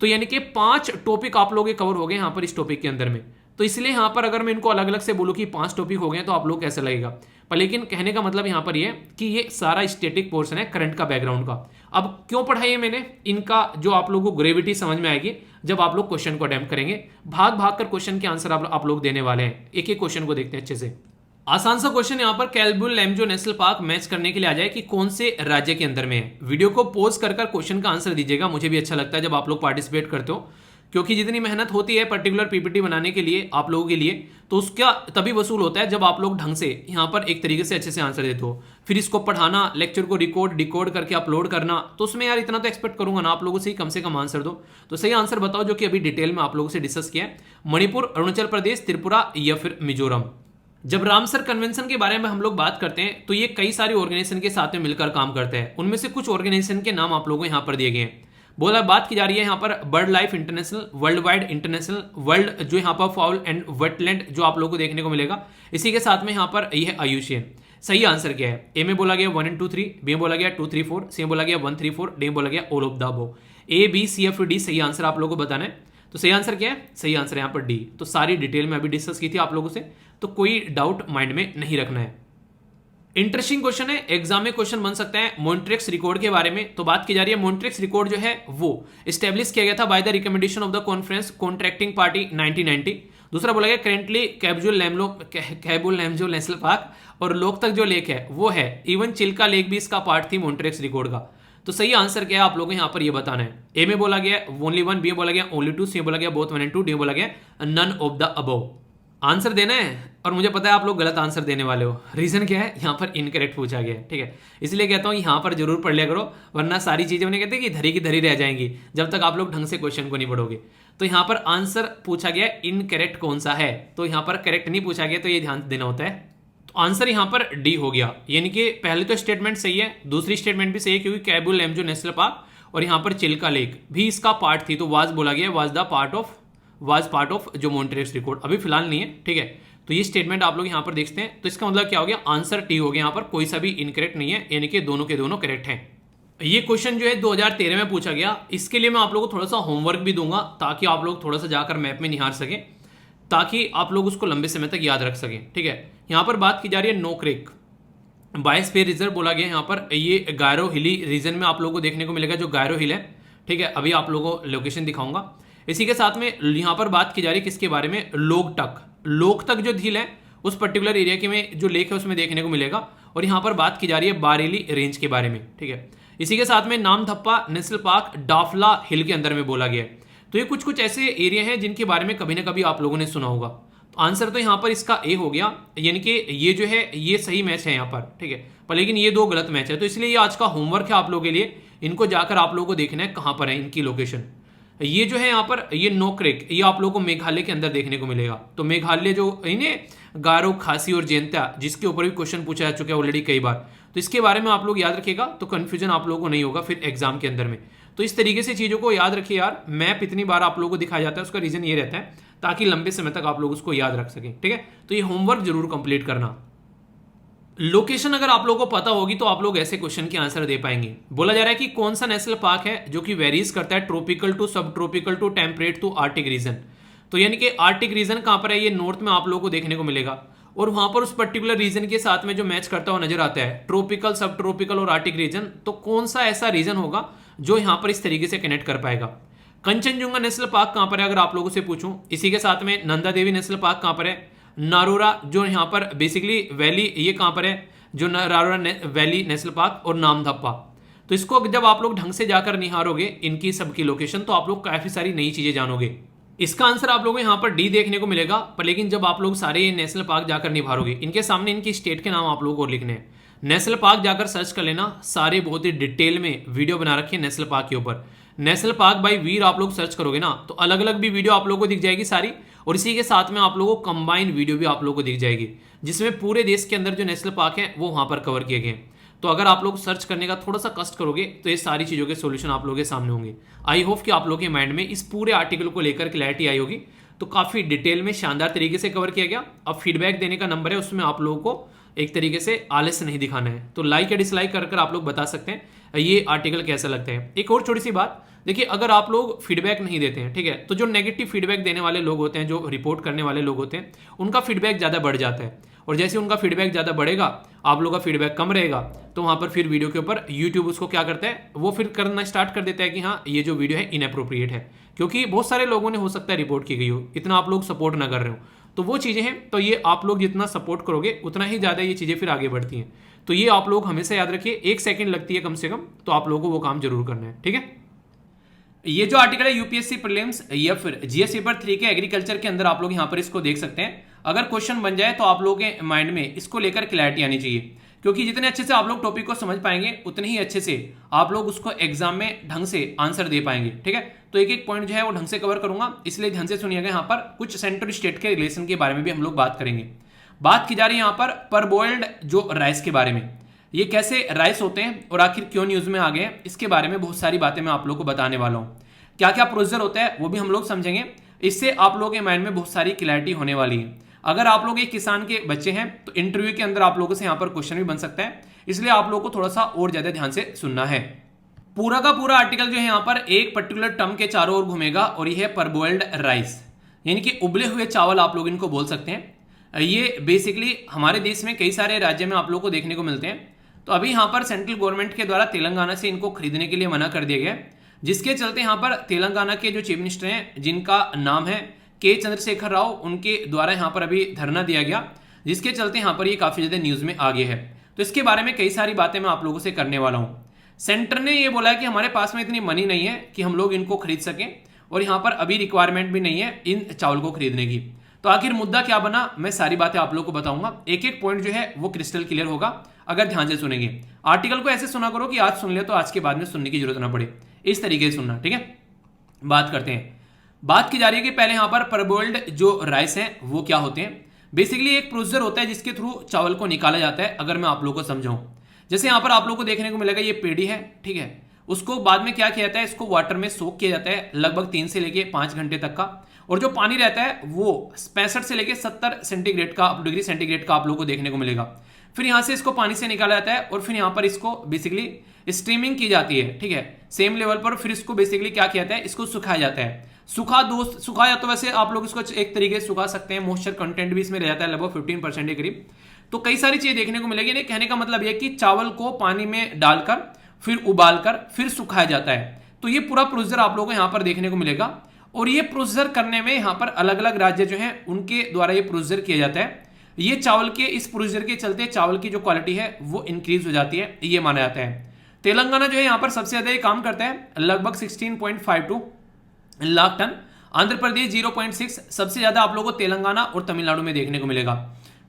तो यानी कि 5 टॉपिक आप लोगों के कवर हो गए यहाँ पर इस टॉपिक के अंदर में। तो इसलिए यहाँ पर अगर मैं इनको अलग अलग से बोलूँ कि 5 टॉपिक हो गए तो आप लोग कैसा लगेगा, पर लेकिन कहने का मतलब यहाँ पर ये कि ये सारा स्टैटिक पोर्शन है करंट का, बैकग्राउंड का। अब क्यों पढ़ाई है मैंने, इनका जो आप लोगों को ग्रेविटी समझ में आएगी जब आप लोग क्वेश्चन को अटेम्प्ट करेंगे। भाग भाग कर क्वेश्चन के आंसर आप लोग देने वाले हैं। एक एक क्वेश्चन को देखते हैं अच्छे से। आसान सा क्वेश्चन यहाँ पर, कैबुल लैम्जो नेशनल पार्क मैच करने के लिए आ जाए कि कौन से राज्य के अंदर में है। वीडियो को पॉज कर क्वेश्चन का आंसर दीजिएगा, मुझे भी अच्छा लगता है जब आप लोग पार्टिसिपेट करते हो, क्योंकि जितनी मेहनत होती है पर्टिकुलर पीपीटी बनाने के लिए आप लोगों के लिए, तो उसका तभी वसूल होता है जब आप लोग ढंग से यहाँ पर एक तरीके से अच्छे से आंसर देते हो। फिर इसको पढ़ाना, लेक्चर को डिकोड करके अपलोड करना, तो उसमें यार इतना तो एक्सपेक्ट करूंगा ना आप लोगों से ही कम आंसर दो। तो सही आंसर बताओ जो कि अभी डिटेल में आप लोगों से डिस्कस किया है। मणिपुर, अरुणाचल प्रदेश, त्रिपुरा या फिर मिजोरम। जब रामसर कन्वेंशन के बारे में हम लोग बात करते हैं तो ये कई सारे ऑर्गेनाइजेशन के साथ में मिलकर काम करते हैं। उनमें से कुछ ऑर्गेनाइजेशन के नाम आप लोगों को यहाँ पर दिए गए हैं। बात की जा रही है यहाँ पर bird life international, world wide international, world जो यहाँ पर फाउल एंड वेटलैंड जो आप लोगों को देखने को मिलेगा। इसी के साथ में यहाँ पर यह IUCN। सही आंसर क्या है? ए में बोला गया 1 and 2 3, बी में बोला गया 2 3 4, सी में बोला गया 1 3 4, डी में बोला गया all of the above. ABCFD सही आंसर आप लोगों को बताना है। तो सही आंसर क्या है? सही आंसर यहाँ पर डी। तो सारी डिटेल में अभी डिस्कस की थी आप लोगों से, तो कोई डाउट माइंड में नहीं रखना है। इंटरेस्टिंग क्वेश्चन है, एग्जाम में क्वेश्चन बन सकता है मॉन्ट्रिक्स रिकॉर्ड के बारे में। तो बात की जा रही है मॉन्ट्रिक्स रिकॉर्ड जो है वो एस्टेब्लिश किया गया था by the recommendation of the conference contracting party 1990। दूसरा बोला गया करेंटली कैबुल लैम्जो नेशनल पार्क और लोकतक जो लेक है वो है, इवन चिल्का लेक भी इसका पार्ट थी मॉन्ट्रिक्स रिकॉर्ड का। तो सही आंसर क्या है आप लोगों को यहाँ पर ये बताना है। ए में बोला गया ओनली 1, बी में बोला गया ओनली 2, सी में बोला गया बोथ 1 and 2, डी में बोला गया none of the above. Answer देना है और मुझे पता है आप लोग गलत आंसर देने वाले हो। रीजन क्या है? यहाँ पर इनकरेक्ट पूछा गया है, ठीक है। इसलिए कहता हूँ यहाँ पर जरूर पढ़ लिया करो, वरना सारी चीजें उन्हें कहते हैं कि धरी की धरी रह जाएंगी जब तक आप लोग ढंग से क्वेश्चन को नहीं पढ़ोगे। तो यहाँ पर आंसर पूछा गया इनकरेक्ट कौन सा है, तो यहाँ पर करेक्ट नहीं पूछा गया, तो ये ध्यान देना होता है। तो आंसर यहाँ पर डी हो गया, यानी कि पहले तो स्टेटमेंट सही है, दूसरी स्टेटमेंट भी सही है क्योंकि कैबुल लैम्जो नेशनल पार्क और यहाँ पर चिल्का लेक भी इसका पार्ट थी। तो वाज बोला गया, वाज पार्ट ऑफ जो मॉन्ट्रिक्स रिकॉर्ड, अभी फिलहाल नहीं है, ठीक है। तो ये स्टेटमेंट आप लोग यहाँ पर देखते हैं। तो इसका मतलब क्या हो गया? आंसर टी हो गया, यहाँ पर कोई सा भी इनकरेक्ट नहीं है, यानी कि दोनों के दोनों करेक्ट हैं। ये क्वेश्चन जो है 2013 में पूछा गया। इसके लिए मैं आप लोगों को थोड़ा सा होमवर्क भी दूंगा ताकि आप लोग थोड़ा सा जाकर मैप में निहार सकें, ताकि आप लोग उसको लंबे समय तक याद रख सकें, ठीक है। यहाँ पर बात की जा रही है नोक्रेक बायोस्फीयर रिजर्व बोला गया। यहाँ पर ये गारो हिली रीजन में आप लोगों को देखने को मिलेगा, जो गारो हिल है, ठीक है। अभी आप लोगों को लोकेशन दिखाऊंगा। इसी के साथ में यहाँ पर बात की जा रही है किसके बारे में? लोकतक जो झील है उस पर्टिकुलर एरिया के में जो लेक है उसमें देखने को मिलेगा। और यहाँ पर बात की जा रही है बारेली रेंज के बारे में, ठीक है। इसी के साथ में नामथप्पा नेशनल पार्क डाफला हिल के अंदर में बोला गया है। तो ये कुछ ऐसे एरिया हैं जिनके बारे में कभी ना कभी आप लोगों ने सुना होगा। तो आंसर तो यहाँ पर इसका ए हो गया, यानी कि ये जो है ये सही मैच है यहाँ पर, ठीक है। पर लेकिन ये दो गलत मैच है, तो इसलिए ये आज का होमवर्क है आप लोगों के लिए। इनको जाकर आप लोगों को देखना है कहाँ पर है इनकी लोकेशन। ये जो है यहाँ पर ये नोक्रेक, ये आप लोगों को मेघालय के अंदर देखने को मिलेगा। तो मेघालय जो इन्हें गारो, खासी और जैंता, जिसके ऊपर भी क्वेश्चन पूछा जा चुका है ऑलरेडी कई बार, तो इसके बारे में आप लोग याद रखिएगा, तो कंफ्यूजन आप लोगों को नहीं होगा फिर एग्जाम के अंदर में। तो इस तरीके से चीजों को याद रखिए यार। मैप इतनी बार आप लोगों को दिखाया जाता है, उसका रीजन ये रहता है ताकि लंबे समय तक आप लोग उसको याद रख सकें, ठीक है। तो ये होमवर्क जरूर कंप्लीट करना। लोकेशन अगर आप लोगों को पता होगी तो आप लोग ऐसे क्वेश्चन के आंसर दे पाएंगे। बोला जा रहा है कि कौन सा नेशनल पार्क है जो कि वेरीज करता है tropical to subtropical to temperate to arctic region. तो यानी कि आर्टिक रीजन कहां पर है? ये नॉर्थ में आप लोगों को देखने को मिलेगा, और वहां पर उस पर्टिकुलर रीजन के साथ में जो मैच करता हुआ नजर आता है ट्रॉपिकल, सब ट्रॉपिकल और आर्टिक रीजन। तो कौन सा ऐसा रीजन होगा जो यहां पर इस तरीके से कनेक्ट कर पाएगा? कंचनजुंगा नेशनल पार्क कहां पर है अगर आप लोगों से पूछूं? इसी के साथ में नंदा देवी नेशनल पार्क कहां पर है? नारोरा जो यहाँ पर बेसिकली वैली, ये कहां पर है? जो नारोरा वैली नेशनल पार्क और नामथप्पा। तो इसको जब आप लोग ढंग से जाकर निहारोगे इनकी सबकी लोकेशन, तो आप लोग काफी सारी नई चीजें जानोगे। इसका आंसर आप लोगों को यहाँ पर डी देखने को मिलेगा। पर लेकिन जब आप लोग सारे नेशनल पार्क जाकर निहारोगे, इनके सामने इनकी स्टेट के नाम आप लोगों को लिखने हैं। नेशनल पार्क जाकर सर्च कर लेना, सारे बहुत ही डिटेल में वीडियो बना रखी है नेशनल पार्क के ऊपर। नेशनल पार्क बाय वीर आप लोग सर्च करोगे ना, तो अलग अलग भी वीडियो आप लोगों को दिख जाएगी सारी, और इसी के साथ में आप लोगों को कंबाइंड वीडियो भी आप लोगों को दिख जाएगी, जिसमें पूरे देश के अंदर जो नेशनल पार्क है वो वहां पर कवर किए गए। तो अगर आप लोग सर्च करने का थोड़ा सा कष्ट करोगे तो ये सारी चीजों के सॉल्यूशन आप लोगों के सामने होंगे। आई होप कि आप लोगों के माइंड में इस पूरे आर्टिकल को लेकर क्लैरिटी आई होगी। तो काफी डिटेल में शानदार तरीके से कवर किया गया। अब फीडबैक देने का नंबर है, उसमें आप लोगों को एक तरीके से आलस्य नहीं दिखाना है। तो लाइक या डिसलाइक कर आप लोग बता सकते हैं ये आर्टिकल कैसा लगता है। एक और छोटी सी बात, देखिए अगर आप लोग फीडबैक नहीं देते हैं, ठीक है, तो जो नेगेटिव फीडबैक देने वाले लोग होते हैं, जो रिपोर्ट करने वाले लोग होते हैं, उनका फीडबैक ज़्यादा बढ़ जाता है। और जैसे उनका फीडबैक ज़्यादा बढ़ेगा, आप लोगों का फीडबैक कम रहेगा, तो वहाँ पर फिर वीडियो के ऊपर यूट्यूब उसको क्या करता है, वो फिर करना स्टार्ट कर देता है कि हाँ ये जो वीडियो है इनअप्रोप्रिएट है, क्योंकि बहुत सारे लोगों ने हो सकता है रिपोर्ट की गई हो, इतना आप लोग सपोर्ट ना कर रहे हो। तो वो चीज़ें हैं, तो ये आप लोग जितना सपोर्ट करोगे उतना ही ज़्यादा ये चीज़ें फिर आगे बढ़ती हैं। तो ये आप लोग हमेशा याद रखिए, 1 सेकंड लगती है कम से कम, तो आप लोगों को वो काम जरूर करना है, ठीक है। ये जो आर्टिकल है यूपीएससी प्रीलिम्स या फिर जीएस पेपर 3 के एग्रीकल्चर के अंदर आप लोग यहाँ पर इसको देख सकते हैं। अगर क्वेश्चन बन जाए तो आप लोगों के माइंड में इसको लेकर क्लैरिटी आनी चाहिए, क्योंकि जितने अच्छे से आप लोग टॉपिक को समझ पाएंगे उतने ही अच्छे से आप लोग उसको एग्जाम में ढंग से आंसर दे पाएंगे, ठीक है। तो एक एक पॉइंट जो है वो ढंग से कवर करूंगा, इसलिए ध्यान से सुनिएगा। यहाँ पर कुछ सेंट्रल स्टेट के रिलेशन के बारे में भी हम लोग बात करेंगे। बात की जा रही है यहाँ पर परबॉइल्ड जो राइस के बारे में, ये कैसे राइस होते हैं और आखिर क्यों न्यूज में आ गए हैं, इसके बारे में बहुत सारी बातें मैं आप लोगों को बताने वाला हूँ। क्या क्या प्रोसीजर होता है वो भी हम लोग समझेंगे, इससे आप लोगों के माइंड में बहुत सारी क्लैरिटी होने वाली है। अगर आप लोग एक किसान के बच्चे हैं तो इंटरव्यू के अंदर आप लोगों से यहाँ पर क्वेश्चन भी बन सकता है, इसलिए आप लोगों को थोड़ा सा और ज्यादा ध्यान से सुनना है। पूरा का पूरा आर्टिकल जो है यहाँ पर एक पर्टिकुलर टर्म के चारों ओर घूमेगा और यह है परबॉइल्ड राइस, यानी कि उबले हुए चावल आप लोग इनको बोल सकते हैं। ये बेसिकली हमारे देश में कई सारे राज्य में आप लोग को देखने को मिलते हैं। तो अभी यहाँ पर सेंट्रल गवर्नमेंट के द्वारा तेलंगाना से इनको खरीदने के लिए मना कर दिया गया, जिसके चलते यहाँ पर तेलंगाना के जो चीफ मिनिस्टर हैं जिनका नाम है के चंद्रशेखर राव, उनके द्वारा यहाँ पर अभी धरना दिया गया, जिसके चलते यहाँ पर ये काफी ज्यादा न्यूज में आ गया है। तो इसके बारे में कई सारी बातें मैं आप लोगों से करने वाला हूँ। सेंटर ने ये बोला है कि हमारे पास में इतनी मनी नहीं है कि हम लोग इनको खरीद सकें, और यहाँ पर अभी रिक्वायरमेंट भी नहीं है इन चावल को खरीदने की। तो आखिर मुद्दा क्या बना, मैं सारी बातें आप लोग को बताऊंगा, एक एक पॉइंट जो है वो क्रिस्टल क्लियर होगा अगर ध्यान से सुनेंगे। आर्टिकल को ऐसे सुना करो कि आज सुन ले तो आज के बाद में सुनने की जरूरत ना पड़े, इस तरीके से सुनना, ठीक है। बात करते हैं। बात की जा रही है कि पहले यहाँ पर परबॉइल्ड जो राइस हैं वो क्या होते हैं। बेसिकली एक प्रोसीजर होता है जिसके थ्रू चावल को निकाला जाता है। अगर मैं आप लोगों को समझाऊं, जैसे यहाँ पर आप लोगों को देखने को मिलेगा ये पेड़ी है, ठीक है, उसको बाद में क्या किया जाता है, इसको वाटर में सोक किया जाता है लगभग 3 से लेके 5 घंटे तक का, और जो पानी रहता है वो 65 से लेके 70 सेंटीग्रेड का डिग्री सेंटीग्रेड का आप लोगों को देखने को मिलेगा। फिर यहाँ से इसको पानी से निकाला जाता है और फिर यहाँ पर इसको बेसिकली स्ट्रीमिंग की जाती है, ठीक है, सेम लेवल पर। फिर इसको बेसिकली क्या किया जाता है, इसको सुखाया जाता है। सुखाया तो वैसे आप लोग इसको एक तरीके से सुखा सकते हैं, मॉइस्चर कंटेंट भी इसमें रह जाता है लगभग 15% के करीब। तो कई सारी चीजें देखने को मिलेगी। नहीं, कहने का मतलब यह कि चावल को पानी में डालकर फिर उबालकर फिर सुखाया जाता है। तो ये पूरा प्रोसीजर आप लोगों को यहाँ पर देखने को मिलेगा, और ये प्रोसीजर करने में यहाँ पर अलग अलग राज्य जो है उनके द्वारा ये प्रोसीजर किया जाता है। ये चावल के इस प्रोसीजर के चलते चावल की जो क्वालिटी है वो इंक्रीज हो जाती है, ये माना जाता है। तेलंगाना जो है यहाँ पर सबसे ज्यादा ये काम करता है, लगभग 16.52 लाख टन। आंध्र प्रदेश 0.6, सबसे ज्यादा आप लोगों को तेलंगाना और तमिलनाडु में देखने को मिलेगा।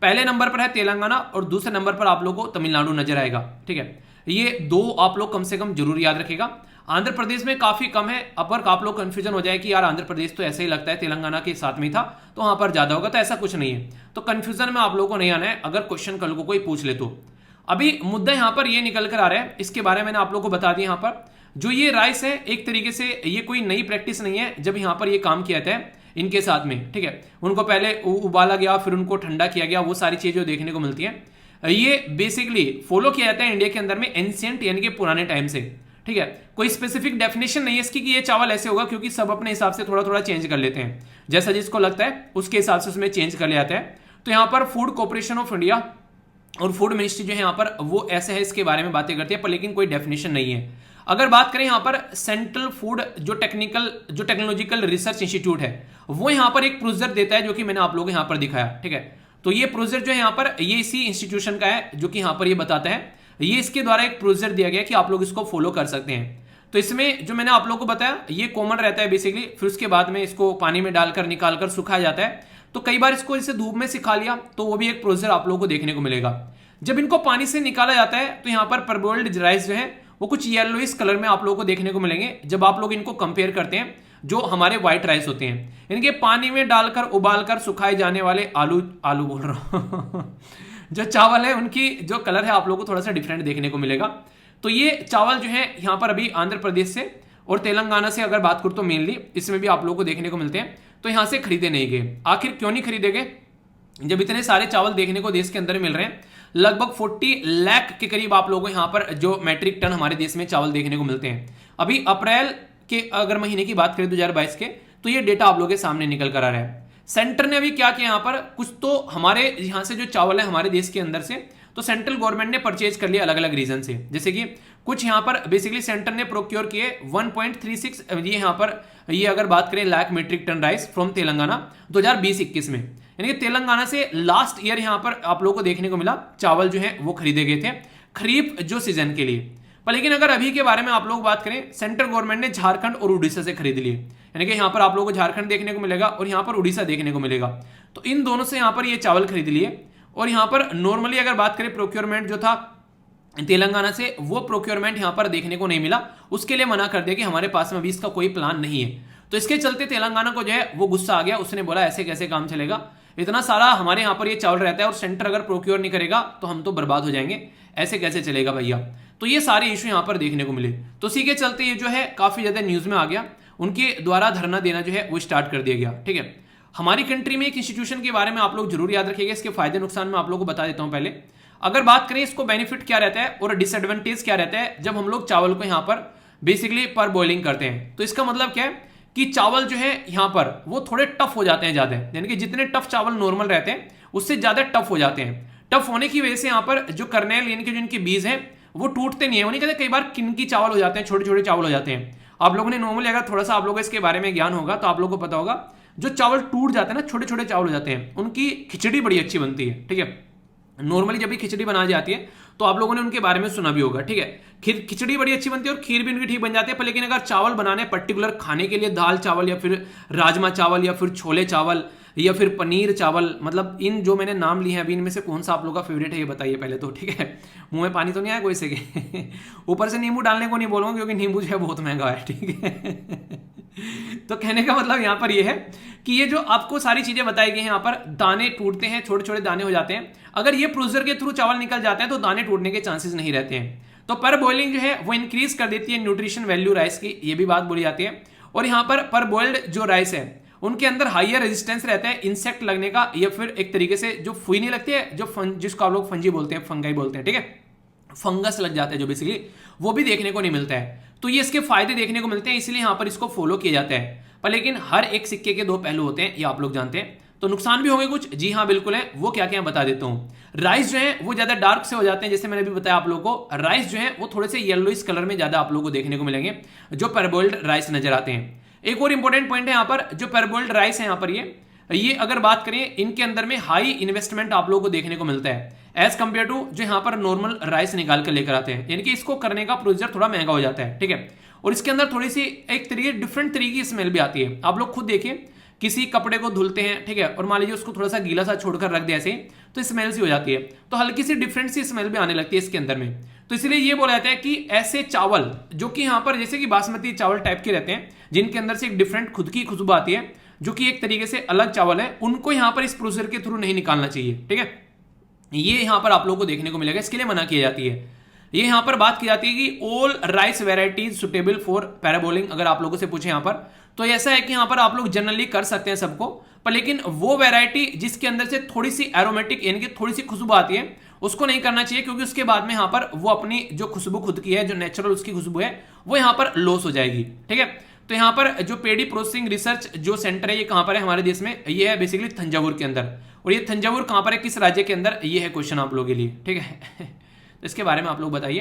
पहले नंबर पर है तेलंगाना और दूसरे नंबर पर आप लोगों को तमिलनाडु नजर आएगा, ठीक है। ये दो आप लोग कम से कम जरूर याद रखेगा। आंध्र प्रदेश में काफी कम है। अपर आप लोग कंफ्यूजन हो जाए कि यार आंध्र प्रदेश तो ऐसे ही लगता है तेलंगाना के साथ में था तो वहां पर ज्यादा होगा, तो ऐसा कुछ नहीं है। तो कंफ्यूजन में आप लोगों को नहीं आना है अगर क्वेश्चन कल को कोई पूछ ले तो। अभी मुद्दा यहाँ पर ये निकल कर आ रहा है, इसके बारे में मैंने आप लोगों को बता दिया। यहाँ पर जो ये राइस है एक तरीके से ये कोई नई प्रैक्टिस नहीं है, जब यहाँ पर ये काम किया जाता है इनके साथ में, ठीक है। उनको पहले उबाला गया, फिर उनको ठंडा किया गया, वो सारी चीजें जो देखने को मिलती है ये बेसिकली फॉलो किया जाता है इंडिया के अंदर में एंशिएंट यानी कि पुराने टाइम से, ठीक है। कोई स्पेसिफिक डेफिनेशन नहीं है इसकी कि ये चावल ऐसे होगा, क्योंकि सब अपने हिसाब से थोड़ा थोड़ा चेंज कर लेते हैं, जैसा जिसको लगता है उसके हिसाब से उसमें चेंज कर लिया जाता है। तो यहाँ पर फूड कॉर्पोरेशन ऑफ इंडिया और फूड मिनिस्ट्री जो है यहाँ पर वो ऐसे है, इसके बारे में बातें करती है, पर लेकिन कोई डेफिनेशन नहीं है। अगर बात करें यहाँ पर सेंट्रल फूड जो टेक्नोलॉजिकल रिसर्च इंस्टीट्यूट है वो यहाँ पर एक प्रोसीजर देता है, जो कि मैंने आप लोगों को यहाँ पर दिखाया, ठीक है। तो ये प्रोसीजर जो है यहाँ पर ये इसी इंस्टीट्यूशन का है, जो कि यहाँ पर ये बताता है। ये इसके द्वारा एक प्रोसीजर दिया गया कि आप लोग इसको फॉलो कर सकते हैं। तो इसमें जो मैंने आप लोगों को बताया ये कॉमन रहता है बेसिकली। फिर उसके बाद में इसको पानी में डालकर निकालकर सुखाया जाता है। तो कई बार इसको जैसे धूप में सिखा लिया तो वो भी एक प्रोसीजर आप लोगों को देखने को मिलेगा। जब इनको पानी से निकाला जाता है तो यहाँ पर परबॉइल्ड राइस जो है वो कुछ येलोइश कलर में आप लोगों को देखने को मिलेंगे, जब आप लोग इनको कंपेयर करते हैं जो हमारे व्हाइट राइस होते हैं। इनके पानी में डालकर उबालकर सुखाए जाने वाले आलू बोल रहा हूं जो चावल है उनकी जो कलर है आप लोगों को थोड़ा सा डिफरेंट देखने को मिलेगा। तो ये चावल जो है यहाँ पर अभी आंध्र प्रदेश से और तेलंगाना से अगर बात करूं तो मेनली इसमें भी आप लोगों को देखने को मिलते हैं। तो यहाँ से खरीदे नहीं गए। आखिर क्यों नहीं खरीदे गए, जब इतने सारे चावल देखने को देश के अंदर मिल रहे हैं, लगभग 40 लाख के करीब आप लोगों को यहाँ पर जो मैट्रिक टन हमारे देश में चावल देखने को मिलते हैं। अभी अप्रैल के अगर महीने की बात करें 2022 के, तो ये डेटा आप लोगों के सामने निकल कर आ रहा है। सेंटर ने अभी क्या किया यहाँ पर, कुछ तो हमारे यहाँ से जो चावल है हमारे देश के अंदर से, तो सेंट्रल गवर्नमेंट ने परचेज कर लिया अलग अलग रीजन से। जैसे कि कुछ यहाँ पर बेसिकली सेंटर ने प्रोक्योर किए 1.36 ये यहाँ पर ये अगर बात करें lakh metric ton rice from Telangana 2020-21 में, यानी कि तेलंगाना से लास्ट ईयर यहाँ पर आप लोगों को देखने को मिला चावल जो है वो खरीदे गए थे खरीफ जो सीजन के लिए। पर लेकिन अगर अभी के बारे में आप लोग बात करें, सेंट्रल गवर्नमेंट ने झारखंड और उड़ीसा से खरीद लिए, यानी कि यहाँ पर आप लोगों को झारखंड देखने को मिलेगा और यहाँ पर उड़ीसा देखने को मिलेगा। तो इन दोनों से यहाँ पर ये चावल खरीद लिए। और यहाँ पर नॉर्मली अगर बात करें प्रोक्योरमेंट जो था तेलंगाना से, वो प्रोक्योरमेंट यहाँ पर देखने को नहीं मिला, उसके लिए मना कर दिया कि हमारे पास में अभी इसका कोई प्लान नहीं है। तो इसके चलते तेलंगाना को जो है वो गुस्सा आ गया, उसने बोला ऐसे कैसे काम चलेगा, इतना सारा हमारे यहाँ पर ये चावल रहता है और सेंटर अगर प्रोक्योर नहीं करेगा तो हम तो बर्बाद हो जाएंगे, ऐसे कैसे चलेगा भैया। तो ये सारे इशू यहाँ पर देखने को मिले। तो इसी के चलते ये जो है काफी ज्यादा न्यूज में आ गया, उनके द्वारा धरना देना जो है वो स्टार्ट कर दिया गया। ठीक है, हमारी कंट्री में एक इंस्टीट्यूशन के बारे में आप लोग जरूर याद रखिएगा, इसके फायदे नुकसान मैं आप लोगों को बता देता हूं। पहले अगर बात करें इसको बेनिफिट क्या रहता है और डिसएडवांटेज क्या रहता है जब हम लोग चावल को यहाँ पर बेसिकली पर बॉइलिंग करते हैं, तो इसका मतलब क्या है कि चावल जो है यहाँ पर वो थोड़े टफ हो जाते हैं ज्यादा, यानी कि जितने टफ चावल नॉर्मल रहते हैं उससे ज्यादा टफ हो जाते हैं। टफ होने की वजह से यहाँ पर जो कर्नेल यानी कि जो इनके बीज हैं वो टूटते नहीं है, वो नहीं कहते कई बार किनकी चावल हो जाते हैं, छोटे छोटे चावल हो जाते हैं। आप लोगों ने नॉर्मली अगर थोड़ा सा आप लोगों को इसके बारे में ज्ञान होगा तो आप लोगों को पता होगा जो चावल टूट जाते हैं ना, छोटे छोटे चावल हो जाते हैं, उनकी खिचड़ी बड़ी अच्छी बनती है। ठीक है, नॉर्मली जब भी खिचड़ी बनाई जाती है तो आप लोगों ने उनके बारे में सुना भी होगा। ठीक है, खिचड़ी बड़ी अच्छी बनती है और खीर भी उनकी ठीक बन जाती है। पर लेकिन अगर चावल बनाने पर्टिकुलर खाने के लिए दाल चावल या फिर राजमा चावल या फिर छोले चावल या फिर पनीर चावल, मतलब इन जो मैंने नाम लिए हैं अभी इनमें से कौन सा आप लोगों का फेवरेट है ये बताइए पहले तो। ठीक है, मुंह में पानी तो नहीं आया कोई से के ऊपर से नींबू डालने को नहीं बोलूंगा क्योंकि नींबू जो है बहुत महंगा है। ठीक है तो कहने का मतलब यहाँ पर ये है कि ये जो आपको सारी चीजें बताई गई हैं, यहाँ पर दाने टूटते हैं, छोटे छोटे दाने हो जाते हैं। अगर ये प्रोसीजर के थ्रू चावल निकल जाते हैं तो दाने टूटने के चांसेस नहीं रहते हैं। तो पर बॉइलिंग जो है वो इंक्रीज कर देती है न्यूट्रिशन वैल्यू राइस की, ये भी बात बोली जाती है। और यहाँ पर बॉइल्ड जो राइस है उनके अंदर हाइयर रेजिस्टेंस रहता है इंसेक्ट लगने का, या फिर एक तरीके से जो फुई नहीं लगती है, जो जिसको आप लोग फंजी बोलते हैं, फंगाई बोलते हैं। ठीक है, फंगस लग जाता है जो बेसिकली, वो भी देखने को नहीं मिलता है। तो ये इसके फायदे देखने को मिलते हैं, इसलिए यहाँ पर इसको फॉलो किया जाता है। पर लेकिन हर एक सिक्के के दो पहलू होते हैं, ये आप लोग जानते हैं। तो नुकसान भी होंगे कुछ, जी हाँ बिल्कुल है। वो क्या क्या बता देता हूँ। राइस जो है वो ज्यादा डार्क से हो जाते हैं, जैसे मैंने अभी बताया आप लोगों को। राइस जो है वो थोड़े से येलोइश कलर में ज्यादा आप लोगों को देखने को मिलेंगे जो पैराबोइल्ड राइस नजर आते हैं। एक और इंपॉर्टेंट पॉइंट है यहाँ पर, जो पैराबोइल्ड राइस है यहाँ पर ये अगर बात करें इनके अंदर में हाई इन्वेस्टमेंट आप लोगों को देखने को मिलता है एज कंपेयर टू जो यहाँ पर नॉर्मल राइस निकाल कर लेकर आते हैं, यानी कि इसको करने का प्रोसीजर थोड़ा महंगा हो जाता है। ठीक है, और इसके अंदर थोड़ी सी एक तरीके डिफरेंट तरीके की स्मेल भी आती है। आप लोग खुद देखिए, किसी कपड़े को धुलते हैं, ठीक है, और मान लीजिए उसको थोड़ा सा गीला सा छोड़कर रख दिया ऐसे ही, तो स्मेल सी हो जाती है, तो हल्की सी डिफरेंट सी स्मेल भी आने लगती है इसके अंदर में। तो इसलिए ये बोला जाता है कि ऐसे चावल जो कि यहाँ पर जैसे कि बासमती चावल टाइप के रहते हैं, जिनके अंदर से एक डिफरेंट खुद की खुशबू आती है, जो कि एक तरीके से अलग चावल है, उनको यहाँ पर इस प्रोसीजर के थ्रू नहीं निकालना चाहिए। ठीक है, ये यहाँ पर आप लोगों को देखने को मिलेगा, इसके लिए मना की जाती है। ये यहाँ पर बात की जाती है कि all rice varieties suitable for parboiling. अगर आप लोगों से पूछे यहाँ पर, तो ऐसा है कि यहाँ पर आप लोग जनरली कर सकते हैं सबको, पर लेकिन वो वैरायटी जिसके अंदर से थोड़ी सी एरोमेटिक यानी कि थोड़ी सी खुशबू आती है उसको नहीं करना चाहिए, क्योंकि उसके बाद में यहाँ पर वो अपनी जो खुशबू खुद की है, जो नेचुरल उसकी खुशबू है, वो यहाँ पर लॉस हो जाएगी। ठीक है, तो यहाँ पर जो पेडी प्रोसेसिंग रिसर्च जो सेंटर है ये कहाँ पर है हमारे देश में, ये है बेसिकली तंजावुर के अंदर। और ये तंजावुर कहाँ पर है, किस राज्य के अंदर, ये है क्वेश्चन आप लोगों के लिए। ठीक है तो इसके बारे में आप लोग बताइए।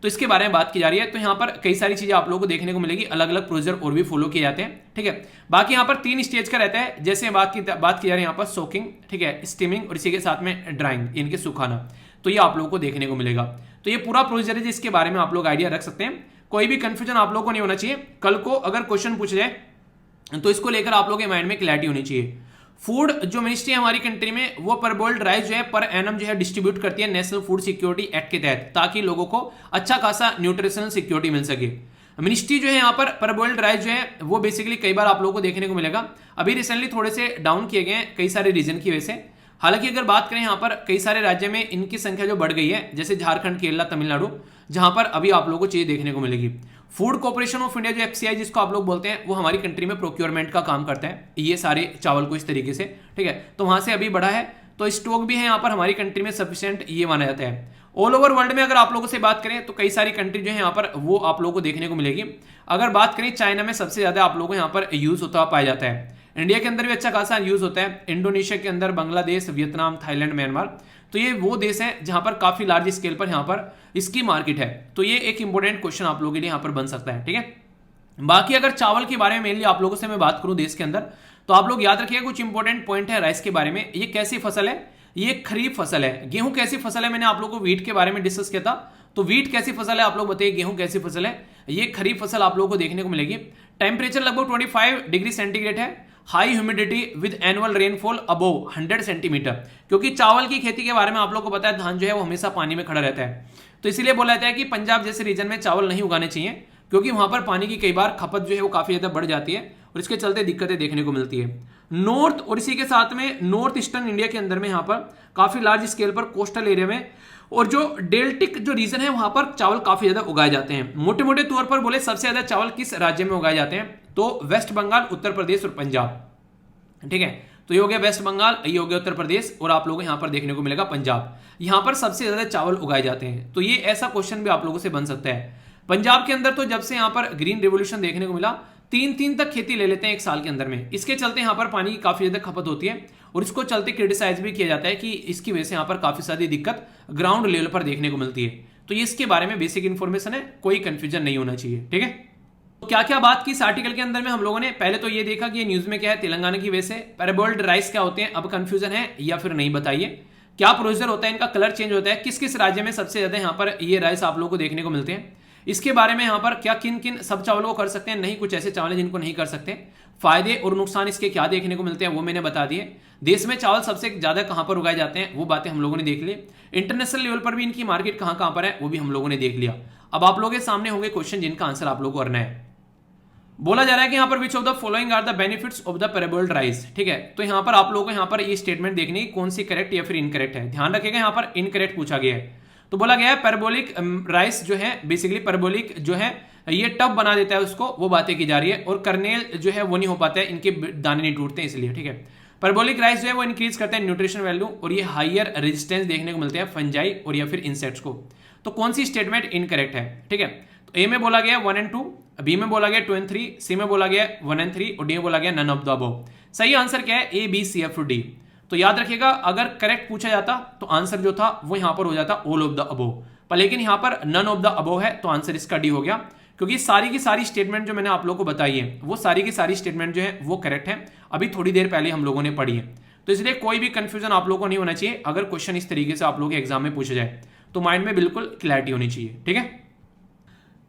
तो इसके बारे में बात की जा रही है, तो यहाँ पर कई सारी चीजें आप लोगों को देखने को मिलेगी, अलग अलग प्रोसीजर और भी फॉलो किए जाते हैं। ठीक है, बाकी यहाँ पर 3 स्टेज का रहता है, जैसे बात की जा रही है यहाँ पर सोकिंग, ठीक है, स्टीमिंग और इसी के साथ में ड्राइंग, इनके सुखाना। तो ये आप लोगों को देखने को मिलेगा। तो ये पूरा प्रोसीजर है जिसके बारे में आप लोग आइडिया रख सकते हैं। कोई भी कंफ्यूजन आप लोगों को नहीं होना चाहिए। कल को अगर क्वेश्चन पूछ जाए तो इसको लेकर आप लोगों के माइंड में क्लैरिटी होनी चाहिए। फूड जो मिनिस्ट्री है हमारी कंट्री में, वो परबोइल्ड राइस जो है पर एनम जो है डिस्ट्रीब्यूट करती है नेशनल फूड सिक्योरिटी एक्ट के तहत, ताकि लोगों को अच्छा खासा न्यूट्रिशनल सिक्योरिटी मिल सके। मिनिस्ट्री जो है यहाँ पर परबोइल्ड राइस जो है वो बेसिकली कई बार आप लोगों को देखने को मिलेगा, अभी रिसेंटली थोड़े से डाउन किए गए हैं कई सारे रीजन की वजह से। हालांकि अगर बात करें यहाँ पर कई सारे राज्य में इनकी संख्या जो बढ़ गई है, जैसे झारखंड, केरला, तमिलनाडु, जहां पर अभी आप लोगों को चीजें देखने को मिलेगी। फूड कॉर्पोरेशन ऑफ इंडिया जो एफसीआई जिसको आप लोग बोलते हैं, वो हमारी कंट्री में प्रोक्योरमेंट का काम करता है ये सारे चावल को इस तरीके से। ठीक है, तो वहां से अभी बढ़ा है, तो स्टॉक भी है यहाँ पर हमारी कंट्री में सफिशिएंट, ये माना जाता है। ऑल ओवर वर्ल्ड में अगर आप लोगों से बात करें तो कई सारी कंट्री जो है यहाँ पर वो आप लोगों को देखने को मिलेगी। अगर बात करें चाइना में सबसे ज्यादा आप लोगों को यहाँ पर यूज होता हुआ पाया जाता है। इंडिया के अंदर भी अच्छा खासा यूज होता है, इंडोनेशिया के अंदर, बांग्लादेश, वियतनाम, थाईलैंड, म्यांमार, तो ये वो देश हैं जहां पर काफी लार्ज स्केल पर यहाँ पर इसकी मार्केट है। तो ये एक इंपॉर्टेंट क्वेश्चन आप लोगों के लिए यहाँ पर बन सकता है। ठीक है, बाकी अगर चावल के बारे में मेनली आप लोगों से मैं बात करूं देश के अंदर, तो आप लोग याद रखिएगा कुछ इंपॉर्टेंट पॉइंट है राइस के बारे में। ये कैसी फसल है, ये खरीफ फसल है। गेहूं कैसी फसल है, मैंने आप लोगों को वीट के बारे में डिस्कस किया था, तो वीट कैसी फसल है आप लोग बताइए, गेहूं कैसी फसल है। ये खरीफ फसल आप लोगों को देखने को मिलेगी। टेम्परेचर लगभग 25 डिग्री सेंटीग्रेड है, high humidity with annual rainfall above 100 centimetre, क्योंकि चावल की खेती के बारे में आप लोगों को पता है धान जो है वो हमेशा पानी में खड़ा रहता है, तो इसीलिए बोला जाता है कि पंजाब जैसे रीजन में चावल नहीं उगाने चाहिए, क्योंकि वहां पर पानी की कई बार खपत जो है वो काफी ज्यादा बढ़ जाती है और इसके चलते दिक्कतें देखने को मिलती है। नॉर्थ और इसी के साथ में नॉर्थ ईस्टर्न इंडिया के अंदर में यहाँ पर काफी लार्ज स्केल पर कोस्टल एरिया में और जो डेल्टिक जो रीजन है वहां पर चावल काफी ज्यादा उगाए जाते हैं। मोटे मोटे तौर पर बोले सबसे ज्यादा चावल किस राज्य में उगाए जाते हैं, तो वेस्ट बंगाल, उत्तर प्रदेश और पंजाब। ठीक है, तो ये हो गया वेस्ट बंगाल, ये हो गया उत्तर प्रदेश और आप लोगों को यहाँ पर देखने को मिलेगा पंजाब। यहाँ पर सबसे ज्यादा चावल उगाए जाते हैं। तो ये ऐसा क्वेश्चन भी आप लोगों से बन सकता है। पंजाब के अंदर तो जब से यहाँ पर ग्रीन रेवोल्यूशन देखने को मिला, 3 तक खेती ले लेते हैं एक साल के अंदर में। इसके चलते यहाँ पर पानी की काफी ज्यादा खपत होती है और इसको चलते क्रिटिसाइज भी किया जाता है कि इसकी वजह से यहाँ पर काफी सारी दिक्कत ग्राउंड लेवल पर देखने को मिलती है। तो ये इसके बारे में बेसिक इन्फॉर्मेशन है, कोई कंफ्यूजन नहीं होना चाहिए। ठीक है, तो क्या क्या बात की इस आर्टिकल के अंदर में हम लोगों ने, पहले तो ये देखा कि ये न्यूज में क्या है, तेलंगाना की वजह से पैराबोल्ड राइस क्या होते हैं, अब कंफ्यूजन है या फिर नहीं, बताइए। क्या प्रोसीजर होता है, इनका कलर चेंज होता है, किस किस राज्य में सबसे ज्यादा यहाँ पर ये राइस आप लोगों को देखने को मिलते हैं, इसके बारे में यहाँ पर क्या किन किन सब चावलों को कर सकते हैं, नहीं कुछ ऐसे चावल हैं जिनको नहीं कर सकते, फायदे और नुकसान इसके क्या देखने को मिलते हैं वो मैंने बता दिए। देश में चावल सबसे ज्यादा कहां पर उगाए जाते हैं वो बातें हम लोगों ने देख ली। इंटरनेशनल लेवल पर भी इनकी मार्केट कहां कहां पर है वो भी हम लोगों ने देख लिया। अब आप लोगों के सामने होंगे क्वेश्चन जिनका आंसर आप लोगों को करना है। बोला जा रहा है कि यहाँ पर which of the following are the benefits of the parboiled rice. ठीक है, तो यहाँ पर आप लोगों को यहाँ पर ये स्टेटमेंट देखनी है कौन सी करेक्ट या फिर इनकरेक्ट है। ध्यान रखिएगा यहाँ पर इनकरेक्ट पूछा गया है। तो बोला गया है पैराबोलिक राइस जो है बेसिकली पैराबोलिक जो है ये टफ बना देता है उसको, वो बातें की जा रही है, और कर्नेल जो है वो नहीं हो पाता है, इनके दाने नहीं टूटते इसलिए। ठीक है, पैराबोलिक राइस जो है वो इंक्रीज करते हैं न्यूट्रिशन वैल्यू और ये हायर रेजिस्टेंस देखने को मिलते हैं फंजाई और या फिर इंसेक्ट्स को। तो कौन सी स्टेटमेंट इनकरेक्ट है? ठीक है, तो ए में बोला गया 1 और 2, बी में बोला गया 2 और 3, सी में बोला गया 1 और 3 और डी में बोला गया नन ऑफ द अबव। सही आंसर क्या है? A B C F D. तो याद रखिएगा अगर करेक्ट पूछा जाता तो आंसर जो था वो यहां पर हो जाता ऑल ऑफ द अबव, पर लेकिन यहां पर नन ऑफ द अबव है तो आंसर इसका डी हो गया, क्योंकि सारी की सारी स्टेटमेंट जो मैंने आप लोगों को बताई है वो सारी की सारी स्टेटमेंट जो है वो करेक्ट है, अभी थोड़ी देर पहले हम लोगों ने पढ़ी है। तो इसलिए कोई भी कंफ्यूजन आप लोगों को नहीं होना चाहिए। अगर क्वेश्चन इस तरीके से आप लोगों के एग्जाम में पूछा जाए तो माइंड में बिल्कुल क्लैरिटी होनी चाहिए। ठीक है,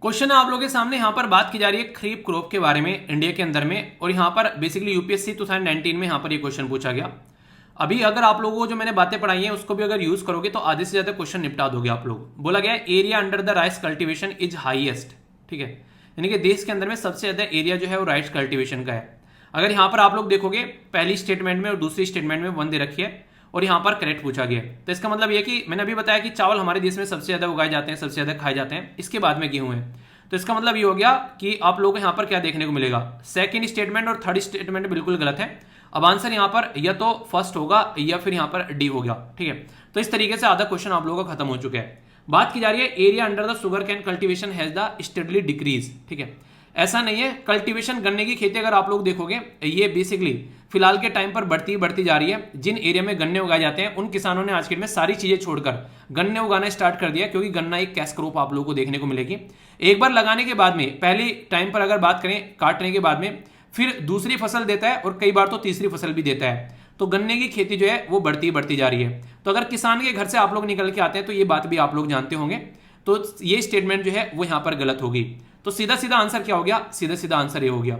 क्वेश्चन आप लोगों के सामने यहाँ पर बात की जा रही है खरीफ क्रॉप के बारे में इंडिया के अंदर में, और यहाँ पर बेसिकली यूपीएससी 2019 में यहाँ पर ये क्वेश्चन पूछा गया। अभी अगर आप लोगों को जो मैंने बातें पढ़ाई हैं उसको भी अगर यूज करोगे तो आधे से ज्यादा क्वेश्चन निपटा दोगे आप लोग। बोला गया area under the rice cultivation is highest. ठीक है, यानी कि देश के अंदर में सबसे ज्यादा एरिया जो है वो राइस कल्टीवेशन का है। अगर यहाँ पर आप लोग देखोगे पहली स्टेटमेंट में और दूसरी स्टेटमेंट में 1 दे रखी है और यहाँ पर करेक्ट पूछा गया, तो इसका मतलब यह कि मैंने अभी बताया कि चावल हमारे देश में सबसे ज्यादा उगाए जाते हैं, सबसे ज्यादा खाए जाते हैं, इसके बाद में गेहूं है। तो इसका मतलब ये हो गया कि आप लोगों को यहाँ पर क्या देखने को मिलेगा, सेकंड स्टेटमेंट और थर्ड स्टेटमेंट बिल्कुल गलत है। अब आंसर यहाँ पर या तो फर्स्ट होगा या फिर यहाँ पर डी हो गया। ठीक है, तो इस तरीके से आधा क्वेश्चन आप लोगों का खत्म हो चुका है। बात की जा रही है area under the sugar cane cultivation has the steadily decrease. ठीक है, ऐसा नहीं है, कल्टीवेशन गन्ने की खेती अगर आप लोग देखोगे ये बेसिकली फिलहाल के टाइम पर बढ़ती जा रही है। जिन एरिया में गन्ने उगाए जाते हैं उन किसानों ने आज के डेट में सारी चीजें छोड़कर गन्ने उगाना स्टार्ट कर दिया, क्योंकि गन्ना एक कैश क्रॉप आप लोगों को देखने को मिलेगी। एक बार लगाने के बाद में पहली टाइम पर अगर बात करें काटने के बाद में फिर दूसरी फसल देता है और कई बार तो तीसरी फसल भी देता है। तो गन्ने की खेती जो है वो बढ़ती जा रही है। तो अगर किसान के घर से आप लोग निकल के आते हैं तो ये बात भी आप लोग जानते होंगे। तो ये स्टेटमेंट जो है वो यहाँ पर गलत होगी। तो सीधा सीधा आंसर क्या हो गया? सीधा सीधा आंसर ये हो गया।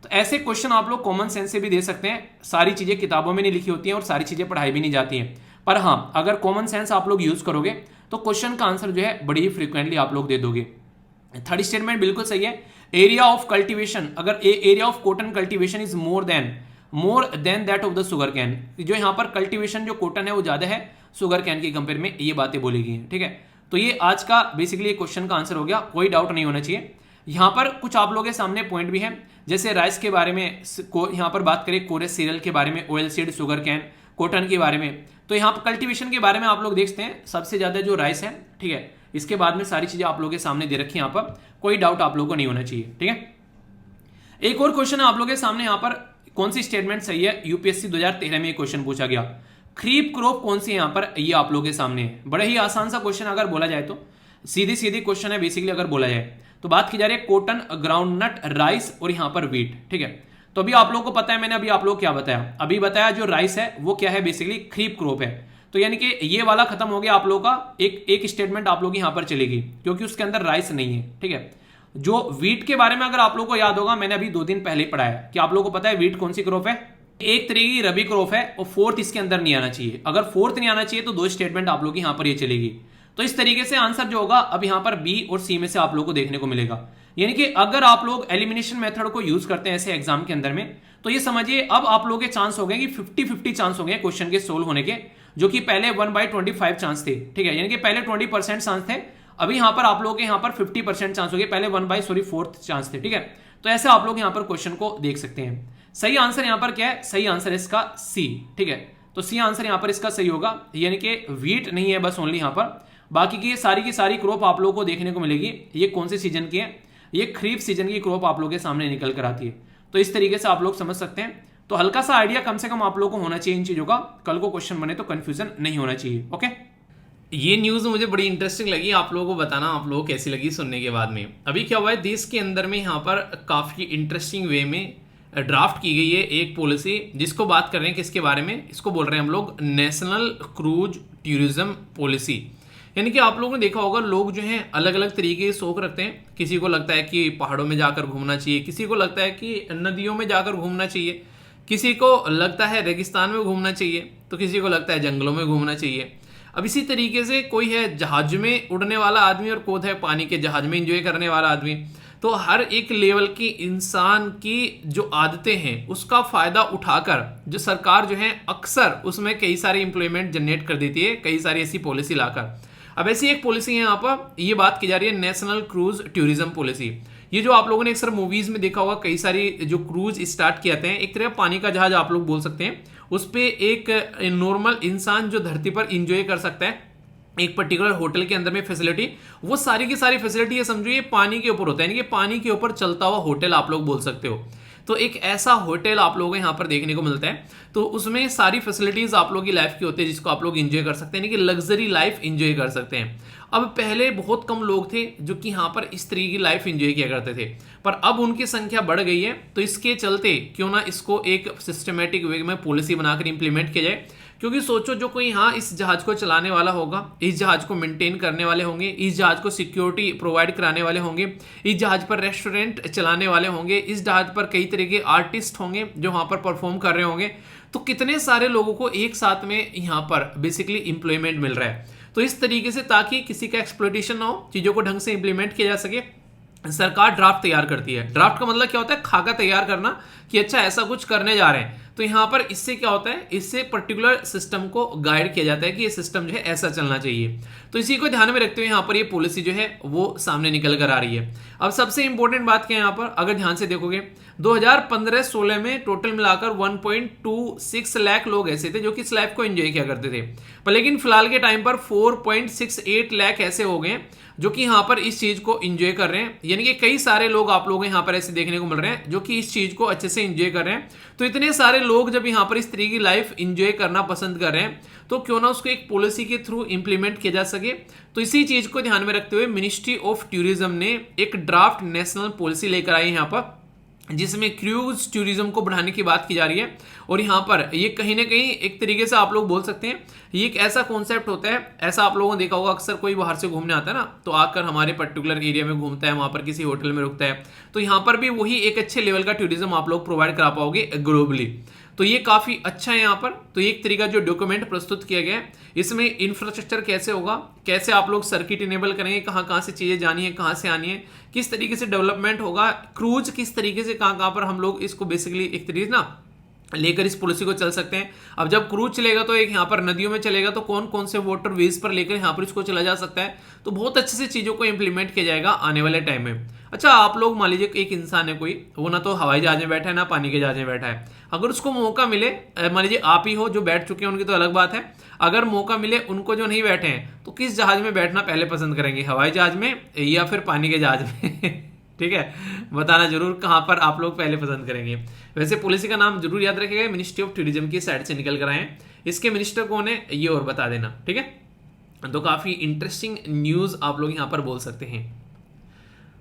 तो ऐसे क्वेश्चन आप लोग कॉमन सेंस से भी दे सकते हैं। सारी चीजें किताबों में नहीं लिखी होती हैं और सारी चीजें पढ़ाई भी नहीं जाती हैं, पर हाँ अगर कॉमन सेंस आप लोग यूज करोगे तो क्वेश्चन का आंसर जो है बड़ी ही फ्रीक्वेंटली आप लोग दे दोगे। थर्ड स्टेटमेंट बिल्कुल सही है। एरिया ऑफ कल्टीवेशन, अगर area of cotton cultivation is more than that of the sugar cane, जो यहाँ पर कल्टीवेशन जो कॉटन है वो ज्यादा है शुगर कैन की कंपेयर में, ये बातें बोली गई हैं। ठीक है, तो ये आज का बेसिकली क्वेश्चन का आंसर हो गया, कोई डाउट नहीं होना चाहिए। यहाँ पर कुछ आप लोगों के सामने पॉइंट भी हैं, जैसे राइस के बारे में यहाँ पर बात करें, कोरस सीरियल के बारे में, oil seed, sugar cane, cotton के बारे में। तो यहाँ पर कल्टीवेशन के बारे में आप लोग देखते हैं सबसे ज्यादा जो राइस है। ठीक है, इसके बाद में सारी चीजें आप लोगों के सामने दे रखी है, यहाँ पर कोई डाउट आप लोगों को नहीं होना चाहिए। ठीक है, एक और क्वेश्चन है आप लोगों के सामने, यहाँ पर कौन सी स्टेटमेंट सही है? यूपीएससी 2013 में क्वेश्चन पूछा गया, खरीफ क्रॉप कौन सी है यहाँ पर, ये आप लोगों के सामने है। बड़ा ही आसान सा क्वेश्चन अगर बोला जाए तो सीधी क्वेश्चन है बेसिकली अगर बोला जाए तो। बात की जा रही है कॉटन, ग्राउंडनट, राइस और यहाँ पर व्हीट। ठीक है, तो अभी आप लोगों को पता है, मैंने अभी आप लोग क्या बताया, अभी बताया जो राइस है वो क्या है, बेसिकली खरीफ क्रॉप है। तो यानी कि ये वाला खत्म हो गया आप लोगों का, एक स्टेटमेंट आप लोग यहाँ पर चलेगी क्योंकि उसके अंदर राइस नहीं है। ठीक है, जो व्हीट के बारे में अगर आप लोगों को याद होगा, मैंने अभी 2 दिन पहले पढ़ाया कि आप लोगों को पता है व्हीट कौन सी क्रॉप है, एक तरीके की रबी क्रॉप है और फोर्थ इसके अंदर नहीं आना चाहिए। अगर फोर्थ नहीं आना चाहिए तो 2 स्टेटमेंट आप लोग यहाँ पर ये चलेगी। तो इस तरीके से आंसर जो होगा अब यहाँ पर बी और सी में से आप लोगों को देखने को मिलेगा। यानी कि अगर आप लोग एलिमिनेशन मेथड को यूज करते हैं ऐसे एग्जाम के अंदर में, तो ये समझिए अब आप लोगों के चांस हो गए कि 50-50 चांस हो गए क्वेश्चन के सोल्व होने के, जो कि पहले 1/25 चांस थे, ठीक है, यानी कि पहले 20% चांस थे, अभी यहां पर आप लोगों के यहां पर 50% चांस हो गए, पहले 1/4 चांस थे, ठीक है। तो ऐसे आप लोग यहां पर क्वेश्चन को देख सकते हैं। सही आंसर यहां पर क्या है, सही आंसर है इसका सी, ठीक है। तो सी आंसर यहां पर इसका सही होगा, यानी कि वीट नहीं है बस ओनली यहां पर, बाकी की सारी क्रॉप आप लोगों को देखने को मिलेगी। ये कौन से सीजन की है, ये खरीफ सीजन की क्रॉप आप लोगों के सामने निकल कर आती है। तो इस तरीके से आप लोग समझ सकते हैं। तो हल्का सा आइडिया कम से कम आप लोगों को होना चाहिए इन चीजों का, कल को क्वेश्चन बने तो कंफ्यूजन नहीं होना चाहिए। ओके, ये न्यूज़ मुझे बड़ी इंटरेस्टिंग लगी, आप लोगों को बताना आप लोगों को कैसी लगी सुनने के बाद में। अभी क्या हुआ है, देश के अंदर में यहाँ पर काफ़ी इंटरेस्टिंग वे में ड्राफ्ट की गई है एक पॉलिसी, जिसको बात कर रहे हैं किसके बारे में, इसको बोल रहे हैं हम लोग नेशनल क्रूज टूरिज्म पॉलिसी। यानी कि आप लोगों ने देखा होगा लोग जो हैं अलग अलग तरीके के शौक रखते हैं, किसी को लगता है कि पहाड़ों में जाकर घूमना चाहिए, किसी को लगता है कि नदियों में जाकर घूमना चाहिए, किसी को लगता है रेगिस्तान में घूमना चाहिए, तो किसी को लगता है जंगलों में घूमना चाहिए। अब इसी तरीके से कोई है जहाज में उड़ने वाला आदमी और कोई है पानी के जहाज में एंजॉय करने वाला आदमी। तो हर एक लेवल की इंसान की जो आदतें हैं उसका फायदा उठाकर जो सरकार जो है अक्सर उसमें कई सारे एम्प्लॉयमेंट जनरेट कर देती है, कई सारी ऐसी पॉलिसी लाकर। अब ऐसी एक पॉलिसी है यहाँ पर, ये बात की जा रही है नेशनल क्रूज टूरिज्म पॉलिसी। ये जो आप लोगों ने अक्सर मूवीज में देखा होगा, कई सारी जो क्रूज स्टार्ट किए जाते हैं, एक तरह पानी का जहाज आप लोग बोल सकते हैं, उस पे एक नॉर्मल इंसान जो धरती पर इंजॉय कर सकता है एक पर्टिकुलर होटल के अंदर में फैसिलिटी, वो सारी की सारी फैसिलिटी ये समझो ये पानी के ऊपर होता है, यानी कि पानी के ऊपर चलता हुआ होटल आप लोग बोल सकते हो। तो एक ऐसा होटल आप लोगों को यहाँ पर देखने को मिलता है, तो उसमें सारी फैसिलिटीज आप लोगों की लाइफ की होती है, जिसको आप लोग एंजॉय कर सकते हैं, यानी कि लग्जरी लाइफ एंजॉय कर सकते हैं। अब पहले बहुत कम लोग थे जो कि यहाँ पर इस तरीके की लाइफ एंजॉय किया करते थे, पर अब उनकी संख्या बढ़ गई है। तो इसके चलते क्यों ना इसको एक सिस्टमेटिक वे में पॉलिसी बनाकर इंप्लीमेंट किया जाए, क्योंकि सोचो जो कोई यहाँ इस जहाज को चलाने वाला होगा, इस जहाज को मेंटेन करने वाले होंगे, इस जहाज को सिक्योरिटी प्रोवाइड कराने वाले होंगे, इस जहाज पर रेस्टोरेंट चलाने वाले होंगे, इस जहाज पर कई तरह के आर्टिस्ट होंगे जो वहाँ पर परफॉर्म कर रहे होंगे, तो कितने सारे लोगों को एक साथ में यहाँ पर बेसिकली इंप्लॉयमेंट मिल रहा है। तो इस तरीके से ताकि किसी का एक्सप्लॉयटेशन ना हो, चीज़ों को ढंग से इंप्लीमेंट किया जा सके, सरकार ड्राफ्ट तैयार करती है। ड्राफ्ट का मतलब क्या होता है, खाका तैयार करना कि अच्छा ऐसा कुछ करने जा रहे हैं। तो यहाँ पर इससे क्या होता है, इससे पर्टिकुलर सिस्टम को गाइड किया जाता है कि ये सिस्टम जो है ऐसा चलना चाहिए। तो इसी को ध्यान में रखते हुए यहाँ पर ये पॉलिसी जो है वो सामने निकल कर आ रही है। अब सबसे इंपॉर्टेंट बात क्या है यहाँ पर, अगर ध्यान से देखोगे 2015-16 में टोटल मिलाकर 1.26 लाख लोग ऐसे थे जो कि इस लाइफ को एंजॉय किया करते थे, पर लेकिन फिलहाल के टाइम पर 4.68 लाख ऐसे हो गए जो कि यहाँ पर इस चीज को एंजॉय कर रहे हैं। यानी कि कई सारे लोग आप लोग यहाँ पर ऐसे देखने को मिल रहे हैं जो कि इस चीज को अच्छे से एंजॉय कर रहे हैं। तो इतने सारे लोग जब यहाँ पर इस तरीके की लाइफ एंजॉय करना पसंद कर रहे हैं, तो क्यों ना उसको एक पॉलिसी के थ्रू इंप्लीमेंट किया जा सके। तो इसी चीज को ध्यान में रखते हुए मिनिस्ट्री ऑफ टूरिज्म ने एक ड्राफ्ट नेशनल पॉलिसी लेकर आई यहाँ पर, जिसमें क्रूज टूरिज्म को बढ़ाने की बात की जा रही है। और यहाँ पर ये कहीं ना कहीं एक तरीके से आप लोग बोल सकते हैं ये एक ऐसा कॉन्सेप्ट होता है, ऐसा आप लोगों ने देखा होगा अक्सर कोई बाहर से घूमने आता है ना, तो आकर हमारे पर्टिकुलर एरिया में घूमता है, वहाँ पर किसी होटल में रुकता है, तो यहाँ पर भी वही एक अच्छे लेवल का टूरिज्म आप लोग प्रोवाइड करा पाओगे ग्लोबली। तो ये काफ़ी अच्छा है यहाँ पर। तो एक तरीका जो डॉक्यूमेंट प्रस्तुत किया गया है, इसमें इंफ्रास्ट्रक्चर कैसे होगा, कैसे आप लोग सर्किट इनेबल करेंगे, कहाँ कहाँ से चीज़ें जानी है, कहाँ से आनी है, किस तरीके से डेवलपमेंट होगा, क्रूज किस तरीके से कहाँ कहाँ पर हम लोग इसको बेसिकली एक तरीके ना लेकर इस पॉलिसी को चल सकते हैं। अब जब क्रूज चलेगा तो एक यहाँ पर नदियों में चलेगा, तो कौन कौन से वाटर वेज पर लेकर यहाँ पर इसको चला जा सकता है। तो बहुत अच्छे से चीज़ों को इंप्लीमेंट किया जाएगा आने वाले टाइम में। अच्छा, आप लोग मान लीजिए एक इंसान है कोई, वो ना तो हवाई जहाज में बैठा है ना पानी के जहाज में बैठा है, अगर उसको मौका मिले, मान लीजिए आप ही हो जो बैठ चुके हैं उनकी तो अलग बात है, अगर मौका मिले उनको जो नहीं बैठे हैं, तो किस जहाज में बैठना पहले पसंद करेंगे, हवाई जहाज में या फिर पानी के जहाज में? ठीक है, बताना जरूर कहाँ पर आप लोग पहले पसंद करेंगे। वैसे पॉलिसी का नाम जरूर याद रखिएगा, मिनिस्ट्री ऑफ टूरिज्म की साइड से निकल कर आए हैं। इसके मिनिस्टर कौन है ये और बता देना, ठीक है। तो काफी इंटरेस्टिंग न्यूज आप लोग यहाँ पर बोल सकते हैं।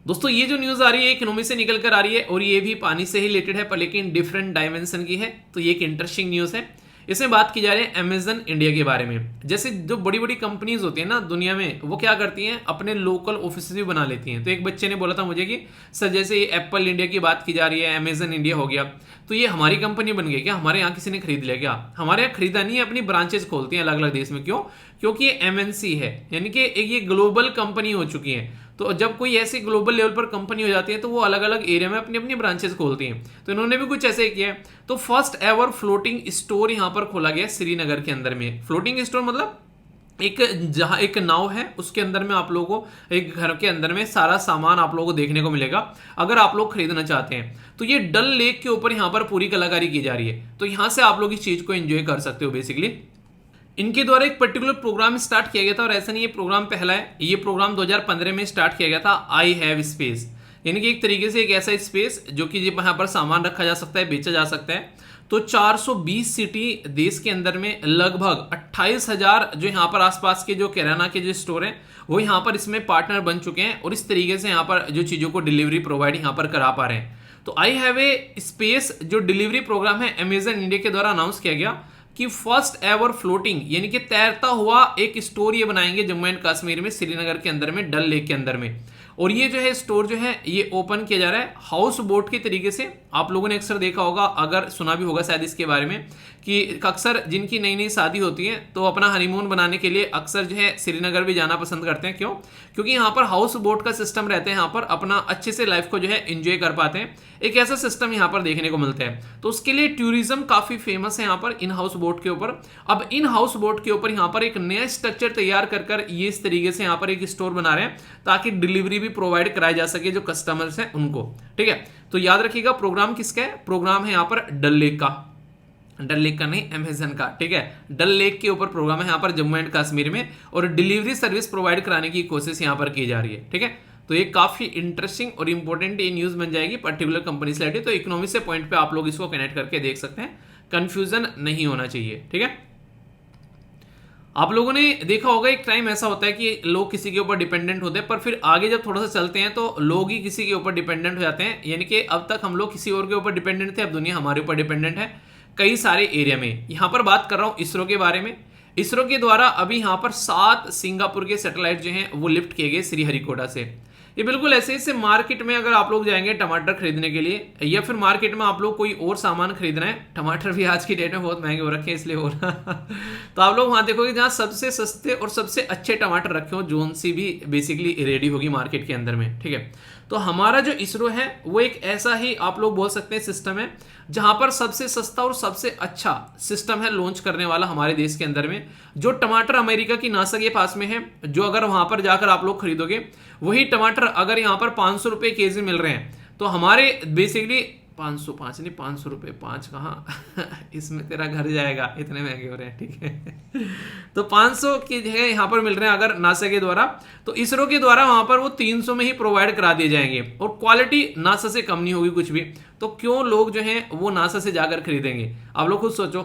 दोस्तों ये जो न्यूज आ रही है इकोनॉमी से निकल कर आ रही है और ये भी पानी से ही रिलेटेड है, पर लेकिन डिफरेंट डायमेंशन की है। तो ये एक इंटरेस्टिंग न्यूज है। इसमें बात की जा रही है अमेजन इंडिया के बारे में। जैसे जो बड़ी बड़ी कंपनीज होती है ना दुनिया में, वो क्या करती हैं, अपने लोकल ऑफिस भी बना लेती हैं। तो एक बच्चे ने बोला था मुझे कि सर जैसे ये एप्पल इंडिया की बात की जा रही है, अमेजन इंडिया हो गया, तो ये हमारी कंपनी बन गई क्या, हमारे यहाँ किसी ने खरीद लिया क्या? हमारे यहाँ खरीदा नहीं है, अपनी ब्रांचेज खोलती हैं अलग अलग देश में। क्यों? क्योंकि ये एमएनसी है, यानी कि एक ये ग्लोबल कंपनी हो चुकी है। तो जब कोई ऐसी ग्लोबल लेवल पर कंपनी हो जाती है तो वो अलग अलग एरिया में अपनी अपनी ब्रांचेस खोलती हैं। तो इन्होंने भी कुछ ऐसे किया है। तो फर्स्ट एवर फ्लोटिंग स्टोर यहाँ पर खोला गया श्रीनगर के अंदर में। फ्लोटिंग स्टोर मतलब एक जहां एक नाव है उसके अंदर में आप लोगों को एक घर के अंदर में सारा सामान आप लोगों को देखने को मिलेगा अगर आप लोग खरीदना चाहते हैं। तो ये डल लेक के ऊपर यहाँ पर पूरी कलाकारी की जा रही है। तो यहाँ से आप लोग इस चीज को एंजॉय कर सकते हो। बेसिकली इनके द्वारा एक पर्टिकुलर प्रोग्राम स्टार्ट किया गया था, और ऐसा नहीं ये प्रोग्राम पहला है, ये प्रोग्राम 2015 में स्टार्ट किया गया था। आई हैव स्पेस, यानी कि एक तरीके से एक ऐसा स्पेस जो कि यहाँ पर सामान रखा जा सकता है, बेचा जा सकता है। तो 420 सिटी देश के अंदर में लगभग 28,000 जो यहाँ पर आसपास के जो किराना के जो स्टोर हैं वो यहाँ पर इसमें पार्टनर बन चुके हैं, और इस तरीके से यहाँ पर जो चीज़ों को डिलीवरी प्रोवाइड यहाँ पर करा पा रहे हैं। तो आई हैव ए स्पेस जो डिलीवरी प्रोग्राम है अमेजन इंडिया के द्वारा अनाउंस किया गया कि फर्स्ट एवर फ्लोटिंग यानी कि तैरता हुआ एक स्टोर ये बनाएंगे जम्मू एंड कश्मीर में, श्रीनगर के अंदर में, डल लेक के अंदर में। और ये जो है स्टोर जो है ये ओपन किया जा रहा है हाउस बोट के तरीके से। आप लोगों ने अक्सर देखा होगा, अगर सुना भी होगा शायद इसके बारे में, कि अक्सर जिनकी नई नई शादी होती है तो अपना हनीमून बनाने के लिए अक्सर जो है श्रीनगर भी जाना पसंद करते हैं। क्यों? क्योंकि यहाँ पर हाउस बोट का सिस्टम रहता है, यहाँ पर अपना अच्छे से लाइफ को जो है एंजॉय कर पाते हैं। एक ऐसा सिस्टम यहाँ पर देखने को मिलता है। तो उसके लिए टूरिज्म काफी फेमस है यहाँ पर इन हाउस बोट के ऊपर। अब इन हाउस बोट के ऊपर यहाँ पर एक नया स्ट्रक्चर तैयार कर ये इस तरीके से यहाँ पर एक स्टोर बना रहे हैं ताकि डिलीवरी भी प्रोवाइड कराई जा सके जो कस्टमर्स हैं उनको। ठीक है, तो याद रखिएगा प्रोग्राम किसका है? प्रोग्राम है यहाँ पर डल लेक का, डल लेक का नहीं, अमेजन का। ठीक है, डल लेक के ऊपर प्रोग्राम है यहाँ पर जम्मू एंड कश्मीर में, और डिलीवरी सर्विस प्रोवाइड कराने की कोशिश यहाँ पर की जा रही है। ठीक है, तो ये काफी इंटरेस्टिंग और इंपॉर्टेंट ये न्यूज बन जाएगी पर्टिकुलर कंपनी से रिलेटेड। तो इकोनॉमी से पॉइंट पे आप लोग इसको कनेक्ट करके देख सकते हैं, कंफ्यूजन नहीं होना चाहिए। ठीक है, आप लोगों ने देखा होगा एक टाइम ऐसा होता है कि लोग किसी के ऊपर डिपेंडेंट होते हैं, पर फिर आगे जब थोड़ा सा चलते हैं तो लोग ही किसी के ऊपर डिपेंडेंट हो जाते हैं। यानी कि अब तक हम लोग किसी और के ऊपर डिपेंडेंट थे, अब दुनिया हमारे ऊपर डिपेंडेंट है कई सारे एरिया में। यहाँ पर बात कर रहा हूँ इसरो के बारे में। इसरो के द्वारा अभी यहाँ पर 7 सिंगापुर के सैटेलाइट जो हैं वो लिफ्ट किए गए श्रीहरिकोटा से। ये बिल्कुल ऐसे ही मार्केट में अगर आप लोग जाएंगे टमाटर खरीदने के लिए, या फिर मार्केट में आप लोग कोई और सामान खरीद रहे हैं, टमाटर भी आज की डेट में बहुत महंगे हो रखे हैं इसलिए हो रहा तो आप लोग वहां देखोगे जहां सबसे सस्ते और सबसे अच्छे टमाटर रखे हो, जोन सी भी बेसिकली रेडी होगी मार्केट के अंदर में। ठीक है, तो हमारा जो इसरो है वो एक ऐसा ही आप लोग बोल सकते हैं सिस्टम है जहां पर सबसे सस्ता और सबसे अच्छा सिस्टम है लॉन्च करने वाला हमारे देश के अंदर में। जो टमाटर अमेरिका की नासा के पास में है, जो अगर वहां पर जाकर आप लोग खरीदोगे वही टमाटर अगर यहाँ पर 500 रुपए केजी मिल रहे हैं, तो हमारे बेसिकली 505 नहीं 500 रुपए, 5 कहाँ इसमें तेरा घर जाएगा, इतने महंगे हो रहे हैं। ठीक है तो 500 की जगह यहाँ पर मिल रहे हैं अगर नासा के द्वारा, तो इसरो के द्वारा वहां पर वो 300 में ही प्रोवाइड करा दिए जाएंगे, और क्वालिटी नासा से कम नहीं होगी कुछ भी। तो क्यों लोग जो हैं वो नासा से जाकर खरीदेंगे? आप लोग खुद सोचो।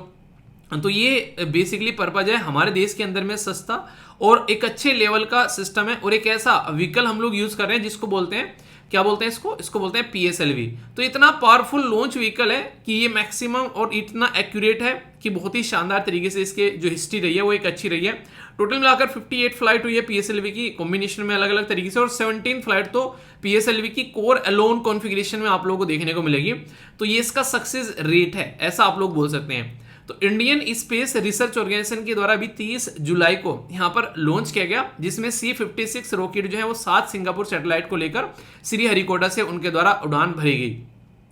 तो ये बेसिकली पर्पज है हमारे देश के अंदर में सस्ता और एक अच्छे लेवल का सिस्टम है, और एक ऐसा व्हीकल हम लोग यूज कर रहे हैं जिसको बोलते हैं, क्या बोलते हैं इसको बोलते हैं PSLV। तो इतना पावरफुल लॉन्च व्हीकल है कि ये मैक्सिमम और इतना एक्यूरेट है कि बहुत ही शानदार तरीके से इसके जो हिस्ट्री रही है वो एक अच्छी रही है। टोटल मिलाकर 58 फ्लाइट हुई है PSLV की कॉम्बिनेशन में अलग अलग तरीके से, और 17 फ्लाइट तो PSLV की कोर अलोन कॉन्फ़िगरेशन में आप लोगों को देखने को मिलेगी। तो ये इसका सक्सेस रेट है, ऐसा आप लोग बोल सकते हैं। तो इंडियन स्पेस रिसर्च ऑर्गेनाइजेशन के द्वारा अभी 30 जुलाई को यहां पर लॉन्च किया गया, जिसमें C-56 रॉकेट जो है वो 7 सिंगापुर सैटेलाइट को लेकर श्रीहरिकोटा से उनके द्वारा उड़ान भरी गई।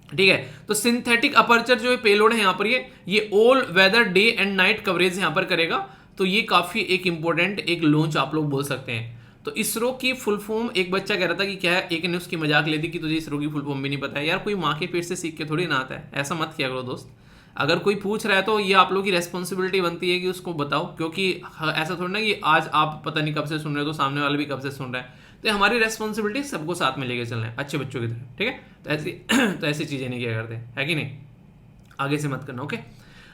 ठीक है, तो सिंथेटिक अपर्चर जो पेलोड है यहाँ पर ये all weather day and night coverage यहाँ पर करेगा। तो ये काफी एक इंपॉर्टेंट एक लॉन्च आप लोग बोल सकते हैं। तो इसरो की फुल फॉर्म, एक बच्चा कह रहा था कि क्या है, एक ने उसकी मजाक ले दी कि तुझे इसरो की फुल फॉर्म भी नहीं पता है। यार कोई माँ के पेट से सीख के थोड़ी ना आता है, ऐसा मत किया करो दोस्त। अगर कोई पूछ रहा है तो ये आप लोग की रेस्पॉन्सिबिलिटी बनती है कि उसको बताओ, क्योंकि ऐसा थोड़ा ना कि आज आप पता नहीं कब से सुन रहे हो तो सामने वाला भी कब से सुन रहा है। तो हमारी रेस्पॉन्सिबिलिटी सबको साथ में लेके चलना है अच्छे बच्चों की तरह। ठीक है, तो ऐसी चीजें नहीं किया करते, है कि नहीं? आगे से मत करना। ओके,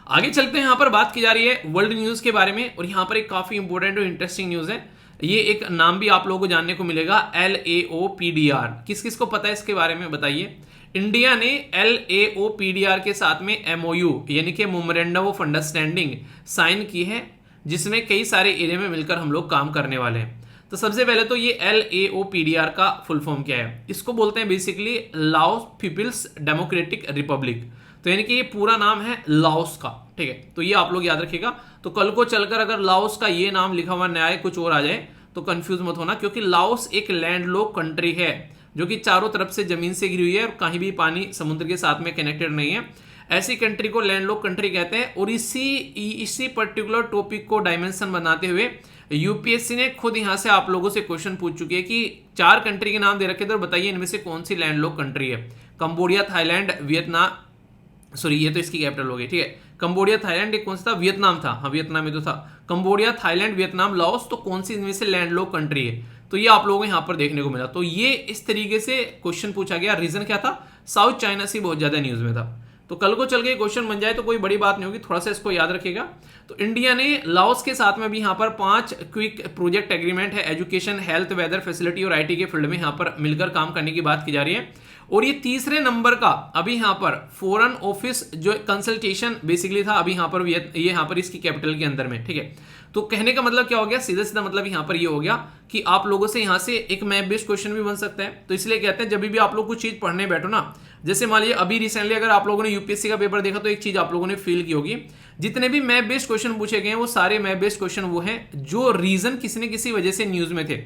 आगे चलते हैं। यहाँ पर बात की जा रही है वर्ल्ड न्यूज के बारे में, और यहाँ पर एक काफी इंपॉर्टेंट और इंटरेस्टिंग न्यूज है। ये एक नाम भी आप लोगों को जानने को मिलेगा, LAOPDR। किस किस को पता है इसके बारे में बताइए? इंडिया ने LAOPDR के साथ में MOU यानी कि मेमोरेंडम ऑफ अंडरस्टैंडिंग साइन की है, जिसमें कई सारे एरिया में मिलकर हम लोग काम करने वाले हैं। तो सबसे पहले तो ये LAOPDR का फुल फॉर्म क्या है? इसको बोलते हैं basically Laos People's Democratic Republic. तो यानी कि ये पूरा नाम है लाओस का। ठीक है, तो ये आप लोग याद रखिएगा। तो कल को चलकर अगर लाओस का ये नाम लिखा हुआ न आए, कुछ और आ जाए, तो कंफ्यूज मत होना, क्योंकि लाओस एक लैंडलॉक कंट्री है जो कि चारों तरफ से जमीन से घिरी हुई है और कहीं भी पानी समुद्र के साथ में कनेक्टेड नहीं है। ऐसी कंट्री को लैंडलॉक कंट्री कहते हैं। और इसी पर्टिकुलर टॉपिक को डायमेंशन बनाते हुए यूपीएससी ने खुद यहां से आप लोगों से क्वेश्चन पूछ चुकी है कि 4 कंट्री के नाम दे रखे थे और बताइए इनमें से कौन सी लैंडलॉक कंट्री है। कंबोडिया, थाईलैंड, वियतनाम, सॉरी ये तो इसकी कैपिटल हो गई, ठीक है। कंबोडिया, थाईलैंड, एक कौन सा था, वियतनाम था, हाँ वियतनाम में तो था। कंबोडिया, थाईलैंड, वियतनाम, लाओस, तो कौन सी इनमें से लैंडलॉक कंट्री है। तो ये आप लोगों को यहाँ पर देखने को मिला। तो ये इस तरीके से क्वेश्चन पूछा गया। रीजन क्या था, साउथ चाइना सी बहुत ज्यादा न्यूज में था। तो कल को चल के क्वेश्चन बन जाए तो कोई बड़ी बात नहीं होगी, थोड़ा सा इसको याद रखिएगा। तो इंडिया ने लाओस के साथ में भी यहाँ पर 5 क्विक प्रोजेक्ट एग्रीमेंट है, एजुकेशन, हेल्थ, वेदर, फैसिलिटी और आईटी के फील्ड में यहाँ पर मिलकर काम करने की बात की जा रही है। और ये तीसरे नंबर का अभी यहाँ पर फॉरेन ऑफिस जो कंसल्टेशन बेसिकली था, अभी यहाँ पर ये यहाँ पर इसकी कैपिटल के अंदर में, ठीक है। तो कहने का मतलब क्या हो गया, सीधा सीधा मतलब यहाँ पर ये हो गया कि आप लोगों से यहाँ से एक मैप बेस्ड क्वेश्चन भी बन सकता है। तो इसलिए कहते हैं जब भी आप लोग कुछ चीज पढ़ने बैठो ना, जैसे मान लीजिए अभी रिसेंटली अगर आप लोगों ने यूपीएससी का पेपर देखा तो एक चीज आप लोगों ने फील की होगी, जितने भी मैप बेस्ड क्वेश्चन पूछे गए हैं वो सारे मैप बेस्ड क्वेश्चन वो हैं जो रीजन किसी न किसी वजह से न्यूज में थे।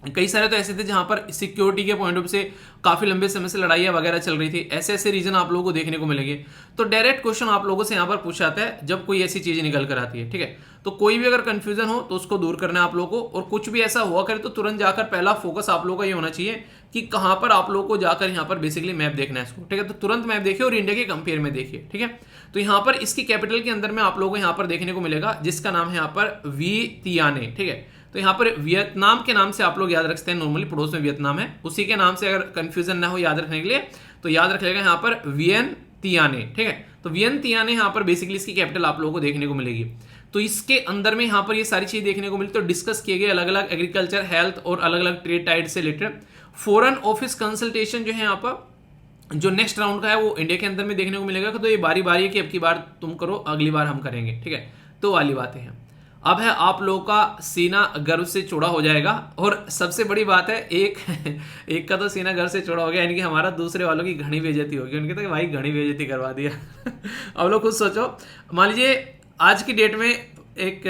कई सारे तो ऐसे थे जहां पर सिक्योरिटी के पॉइंट ऑफ से काफी लंबे समय से लड़ाइयां वगैरह चल रही थी, ऐसे ऐसे रीजन आप लोगों को देखने को मिलेंगे। तो डायरेक्ट क्वेश्चन आप लोगों से यहाँ पर पूछा जाता है जब कोई ऐसी चीज निकल कर आती है, ठीक है। तो कोई भी अगर कंफ्यूजन हो तो उसको दूर करना है आप लोगों को, और कुछ भी ऐसा हुआ करे तो तुरंत जाकर पहला फोकस आप लोगों का ये होना चाहिए कि कहां पर आप लोगों को जाकर यहाँ पर बेसिकली मैप देखना है इसको, ठीक है। तो तुरंत मैप देखिए और इंडिया के कंपेयर में देखिए, ठीक है। तो यहाँ पर इसकी कैपिटल के अंदर में आप लोगों को यहाँ पर देखने को मिलेगा जिसका नाम है यहाँ पर वियतियाने, ठीक है। तो यहाँ पर वियतनाम के नाम से आप लोग याद रखते हैं, नॉर्मली पड़ोस में वियतनाम है, उसी के नाम से अगर कंफ्यूजन ना हो याद रखने के लिए तो याद रख लेगा यहाँ पर वियनतियाने, ठीक है। तो वियनतियाने यहाँ पर बेसिकली इसकी कैपिटल आप लोगों को देखने को मिलेगी। तो इसके अंदर में यहाँ पर ये सारी चीज देखने को मिली। तो डिस्कस किए गए अलग अलग एग्रीकल्चर, हेल्थ और अलग अलग ट्रेड टाइड से रिलेटेड। फॉरेन ऑफिस कंसल्टेशन जो है यहाँ पर जो नेक्स्ट राउंड का है वो इंडिया के अंदर में देखने को मिलेगा। तो ये बारी बारी है कि अब की बार तुम करो, अगली बार हम करेंगे, ठीक है। तो वाली बातें हैं। अब है आप लोगों का सीना गर्व से चौड़ा हो जाएगा। और सबसे बड़ी बात है एक का तो सीना गर्व से चौड़ा हो गया, यानी कि हमारा दूसरे वालों की घनी बेइज्जती होगी। उनके तो भाई घनी बेइज्जती करवा दिया। अब लोग खुद सोचो, मान लीजिए आज की डेट में एक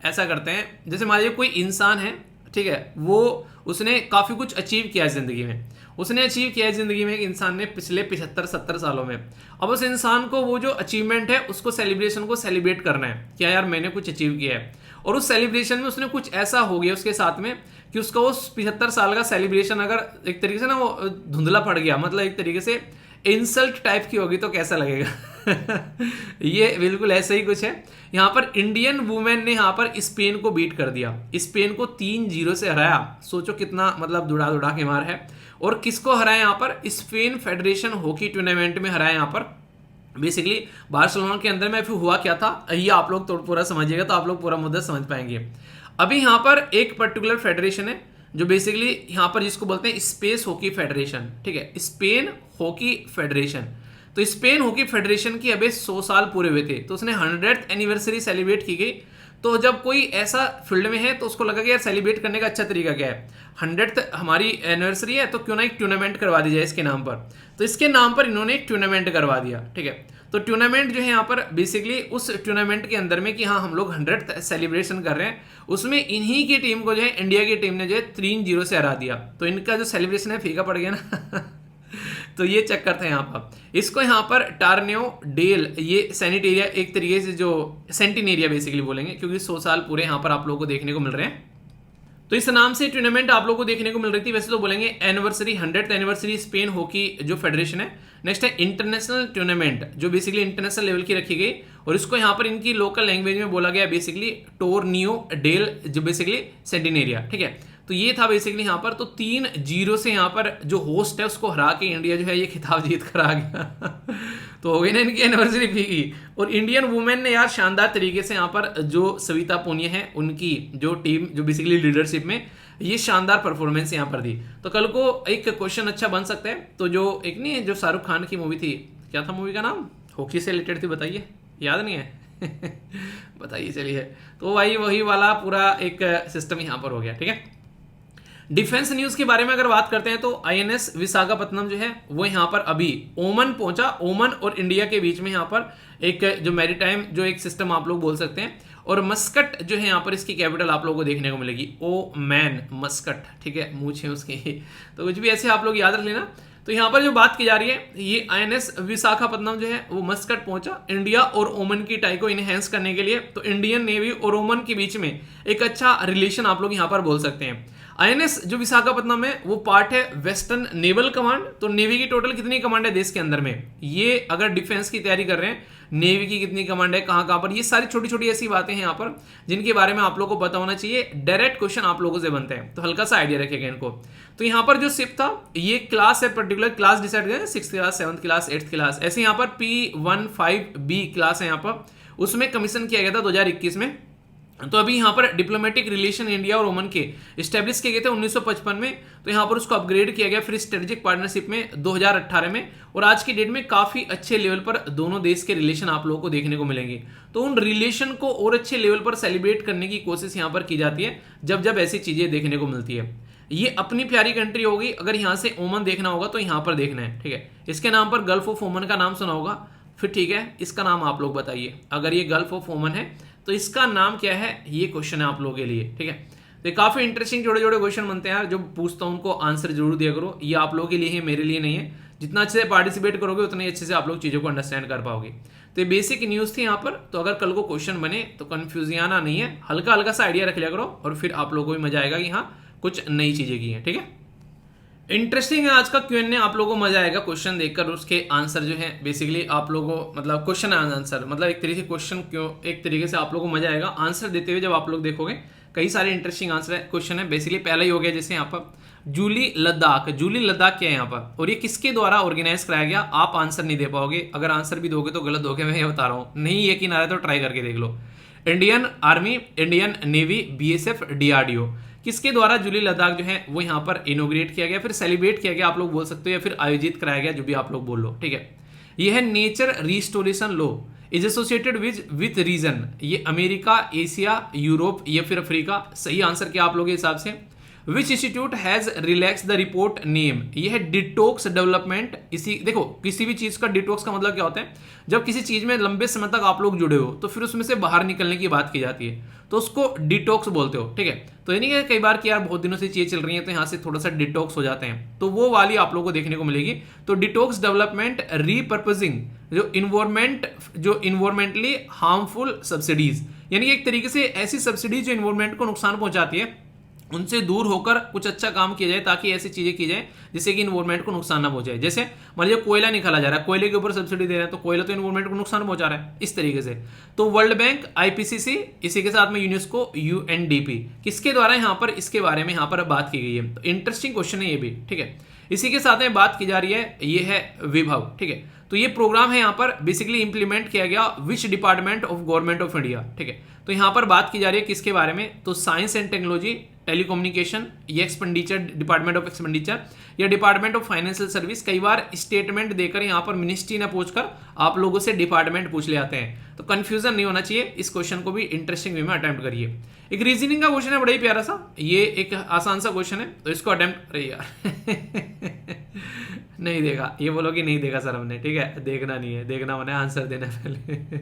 ऐसा करते हैं, जैसे मान लीजिए कोई इंसान है, ठीक है, वो उसने काफी कुछ अचीव किया है जिंदगी में, उसने अचीव किया है जिंदगी में एक इंसान ने पिछले 75-70 सालों में। अब उस इंसान को वो जो अचीवमेंट है उसको सेलिब्रेशन को सेलिब्रेट करना है, क्या यार मैंने कुछ अचीव किया है। और उस सेलिब्रेशन में उसने कुछ ऐसा हो गया उसके साथ में कि उसका वो 75 साल का सेलिब्रेशन अगर एक तरीके से ना वो धुंधला पड़ गया, मतलब एक तरीके से इंसल्ट टाइप की होगी, तो कैसा लगेगा। ये बिल्कुल ऐसा ही कुछ है। यहाँ पर इंडियन वुमेन ने यहाँ पर स्पेन को बीट कर दिया, स्पेन को 3-0 से हराया। सोचो कितना मतलब दुड़ा के मार है। और किसको हराया यहाँ पर, स्पेन फेडरेशन हॉकी टूर्नामेंट में हराया यहाँ पर बेसिकली बार्सिलोना के अंदर में। फिर हुआ क्या था ये आप लोग तो पूरा समझिएगा तो आप लोग पूरा मुद्दा समझ पाएंगे। अभी यहाँ पर एक पर्टिकुलर फेडरेशन है जो बेसिकली यहाँ पर जिसको बोलते हैं स्पेस हॉकी फेडरेशन, ठीक है, स्पेन हॉकी फेडरेशन। तो स्पेन हॉकी फेडरेशन की अभी 100 साल पूरे हुए थे, तो उसने 100th एनिवर्सरी सेलिब्रेट की गई। तो जब कोई ऐसा फील्ड में है तो उसको लगा कि यार सेलिब्रेट करने का अच्छा तरीका क्या है, 100th हमारी एनिवर्सरी है तो क्यों ना एक टूर्नामेंट करवा दी जाए इसके नाम पर। तो इसके नाम पर इन्होंने एक टूर्नामेंट करवा दिया, ठीक है। तो टूर्नामेंट जो है यहाँ पर बेसिकली उस टूर्नामेंट के अंदर में कि हाँ हम लोग 100th सेलिब्रेशन कर रहे हैं, उसमें इन्हीं की टीम को जो है इंडिया की टीम ने जो है 3-0 से हरा दिया। तो इनका जो सेलिब्रेशन है फीका पड़ गया ना। तो ये चक्कर था यहाँ पर। इसको यहाँ पर टार्नियो डेल, ये सैनिटेरिया एक तरीके से जो सेंटिनेरिया बेसिकली बोलेंगे, क्योंकि 100 साल पूरे यहाँ पर आप लोगों को देखने को मिल रहे हैं। तो इस नाम से टूर्नामेंट आप लोगों को देखने को मिल रही थी। वैसे तो बोलेंगे anniversary, 100th anniversary Spain hockey जो फेडरेशन है। नेक्स्ट है इंटरनेशनल टूर्नामेंट जो बेसिकली इंटरनेशनल लेवल की रखी गई, और इसको यहाँ पर इनकी लोकल लैंग्वेज में बोला गया बेसिकली टोर्नियो डेल जो बेसिकली सेंटिनेरिया, ठीक है। तो ये था बेसिकली यहाँ पर। तो 3-0 से यहाँ पर जो होस्ट है उसको हरा के इंडिया जो है ये खिताब जीत कर आ गया। तो हो गई ना इनकी एनिवर्सरी फीकी। और इंडियन वुमेन ने यार शानदार तरीके से यहाँ पर जो सविता पुनिया है उनकी जो टीम जो बेसिकली लीडरशिप में ये शानदार परफॉर्मेंस यहाँ पर दी। तो कल को एक क्वेश्चन अच्छा बन सकता है। तो जो एक नहीं जो शाहरुख खान की मूवी थी, क्या था मूवी का नाम, हॉकी से रिलेटेड थी, बताइए, याद नहीं है? बताइए चलिए। तो वही वाला पूरा एक सिस्टम यहाँ पर हो गया, ठीक है। डिफेंस न्यूज के बारे में अगर बात करते हैं तो आईएनएस विशाखापत्तनम जो है वो यहाँ पर अभी ओमन पहुंचा। ओमन और इंडिया के बीच में यहाँ पर एक जो मैरीटाइम जो एक सिस्टम आप लोग बोल सकते हैं, और मस्कट जो है यहाँ पर इसकी कैपिटल आप लोगों को देखने को मिलेगी, ओमान, मस्कट, ठीक है, मूंछ है उसकी। तो कुछ भी ऐसे आप लोग याद रख लेना। तो यहाँ पर जो बात की जा रही है, ये INS विशाखापत्तनम जो है वो मस्कट पहुंचा इंडिया और ओमान की टाई को इनहेंस करने के लिए। तो इंडियन नेवी और ओमान के बीच में एक अच्छा रिलेशन आप लोग यहाँ पर बोल सकते हैं। INS जो विशाखापत्तनम है वो पार्ट है वेस्टर्न नेवल कमांड। तो नेवी की टोटल कितनी कमांड है देश के अंदर में, ये अगर डिफेंस की तैयारी कर रहे हैं, नेवी की कितनी कमांड है, कहां कहां पर, ये सारी छोटी छोटी ऐसी बातें हैं यहाँ पर जिनके बारे में आप लोगों को पता होना चाहिए। डायरेक्ट क्वेश्चन आप लोगों से बनते हैं, तो हल्का सा आइडिया रखेगा इनको। तो यहाँ पर जो शिप था, ये क्लास है, पर्टिकुलर क्लास डिसाइड करें, 6th class, 7th class, 8th class, ऐसे यहाँ पर P15B क्लास है यहाँ पर, उसमें कमीशन किया गया था 2021 में। तो अभी यहाँ पर डिप्लोमेटिक रिलेशन इंडिया और ओमान के स्टैब्लिश किए गए थे 1955 में। तो यहाँ पर उसको अपग्रेड किया गया फिर स्ट्रेटेजिक पार्टनरशिप में 2018 में, और आज की डेट में काफी अच्छे लेवल पर दोनों देश के रिलेशन आप लोगों को देखने को मिलेंगे। तो उन रिलेशन को और अच्छे लेवल पर सेलिब्रेट करने की कोशिश यहाँ पर की जाती है जब जब ऐसी चीजें देखने को मिलती है। ये अपनी प्यारी कंट्री होगी, अगर यहाँ से ओमान देखना होगा तो यहाँ पर देखना है, ठीक है। इसके नाम पर गल्फ ऑफ ओमान का नाम सुना होगा, फिर ठीक है, इसका नाम आप लोग बताइए, अगर ये गल्फ ऑफ ओमान है तो इसका नाम क्या है, ये क्वेश्चन है आप लोगों के लिए, ठीक है। तो काफी इंटरेस्टिंग जोड़े जोड़े क्वेश्चन बनते हैं यार, जो पूछता हूं उनको आंसर जरूर दिया करो। ये आप लोगों के लिए है, मेरे लिए नहीं है। जितना अच्छे से पार्टिसिपेट करोगे उतने अच्छे से आप लोग चीजों को अंडरस्टैंड कर पाओगे। तो ये बेसिक न्यूज थी यहाँ पर। तो अगर कल को क्वेश्चन बने तो कंफ्यूजियाना नहीं है, हल्का हल्का सा आइडिया रख लिया करो, और फिर आप लोगों को भी मजा आएगा कि हाँ कुछ नई चीजें की हैं, ठीक है। इंटरेस्टिंग है आज का Q&A, आप लोगों को मजा आएगा क्वेश्चन देखकर, उसके आंसर जो है बेसिकली आप लोगों को, मतलब क्वेश्चन आंसर, मतलब एक तरीके से क्वेश्चन क्यों, एक तरीके से आप लोगों को मजा आएगा आंसर देते हुए जब आप लोग देखोगे। कई सारे इंटरेस्टिंग आंसर है, क्वेश्चन है। बेसिकली पहला ही हो गया जैसे यहाँ पर जूली लद्दाख, जूली लद्दाख क्या है यहाँ पर, और ये किसके द्वारा ऑर्गेनाइज कराया गया, आप आंसर नहीं दे पाओगे, अगर आंसर भी दोगे तो गलत दोगे, मैं ये बता रहा हूँ। नहीं यकीन आ रहा है तो ट्राई करके देख लो। Indian army, Indian navy, BSF, DRDO, किसके द्वारा जूली लद्दाख जो है वो यहाँ पर इनोग्रेट किया गया, फिर सेलिब्रेट किया गया आप लोग बोल सकते हो, या फिर आयोजित कराया गया, जो भी आप लोग बोल लो, ठीक है। ये है nature restoration law is associated with region, ये अमेरिका, एशिया, यूरोप या फिर अफ्रीका, सही आंसर क्या आप लोगों के हिसाब से। Which institute has relax the report name, ये है डिटॉक्स डेवलपमेंट। इसी देखो, किसी भी चीज का डिटॉक्स का मतलब क्या होता है, जब किसी चीज में लंबे समय तक आप लोग जुड़े हो तो फिर उसमें से बाहर निकलने की बात की जाती है, तो उसको डिटॉक्स बोलते हो, ठीक है। तो ये नहीं कि कई बार कि यार बहुत दिनों से चीजें चल रही हैं तो यहाँ से थोड़ा सा डिटॉक्स हो जाते हैं, तो वो वाली आप लोगों को देखने को मिलेगी। तो डिटॉक्स डेवलपमेंट रीपर्पजिंग जो इन्वायरमेंटली हार्मफुल सब्सिडीज, यानी एक तरीके से ऐसी सब्सिडीज जो इन्वायरमेंट को नुकसान पहुंचाती है उनसे दूर होकर कुछ अच्छा काम किया जाए, ताकि ऐसी चीजें की जाए जिससे कि इन्वायरमेंट को नुकसान ना पहुंचाए। जैसे मान लीजिए कोयला निकाला जा रहा है, कोयले के ऊपर सब्सिडी दे रहे हैं, तो कोयला तो इन्वायरमेंट को नुकसान पहुंचा रहा है, इस तरीके से। तो वर्ल्ड बैंक, IPCC, इसी के साथ में यूनेस्को, UNDP, किसके द्वारा यहाँ पर इसके बारे में यहाँ पर बात की गई है। तो इंटरेस्टिंग क्वेश्चन है ये भी, ठीक है। इसी के साथ में बात की जा रही है, ये है विभव, ठीक है। तो ये प्रोग्राम है यहाँ पर बेसिकली इंप्लीमेंट किया गया which department of government of India, ठीक है। तो यहाँ पर बात की जा रही है किसके बारे में, तो साइंस एंड टेक्नोलॉजी, टेलीकम्युनिकेशन, ये एक्सपेंडिचर, डिपार्टमेंट ऑफ एक्सपेंडिचर या डिपार्टमेंट ऑफ फाइनेंशियल सर्विस। कई बार स्टेटमेंट देकर यहाँ पर मिनिस्ट्री ना पूछकर आप लोगों से डिपार्टमेंट पूछ ले आते हैं, तो कंफ्यूजन नहीं होना चाहिए। इस क्वेश्चन को भी इंटरेस्टिंग वे में अटेम्प्ट करिए। एक रीजनिंग का क्वेश्चन है, बड़ा ही प्यारा सा, ये एक आसान सा क्वेश्चन है, तो इसको अटेम्प्ट, अरे यार नहीं देखा, ये बोलो कि नहीं देखा सर हमने, ठीक है, देखना नहीं है, देखना मैंने आंसर देना पहले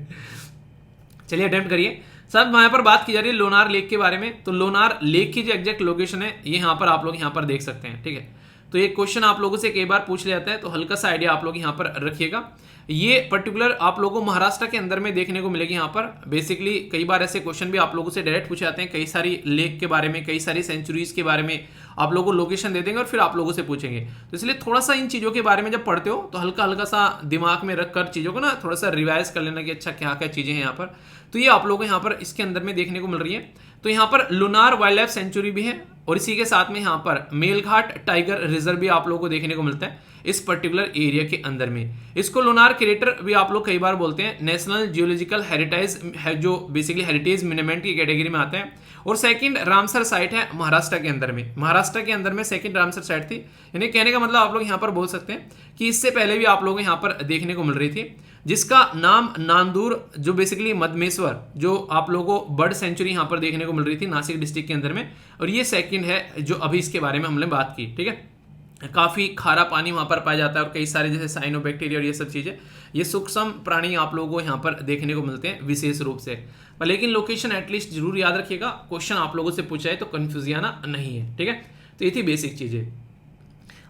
चलिए अटेम्प्ट करिए। सब यहाँ पर बात की जा रही है लोनार लेक के बारे में। तो लोनार लेक की जो एग्जैक्ट लोकेशन है ये यहाँ पर आप लोग यहाँ पर देख सकते हैं, ठीक है। तो ये क्वेश्चन आप लोगों से कई बार पूछ लिया जाता है, तो हल्का सा आइडिया आप लोग यहाँ पर रखिएगा। ये पर्टिकुलर आप लोगों को महाराष्ट्र के अंदर में देखने को मिलेगी। यहाँ पर बेसिकली कई बार ऐसे क्वेश्चन भी आप लोगों से डायरेक्ट पूछे जाते हैं, कई सारी लेक के बारे में, कई सारी सेंचुरीज के बारे में आप लोगों को लोकेशन दे देंगे और फिर आप लोगों से पूछेंगे। तो इसलिए थोड़ा सा इन चीज़ों के बारे में जब पढ़ते हो तो हल्का हल्का सा दिमाग में रखकर चीज़ों को ना थोड़ा सा रिवाइज कर लेना कि अच्छा क्या क्या चीज़ें हैं यहाँ पर। तो ये आप लोगों को यहाँ पर इसके अंदर में देखने को मिल रही है। तो यहाँ पर लुनार वाइल्ड लाइफ सेंचुरी भी है और इसी के साथ में यहाँ पर मेलघाट टाइगर रिजर्व भी आप लोगों को देखने को मिलता है इस पर्टिकुलर एरिया के अंदर में। इसको लुनार क्रेटर भी आप लोग कई बार बोलते हैं। नेशनल जियोलॉजिकल हेरिटेज है जो बेसिकली हेरिटेज मोन्यूमेंट की कैटेगरी में आता है। और सेकंड रामसर साइट है महाराष्ट्र के अंदर में। महाराष्ट्र के अंदर में सेकंड रामसर साइट थी। यानी कहने का मतलब आप लोग यहाँ पर बोल सकते हैं कि इससे पहले भी आप लोग यहाँ पर देखने को मिल रही थी, जिसका नाम नांदूर जो बेसिकली मदमेश्वर जो आप लोगों को बर्ड सेंचुरी यहाँ पर देखने को मिल रही थी नासिक डिस्ट्रिक्ट के अंदर में। और ये सेकंड है जो अभी इसके बारे में हमने बात की। ठीक है, काफ़ी खारा पानी वहाँ पर पाया जाता है और कई सारे जैसे साइनोबैक्टीरिया और ये सब चीज़ें, ये सूक्ष्म प्राणी आप लोगों को यहाँ पर देखने को मिलते हैं विशेष रूप से। पर लेकिन लोकेशन एटलीस्ट जरूर याद रखिएगा, क्वेश्चन आप लोगों से पूछा है तो कंफ्यूज आना नहीं है, ठीक है। तो ये थी बेसिक चीजें।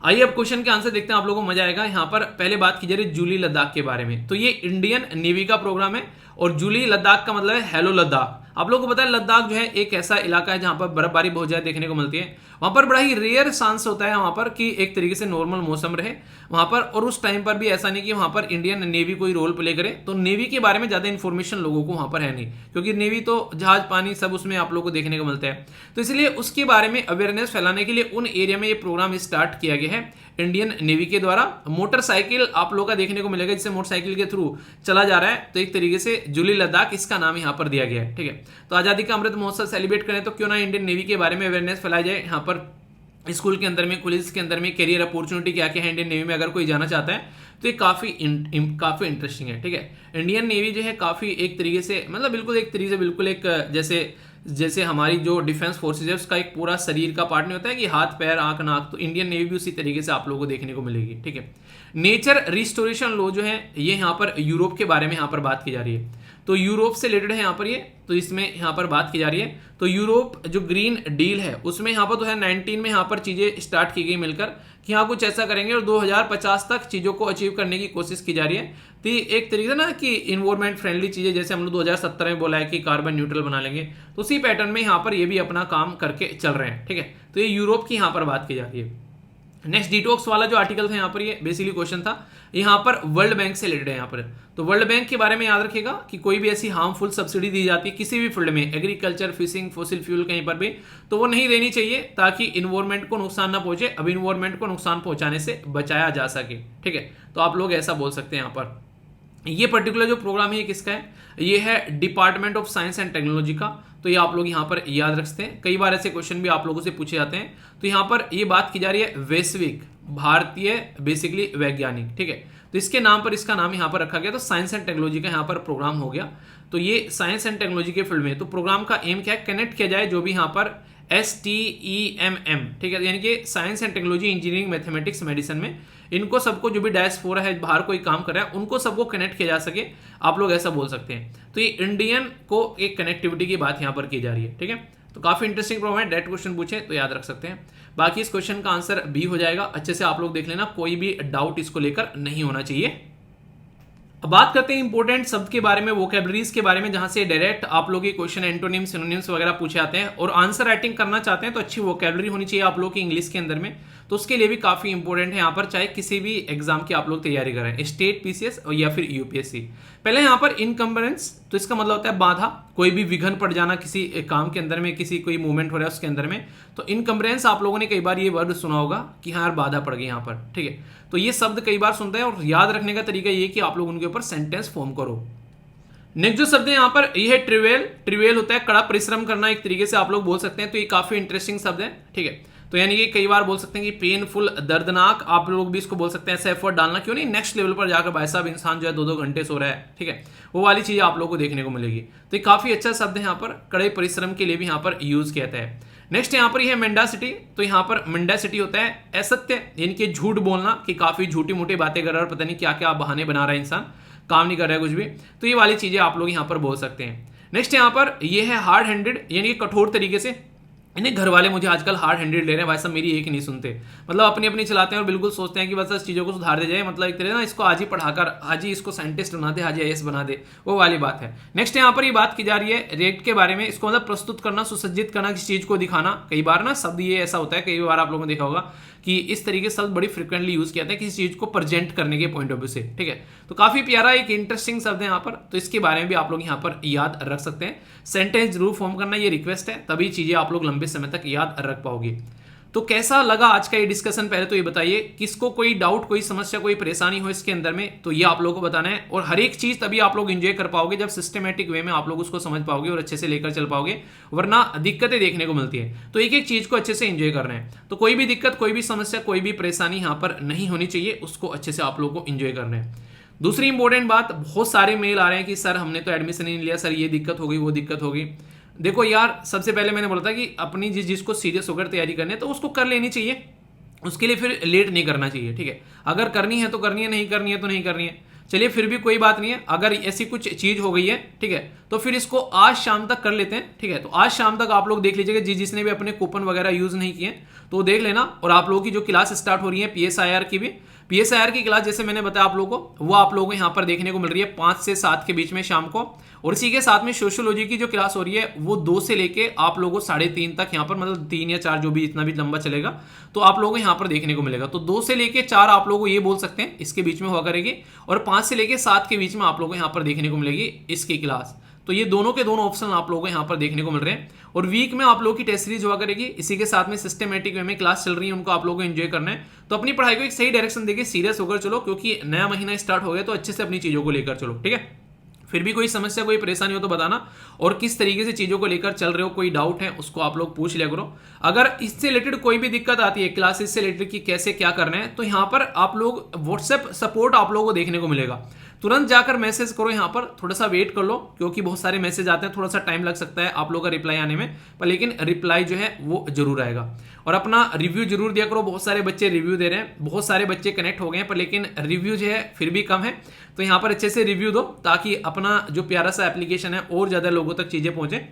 आइए अब क्वेश्चन के आंसर देखते हैं, आप लोगों को मजा आएगा। यहाँ पर पहले बात की जा रही है जूली लद्दाख के बारे में। तो ये इंडियन नेवी का प्रोग्राम है और जूली लद्दाख का मतलब है हेलो लद्दाख। आप लोगों को पता है लद्दाख जो है एक ऐसा इलाका है जहां पर बर्फबारी बहुत ज्यादा देखने को मिलती है। वहां पर बड़ा ही रेयर चांस होता है वहां पर कि एक तरीके से नॉर्मल मौसम रहे वहां पर, और उस टाइम पर भी ऐसा नहीं कि वहां पर इंडियन नेवी कोई रोल प्ले करे। तो नेवी के बारे में ज्यादा इन्फॉर्मेशन लोगों को वहां पर है नहीं, क्योंकि नेवी तो जहाज पानी सब उसमें आप लोगों को देखने को मिलता है। तो इसलिए उसके बारे में अवेयरनेस फैलाने के लिए उन एरिया में ये प्रोग्राम स्टार्ट किया गया है इंडियन नेवी के द्वारा। मोटरसाइकिल आप लोगों का देखने को मिलेगा जिससे मोटरसाइकिल के थ्रू चला जा रहा है। तो एक तरीके से जूली लद्दाख इसका नाम यहाँ पर दिया गया है, ठीक है। तो आजादी का अमृत महोत्सव सेलिब्रेट करें तो क्यों ना इंडियन नेवी के बारे में अवेयरनेस फैलाई जाए। यहाँ पर स्कूल के अंदर में, कॉलेज के अंदर में कैरियर अपॉर्चुनिटी क्या क्या है इंडियन नेवी में, अगर कोई जाना चाहता है तो ये काफी इंटरेस्टिंग है, ठीक है। इंडियन नेवी जो है काफी एक तरीके से मतलब बिल्कुल एक तरीके से बिल्कुल एक जैसे हमारी जो डिफेंस फोर्सेज है उसका एक पूरा शरीर का पार्ट नहीं होता है कि हाथ पैर आंख नाक, तो इंडियन नेवी भी उसी तरीके से आप लोगों को देखने को मिलेगी, ठीक है। नेचर रिस्टोरेशन लॉ जो है ये यहाँ पर यूरोप के बारे में यहाँ पर बात की जा रही है। तो यूरोप से रिलेटेड है यहाँ पर ये, तो इसमें यहाँ पर बात की जा रही है। तो यूरोप जो ग्रीन डील है उसमें यहाँ पर 2019 में यहाँ पर चीजें स्टार्ट की गई मिलकर कि हाँ कुछ ऐसा करेंगे और 2050 तक चीजों को अचीव करने की कोशिश की जा रही है। तो एक तरीके से ना कि इन्वायरमेंट फ्रेंडली चीजें, जैसे हम लोग 2017 में बोला है कि कार्बन न्यूट्रल बना लेंगे, तो उसी पैटर्न में यहाँ पर ये भी अपना काम करके चल रहे हैं, ठीक है। तो ये यूरोप की यहाँ पर बात की जा रही है। नेक्स्ट डिटॉक्स वाला जो आर्टिकल था यहाँ पर ये बेसिकली क्वेश्चन था यहाँ पर वर्ल्ड बैंक से रिलेटेड है यहाँ पर। तो वर्ल्ड बैंक के बारे में याद रखिएगा कि कोई भी ऐसी हार्मफुल सब्सिडी दी जाती है किसी भी फील्ड में, एग्रीकल्चर, फिशिंग, फॉसिल फ्यूल कहीं पर भी, तो वो नहीं देनी चाहिए ताकि इन्वायरमेंट को नुकसान ना पहुंचे। अब इन्वायरमेंट को नुकसान पहुंचाने से बचाया जा सके, ठीक है। तो आप लोग ऐसा बोल सकते हैं यहाँ पर। ये पर्टिकुलर जो प्रोग्राम है ये किसका है, ये है department of science and technology का। तो ये आप लोग यहाँ पर याद रखते हैं, कई बार ऐसे क्वेश्चन भी आप लोगों से पूछे जाते हैं। तो यहाँ पर ये बात की जा रही है वैश्विक भारतीय बेसिकली वैज्ञानिक, ठीक है। तो इसके नाम पर इसका नाम यहाँ पर रखा गया। तो साइंस एंड टेक्नोलॉजी का यहाँ पर प्रोग्राम हो गया। तो ये साइंस एंड टेक्नोलॉजी के फील्ड में, तो प्रोग्राम का एम क्या है, कनेक्ट किया जाए जो भी यहाँ पर STEMM, ठीक है, यानी कि science and technology, engineering, mathematics, medicine में इनको सबको जो भी डायस्पोरा है बाहर कोई काम कर रहा है उनको सबको कनेक्ट किया जा सके, आप लोग ऐसा बोल सकते हैं। तो ये इंडियन को एक कनेक्टिविटी की बात यहाँ पर की जा रही है, ठीक है। तो काफी इंटरेस्टिंग प्रोग्राम है, डायरेक्ट क्वेश्चन पूछे तो याद रख सकते हैं। बाकी इस क्वेश्चन का आंसर बी हो जाएगा, अच्छे से आप लोग देख लेना, कोई भी डाउट इसको लेकर नहीं होना चाहिए। अब बात करते हैं इंपॉर्टेंट शब्द के बारे में, वोकैबुलरीज के बारे में, जहां से डायरेक्ट आप लोग के क्वेश्चन एंटोनिम, सिनोनिम्स वगैरह पूछे जाते हैं। और आंसर राइटिंग करना चाहते हैं तो अच्छी वोकैबुलरी होनी चाहिए आप लोग की इंग्लिश के अंदर में, तो उसके लिए भी काफी इंपॉर्टेंट है यहाँ पर, चाहे किसी भी एग्जाम की आप लोग तैयारी करें, स्टेट, PCS या फिर UPSC। पहले यहाँ पर इनकम्बरेंस, तो इसका मतलब होता है बाधा, कोई भी विघन पड़ जाना किसी काम के अंदर में, किसी कोई मूवमेंट हो रहा है उसके अंदर में। तो इनकम्बरेंस आप लोगों ने कई बार ये वर्ड सुना होगा कि हाँ यार बाधा पड़ गई यहाँ पर, ठीक है। तो ये शब्द कई बार सुनते हैं और याद रखने का तरीका ये कि आप लोग उनके ऊपर सेंटेंस फॉर्म करो। नेक्स्ट जो शब्द है यहाँ पर ये है ट्रिवेल। ट्रिवेल होता है कड़ा परिश्रम करना, एक तरीके से आप लोग बोल सकते हैं। तो ये काफी इंटरेस्टिंग शब्द है, ठीक है। तो यानी कि कई बार बोल सकते हैं कि पेनफुल, दर्दनाक, आप लोग भी इसको बोल सकते हैं। ऐसा एफर्ट डालना, क्यों नहीं, नेक्स्ट लेवल पर जाकर भाई साहब इंसान जो है 2-2 घंटे सो रहा है, ठीक है, वो वाली चीज आप लोगों को देखने को मिलेगी। तो ये काफी अच्छा शब्द है यहाँ पर, कड़े परिश्रम के लिए भी यहाँ पर यूज किया जाता है। नेक्स्ट यहाँ पर ये है मेंडासिटी। तो यहाँ पर मेंडासिटी होता है असत्य, यानी कि झूठ बोलना, कि काफी झूठी मोटी बातें कर रहा है और पता नहीं क्या क्या बहाने बना रहा है इंसान, काम नहीं कर रहा है कुछ भी। तो ये वाली चीजें आप लोग यहाँ पर बोल सकते हैं। नेक्स्ट यहाँ पर ये है हार्ड हैंडेड, यानी कि कठोर तरीके से। इन्हें घर वाले मुझे आजकल हार्ड हैंडेड ले रहे हैं, भाई साहब मेरी एक ही नहीं सुनते, मतलब अपनी अपनी चलाते हैं और बिल्कुल सोचते हैं कि बस इस चीज़ों को सुधार दे जाए, मतलब एक तरह ना इसको आज ही पढ़ाकर आज ही इसको साइंटिस्ट बना दे, आज ही IAS बना दे, वो वाली बात है। नेक्स्ट यहाँ पर ये बात की जा रही है रेट के बारे में, इसको मतलब प्रस्तुत करना, सुसज्जित करना, किसी चीज को दिखाना। कई बार ना शब्द ये ऐसा होता है, कई बार आप लोगों ने देखा होगा कि इस तरीके से शब्द बड़ी फ्रिक्वेंटली यूज किया जाता है किसी चीज को प्रेजेंट करने के पॉइंट ऑफ व्यू से, ठीक है। तो काफी प्यारा एक इंटरेस्टिंग शब्द है यहाँ पर, तो इसके बारे में भी आप लोग यहाँ पर याद रख सकते हैं। सेंटेंस जरूर फॉर्म करना, ये रिक्वेस्ट है, तभी चीजें आप लोग लंबे समय तक याद रख पाओगे। तो कैसा लगा आज का ये डिस्कशन, पहले तो ये बताइए, किसको कोई डाउट, कोई समस्या, कोई परेशानी हो इसके अंदर में, तो ये आप लोगों को बताना है। और हर एक चीज तभी आप लोग एंजॉय कर पाओगे जब सिस्टमेटिक वे में आप लोग उसको समझ पाओगे और अच्छे से लेकर चल पाओगे, वरना दिक्कतें देखने को मिलती है। तो एक एक चीज को अच्छे से एंजॉय करना है। तो कोई भी दिक्कत, कोई भी समस्या, कोई भी परेशानी यहाँ पर नहीं होनी चाहिए, उसको अच्छे से आप लोगों को एंजॉय करना है। दूसरी इंपॉर्टेंट बात, बहुत सारे मेल आ रहे हैं कि सर हमने तो एडमिशन ही नहीं लिया, सर ये दिक्कत हो गई, वो दिक्कत हो गई। देखो यार, सबसे पहले मैंने बोला था कि अपनी जिसको सीरियस होकर तैयारी करनी है तो उसको कर लेनी चाहिए, उसके लिए फिर लेट नहीं करना चाहिए, ठीक है। अगर करनी है तो करनी है, नहीं करनी है तो नहीं करनी है। चलिए फिर भी कोई बात नहीं है, अगर ऐसी कुछ चीज हो गई है, ठीक है, तो फिर इसको आज शाम तक कर लेते हैं, ठीक है। तो आज शाम तक आप लोग देख लीजिएगा, जिसने भी अपने कूपन वगैरह यूज नहीं किए तो वो देख लेना। और आप लोगों की जो क्लास स्टार्ट हो रही है PSIR की भी, PSIR की क्लास जैसे मैंने बताया आप लोगों को, वो आप लोगों को यहाँ पर देखने को मिल रही है 5 से 7 के बीच में शाम को। और इसी के साथ में सोशियोलॉजी की जो क्लास हो रही है वो 2 से लेके आप लोगों को 3:30 तक यहाँ पर, मतलब 3 या 4 जो भी इतना भी लंबा चलेगा, तो आप लोगों को यहाँ पर देखने को मिलेगा। तो 2 से लेके 4 आप लोगों को ये बोल सकते हैं इसके बीच में हुआ करेगी, और 5 से लेके 7 के बीच में आप लोगों को यहाँ पर देखने को मिलेगी इसकी क्लास। तो ये दोनों के दोनों ऑप्शन आप लोगों को यहाँ पर देखने को मिल रहे हैं। और वीक में आप लोगों की टेस्ट सीरीज हुआ करेगी, इसी के साथ में सिस्टमेटिक वे में क्लास चल रही है, उनको आप लोगों को एंजॉय करना है। तो अपनी पढ़ाई को एक सही डायरेक्शन देके सीरियस होकर चलो, क्योंकि नया महीना स्टार्ट हो गया, तो अच्छे से अपनी चीजों को लेकर चलो, ठीक है। फिर भी कोई समस्या कोई परेशानी हो तो बताना, और किस तरीके से चीजों को लेकर चल रहे हो, कोई डाउट है उसको आप लोग पूछ लिया करो। अगर इससे रिलेटेड कोई भी दिक्कत आती है क्लासेस से रिलेटेड कि कैसे क्या करना है, तो यहाँ पर आप लोग व्हाट्सएप सपोर्ट आप लोगों को देखने को मिलेगा, तुरंत जाकर मैसेज करो। यहाँ पर थोड़ा सा वेट कर लो, क्योंकि बहुत सारे मैसेज आते हैं, थोड़ा सा टाइम लग सकता है आप लोग का रिप्लाई आने में, पर लेकिन रिप्लाई जो है वो जरूर आएगा। और अपना रिव्यू जरूर दिया करो, बहुत सारे बच्चे रिव्यू दे रहे हैं, बहुत सारे बच्चे कनेक्ट हो गए हैं, पर लेकिन रिव्यू जो है फिर भी कम है। तो यहाँ पर अच्छे से रिव्यू दो, ताकि अपना जो प्यारा सा एप्लीकेशन है और ज्यादा लोगों तक चीजें पहुंचे,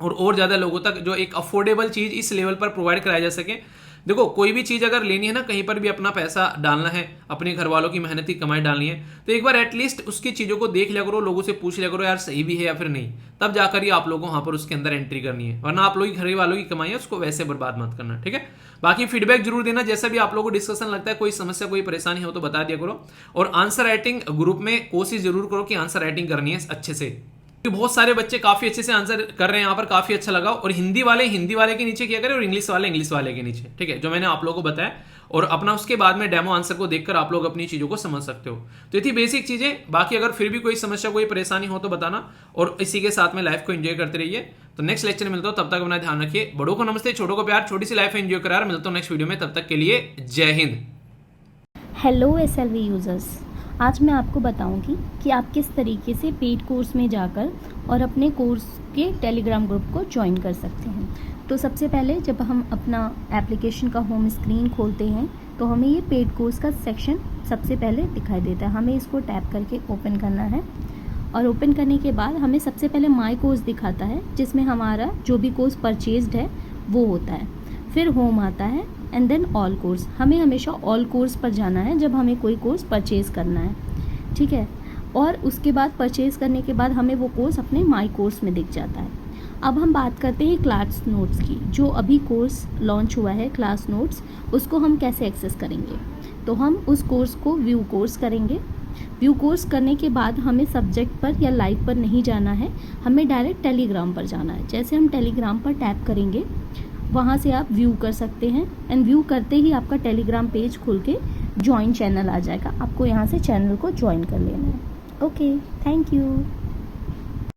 और ज्यादा लोगों तक जो एक अफोर्डेबल चीज इस लेवल पर प्रोवाइड कराया जा सके। देखो कोई भी चीज अगर लेनी है ना, कहीं पर भी अपना पैसा डालना है, अपने घर वालों की मेहनत की कमाई डालनी है, तो एक बार एटलीस्ट उसकी चीजों को देख लिया करो, लोगों से पूछ लिया करो यार सही भी है या फिर नहीं, तब जाकर ही आप लोगों को वहां पर उसके अंदर एंट्री करनी है। वरना आप लोग घर वालों की कमाई है उसको वैसे बर्बाद मत करना, ठीक है। बाकी फीडबैक जरूर देना, जैसा भी आप लोगों को डिस्कशन लगता है, कोई समस्या कोई परेशानी हो तो बता दिया करो। और आंसर राइटिंग ग्रुप में कोशिश जरूर करो कि आंसर राइटिंग करनी है अच्छे से। बहुत सारे बच्चे काफी अच्छे से आंसर कर रहे हैं यहाँ पर, काफी अच्छा लगा। और हिंदी वाले के नीचे किया करें, और इंग्लिश वाले के नीचे, ठीक है, जो मैंने आप लोगों को बताया। और अपना उसके बाद में डेमो आंसर को देखकर आप लोग अपनी चीजों को समझ सकते हो। तो ये थी बेसिक चीजें। बाकी अगर फिर भी कोई समस्या कोई परेशानी हो तो बताना, और इसी के साथ में लाइफ को एंजॉय करते रहिए। तो नेक्स्ट लेक्चर में मिलता हूं, तब तक अपना ध्यान रखिए। बड़ों को नमस्ते, छोटों को प्यार, छोटी सी लाइफ एंजॉय करा। मिलता हूं नेक्स्ट वीडियो में, तब तक के लिए जय हिंद। हेलो SLV यूज़र्स, आज मैं आपको बताऊंगी कि आप किस तरीके से पेड कोर्स में जाकर और अपने कोर्स के टेलीग्राम ग्रुप को ज्वाइन कर सकते हैं। तो सबसे पहले जब हम अपना एप्लीकेशन का होम स्क्रीन खोलते हैं तो हमें ये पेड कोर्स का सेक्शन सबसे पहले दिखाई देता है। हमें इसको टैप करके ओपन करना है, और ओपन करने के बाद हमें सबसे पहले माई कोर्स दिखाता है, जिसमें हमारा जो भी कोर्स परचेज्ड है वो होता है। फिर होम आता है, एंड देन ऑल कोर्स। हमें हमेशा ऑल कोर्स पर जाना है जब हमें कोई कोर्स परचेज़ करना है, ठीक है। और उसके बाद परचेज़ करने के बाद हमें वो कोर्स अपने माई कोर्स में दिख जाता है। अब हम बात करते हैं क्लास नोट्स की। जो अभी कोर्स लॉन्च हुआ है क्लास नोट्स, उसको हम कैसे एक्सेस करेंगे। तो हम उस कोर्स को व्यू कोर्स करेंगे। व्यू कोर्स करने के बाद हमें सब्जेक्ट पर या लाइव पर नहीं जाना है, हमें डायरेक्ट टेलीग्राम पर जाना है। जैसे हम टेलीग्राम पर टैप करेंगे, वहाँ से आप व्यू कर सकते हैं, एंड व्यू करते ही आपका टेलीग्राम पेज खुल के ज्वाइन चैनल आ जाएगा। आपको यहाँ से चैनल को ज्वाइन कर लेना है। Okay, thank you.